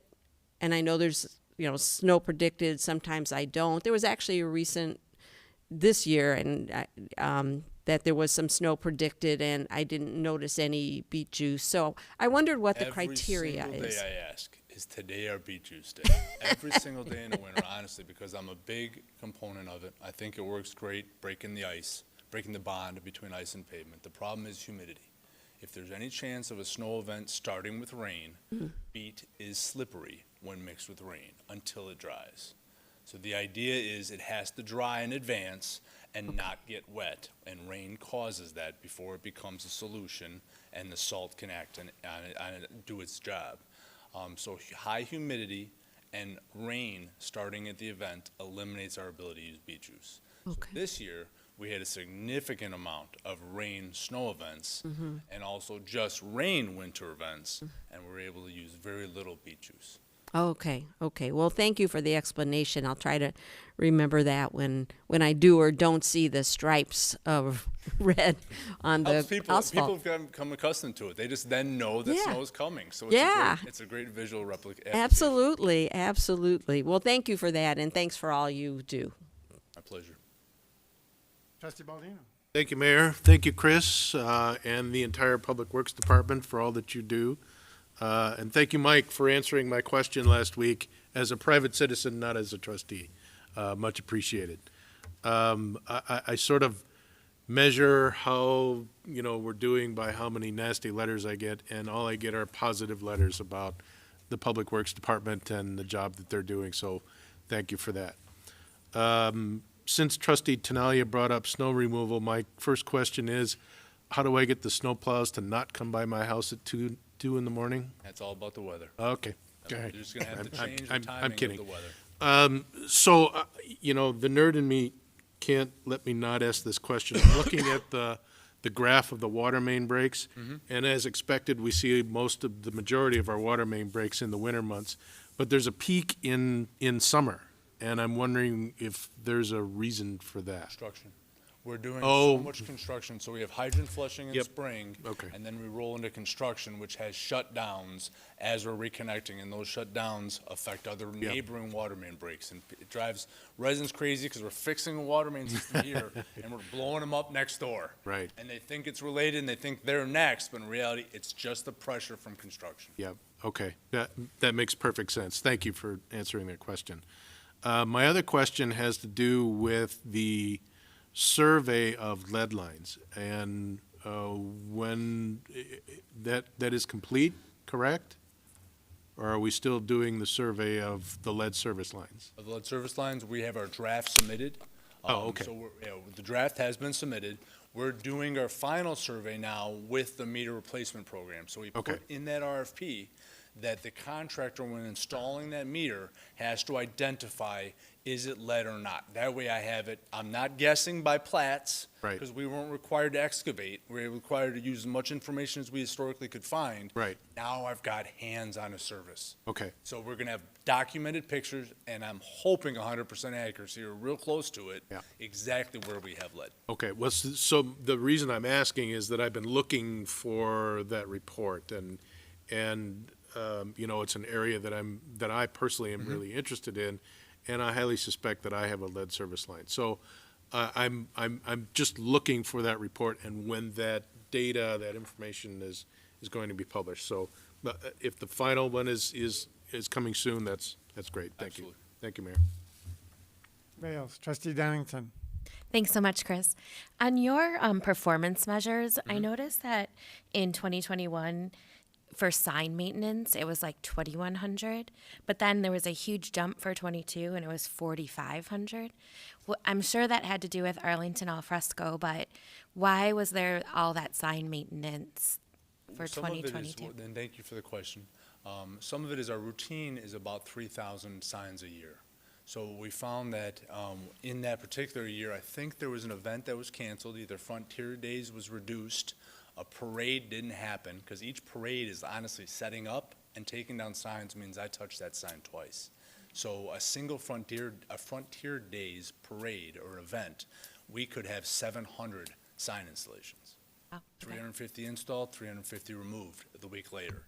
and I know there's snow predicted, sometimes I don't. There was actually a recent this year and that there was some snow predicted, and I didn't notice any beet juice. So I wondered what the criteria Every is. single day I ask, is today our beet juice day? Every single day in the winter, honestly, because I'm a big component of it. I think it works great breaking the ice, breaking the bond between ice and pavement. The problem is humidity. If there's any chance of a snow event starting with rain, beet is slippery when mixed with rain until it dries. So the idea is it has to dry in advance and not get wet, and rain causes that before it becomes a solution and the salt can act on it, do its job. So high humidity and rain starting at the event eliminates our ability to use beet juice. Okay. So this year, we had a significant amount of rain snow events and also just rain winter events, and we were able to use very little beet juice. Okay. Well, thank you for the explanation. I'll try to remember that when I do or don't see the stripes of red on the asphalt. People have become accustomed to it. They just then know that snow is coming. So it's a great visual replica. Absolutely. Well, thank you for that, and thanks for all you do. My pleasure. Trustee Baldino. Thank you, Mayor. Thank you, Chris, and the entire Public Works Department for all that you do. And thank you, Mike, for answering my question last week as a private citizen, not as a trustee. Much appreciated. I sort of measure how, we're doing by how many nasty letters I get, and all I get are positive letters about the Public Works Department and the job that they're doing, so thank you for that. Since Trustee Tinaglia brought up snow removal, my first question is, how do I get the snow plows to not come by my house at 2 in the morning? That's all about the weather. Okay. You're just going to have to change the timing kidding. of the weather. The nerd in me can't let me not ask this question. I'm looking at the graph of the water main breaks, and as expected, we see the majority of our water main breaks in the winter months, but there's a peak in summer, and I'm wondering if there's a reason for that. Construction. We're doing so much construction, so we have hydrant flushing in spring, and then we roll into construction, which has shutdowns as we're reconnecting, and those shutdowns affect other neighboring water main breaks, and it drives residents crazy because we're fixing a water main system here, and we're blowing them up next door. Right. And they think it's related, and they think they're next, but in reality, it's just the pressure from construction. Yep. Okay. That makes perfect sense. Thank you for answering that question. My other question has to do with the survey of lead lines, and when that is complete, correct? Or are we still doing the survey of the lead service lines? Of the lead service lines, we have our draft submitted. Okay. So the draft has been submitted. We're doing our final survey now with the meter replacement program. So we put in that RFP that the contractor, when installing that meter, has to identify is it lead or not? That way I have it, I'm not guessing by plats. Right. Because we weren't required to excavate. We were required to use as much information as we historically could find. Right. Now I've got hands on a service. Okay. So we're gonna have documented pictures, and I'm hoping 100% accuracy, or real close to it. Yeah. Exactly where we have lead. Okay, well, so the reason I'm asking is that I've been looking for that report, and you know, it's an area that I personally am really interested in, and I highly suspect that I have a lead service line. So I'm just looking for that report and when that data, that information is going to be published. So if the final one is coming soon, that's great. Thank you. Absolutely. Thank you, Mayor. Anybody else? Trustee Dunnington. Thanks so much, Chris. On your performance measures, I noticed that in 2021, for sign maintenance, it was like 2,100, but then there was a huge jump for 22, and it was 4,500. Well, I'm sure that had to do with Arlington al fresco, but why was there all that sign maintenance for Some of it is- 2022? And thank you for the question. Some of it is our routine is about 3,000 signs a year. So we found that in that particular year, I think there was an event that was canceled, either Frontier Days was reduced, a parade didn't happen, because each parade is honestly setting up and taking down signs means I touched that sign twice. So a single Frontier Days parade or event, we could have 700 sign installations. Oh, okay. 350 installed, 350 removed the week later.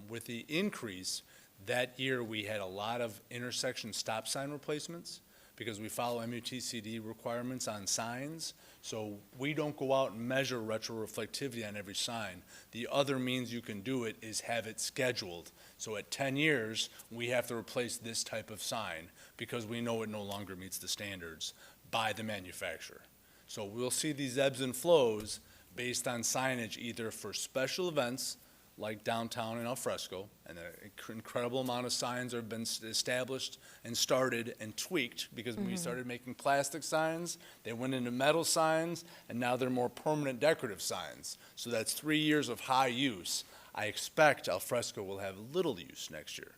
With the increase, that year we had a lot of intersection stop sign replacements because we follow MUTCD requirements on signs. So we don't go out and measure retroreflectivity on every sign. The other means you can do it is have it scheduled. So at 10 years, we have to replace this type of sign because we know it no longer meets the standards by the manufacturer. So we'll see these ebbs and flows based on signage either for special events like downtown and al fresco, and an incredible amount of signs have been established and started and tweaked because when we started making plastic signs, they went into metal signs, and now they're more permanent decorative signs. So that's 3 years of high use. I expect al fresco will have little use next year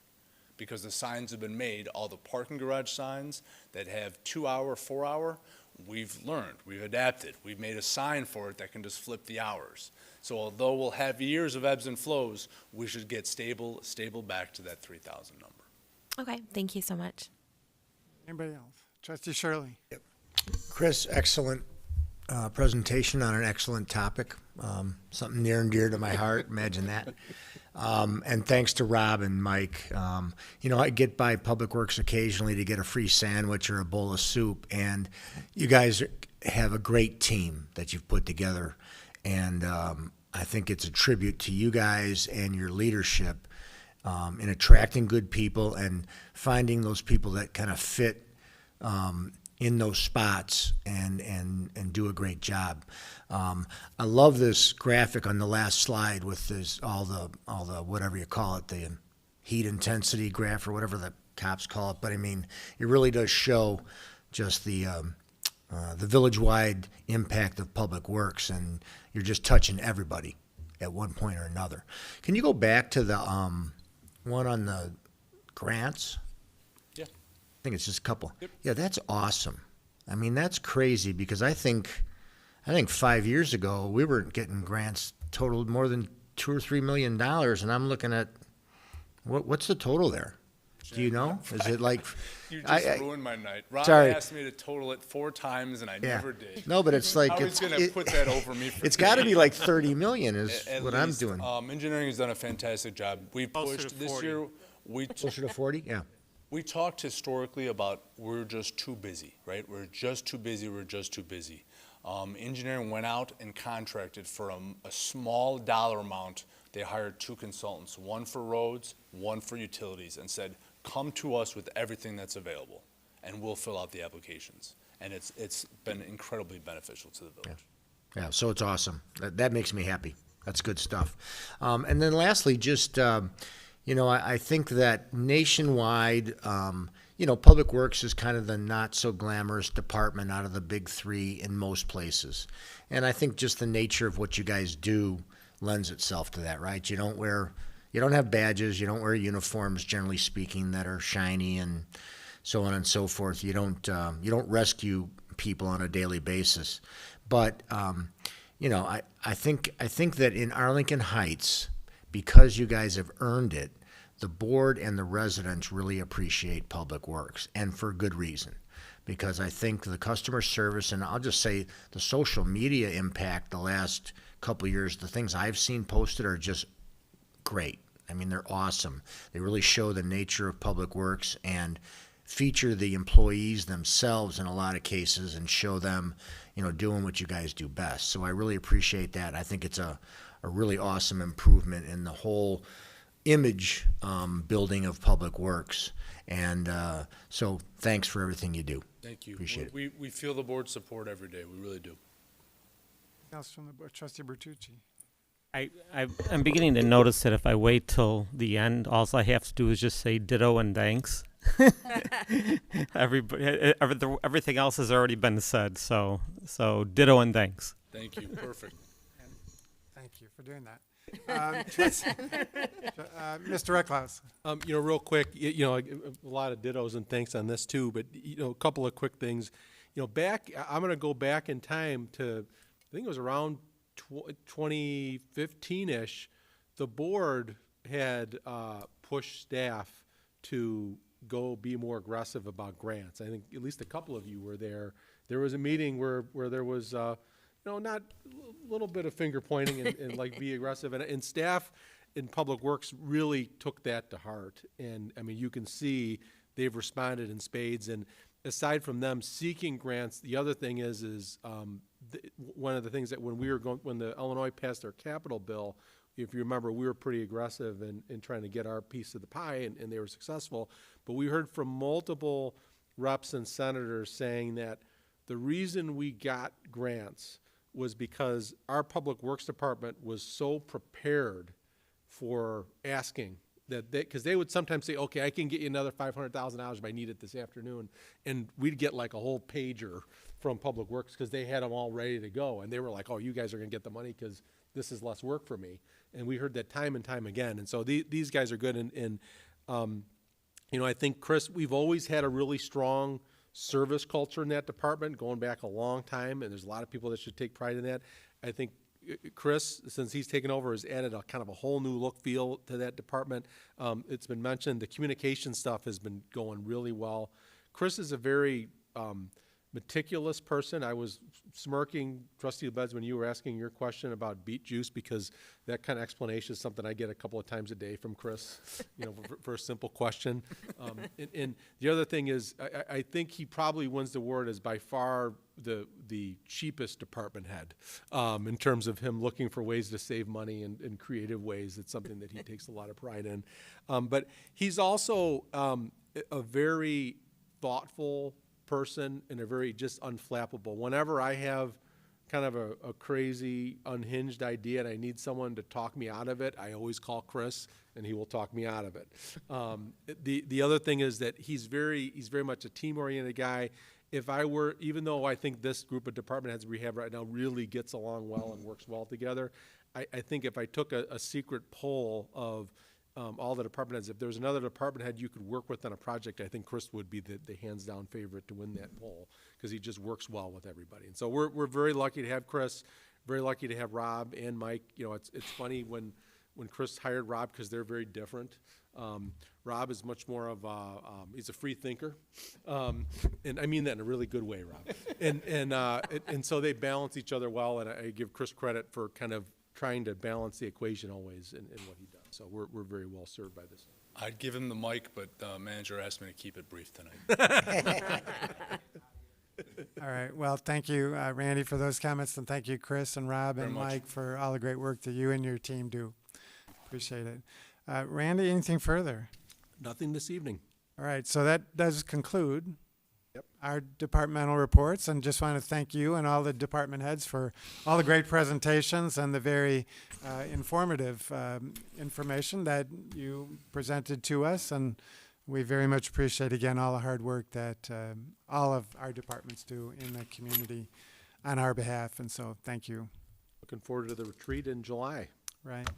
because the signs have been made, all the parking garage signs that have 2 hour, 4 hour, we've learned, we've adapted, we've made a sign for it that can just flip the hours. So although we'll have years of ebbs and flows, we should get stable back to that 3,000 number. Okay, thank you so much. Anybody else? Trustee Shirley. Chris, excellent presentation on an excellent topic. Something near and dear to my heart, imagine that. And thanks to Rob and Mike. You know, I get by Public Works occasionally to get a free sandwich or a bowl of soup, and you guys have a great team that you've put together. And I think it's a tribute to you guys and your leadership in attracting good people and finding those people that kind of fit in those spots and do a great job. I love this graphic on the last slide with this all the whatever you call it, the heat intensity graph or whatever the cops call it. But I mean, it really does show just the village-wide impact of public works, and you're just touching everybody at one point or another. Can you go back to the one on the grants? Yeah. I think it's just a couple. Yep. Yeah, that's awesome. I mean, that's crazy because I think 5 years ago we were getting grants totaled more than $2 or $3 million, and I'm looking at what's the total there? Do you know? Is it like? You just ruined my night. Rob sorry. asked me to total it 4 times, and I never did. No, but it's like I was going to put that over me. It's got to be like 30 million is At what least. I'm doing. Engineering has done a fantastic job. We pushed this year. Closer to 40? Yeah. We talked historically about we're just too busy, right? We're just too busy. Engineering went out and contracted for a small dollar amount. They hired 2 consultants, one for roads, one for utilities, and said, come to us with everything that's available, and we'll fill out the applications. And it's been incredibly beneficial to the village. Yeah, so it's awesome. That makes me happy. That's good stuff. And then lastly, just, I think that nationwide, Public Works is kind of the not so glamorous department out of the big 3 in most places. And I think just the nature of what you guys do lends itself to that, right? You don't have badges, you don't wear uniforms, generally speaking, that are shiny and so on and so forth. You don't rescue people on a daily basis. But, I think that in Arlington Heights, because you guys have earned it, the board and the residents really appreciate Public Works, and for good reason. Because I think the customer service, and I'll just say the social media impact the last couple of years, the things I've seen posted are just great. I mean, they're awesome. They really show the nature of Public Works and feature the employees themselves in a lot of cases and show them, doing what you guys do best. So I really appreciate that. I think it's a really awesome improvement in the whole image building of Public Works. And so thanks for everything you do. Thank you. Appreciate it. We feel the board's support every day. We really do. Else from the board, Trustee Bertucci. I'm beginning to notice that if I wait till the end, all I have to do is just say ditto and thanks. Everything else has already been said, so ditto and thanks. Thank you. Perfect. Thank you for doing that. Mr. Recklouse. Real quick, a lot of dittos and thanks on this too, but, a couple of quick things. I'm going to go back in time to, I think it was around 2015-ish. The board had pushed staff to go be more aggressive about grants. I think at least a couple of you were there. There was a meeting where there was, not a little bit of finger pointing and like be aggressive. And staff in Public Works really took that to heart. And I mean, you can see they've responded in spades. And aside from them seeking grants, the other thing is one of the things that when the Illinois passed their capital bill, if you remember, we were pretty aggressive in trying to get our piece of the pie, and they were successful. But we heard from multiple reps and senators saying that the reason we got grants was because our Public Works Department was so prepared for asking that because they would sometimes say, okay, I can get you another $500,000 if I need it this afternoon. And we'd get like a whole pager from Public Works because they had them all ready to go. And they were like, oh, you guys are going to get the money because this is less work for me. And we heard that time and time again. And so these guys are good. And I think, Chris, we've always had a really strong service culture in that department going back a long time. And there's a lot of people that should take pride in that. I think Chris, since he's taken over, has added a kind of a whole new look feel to that department. It's been mentioned the communication stuff has been going really well. Chris is a very meticulous person. I was smirking, Trustee LaBedz, when you were asking your question about beet juice, because that kind of explanation is something I get a couple of times a day from Chris, for a simple question. And the other thing is, I think he probably wins the award as by far the cheapest department head in terms of him looking for ways to save money in creative ways. It's something that he takes a lot of pride in. But he's also a very thoughtful person and a very just unflappable. Whenever I have kind of a crazy, unhinged idea and I need someone to talk me out of it, I always call Chris and he will talk me out of it. The other thing is that he's very much a team-oriented guy. Even though I think this group of department heads we have right now really gets along well and works well together, I think if I took a secret poll of all the department heads, if there was another department head you could work with on a project, I think Chris would be the hands-down favorite to win that poll because he just works well with everybody. And so we're very lucky to have Chris, very lucky to have Rob and Mike. It's funny when Chris hired Rob because they're very different. Rob is much more of he's a free thinker, and I mean that in a really good way, Rob. And so they balance each other well, and I give Chris credit for kind of trying to balance the equation always in what he does. So we're very well served by this. I'd give him the mic, but manager asked me to keep it brief tonight. All right. Well, thank you, Randy, for those comments, and thank you, Chris and Rob and Mike, for all the great work that you and your team do. Appreciate it. Randy, anything further? Nothing this evening. All right. So that does conclude our departmental reports, and just want to thank you and all the department heads for all the great presentations and the very informative information that you presented to us. And we very much appreciate, again, all the hard work that all of our departments do in the community on our behalf. And so thank you. Looking forward to the retreat in July. Right.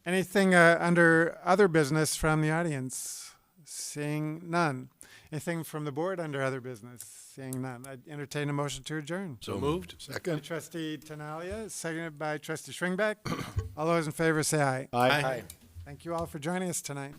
Anything under other business from the audience Seeing none. Anything from the board under other business? Seeing none. I'd entertain a motion to adjourn. So moved. By Trustee Tinaglia, seconded by Trustee Schwingbeck. All those in favor say aye. Aye. Thank you all for joining us tonight.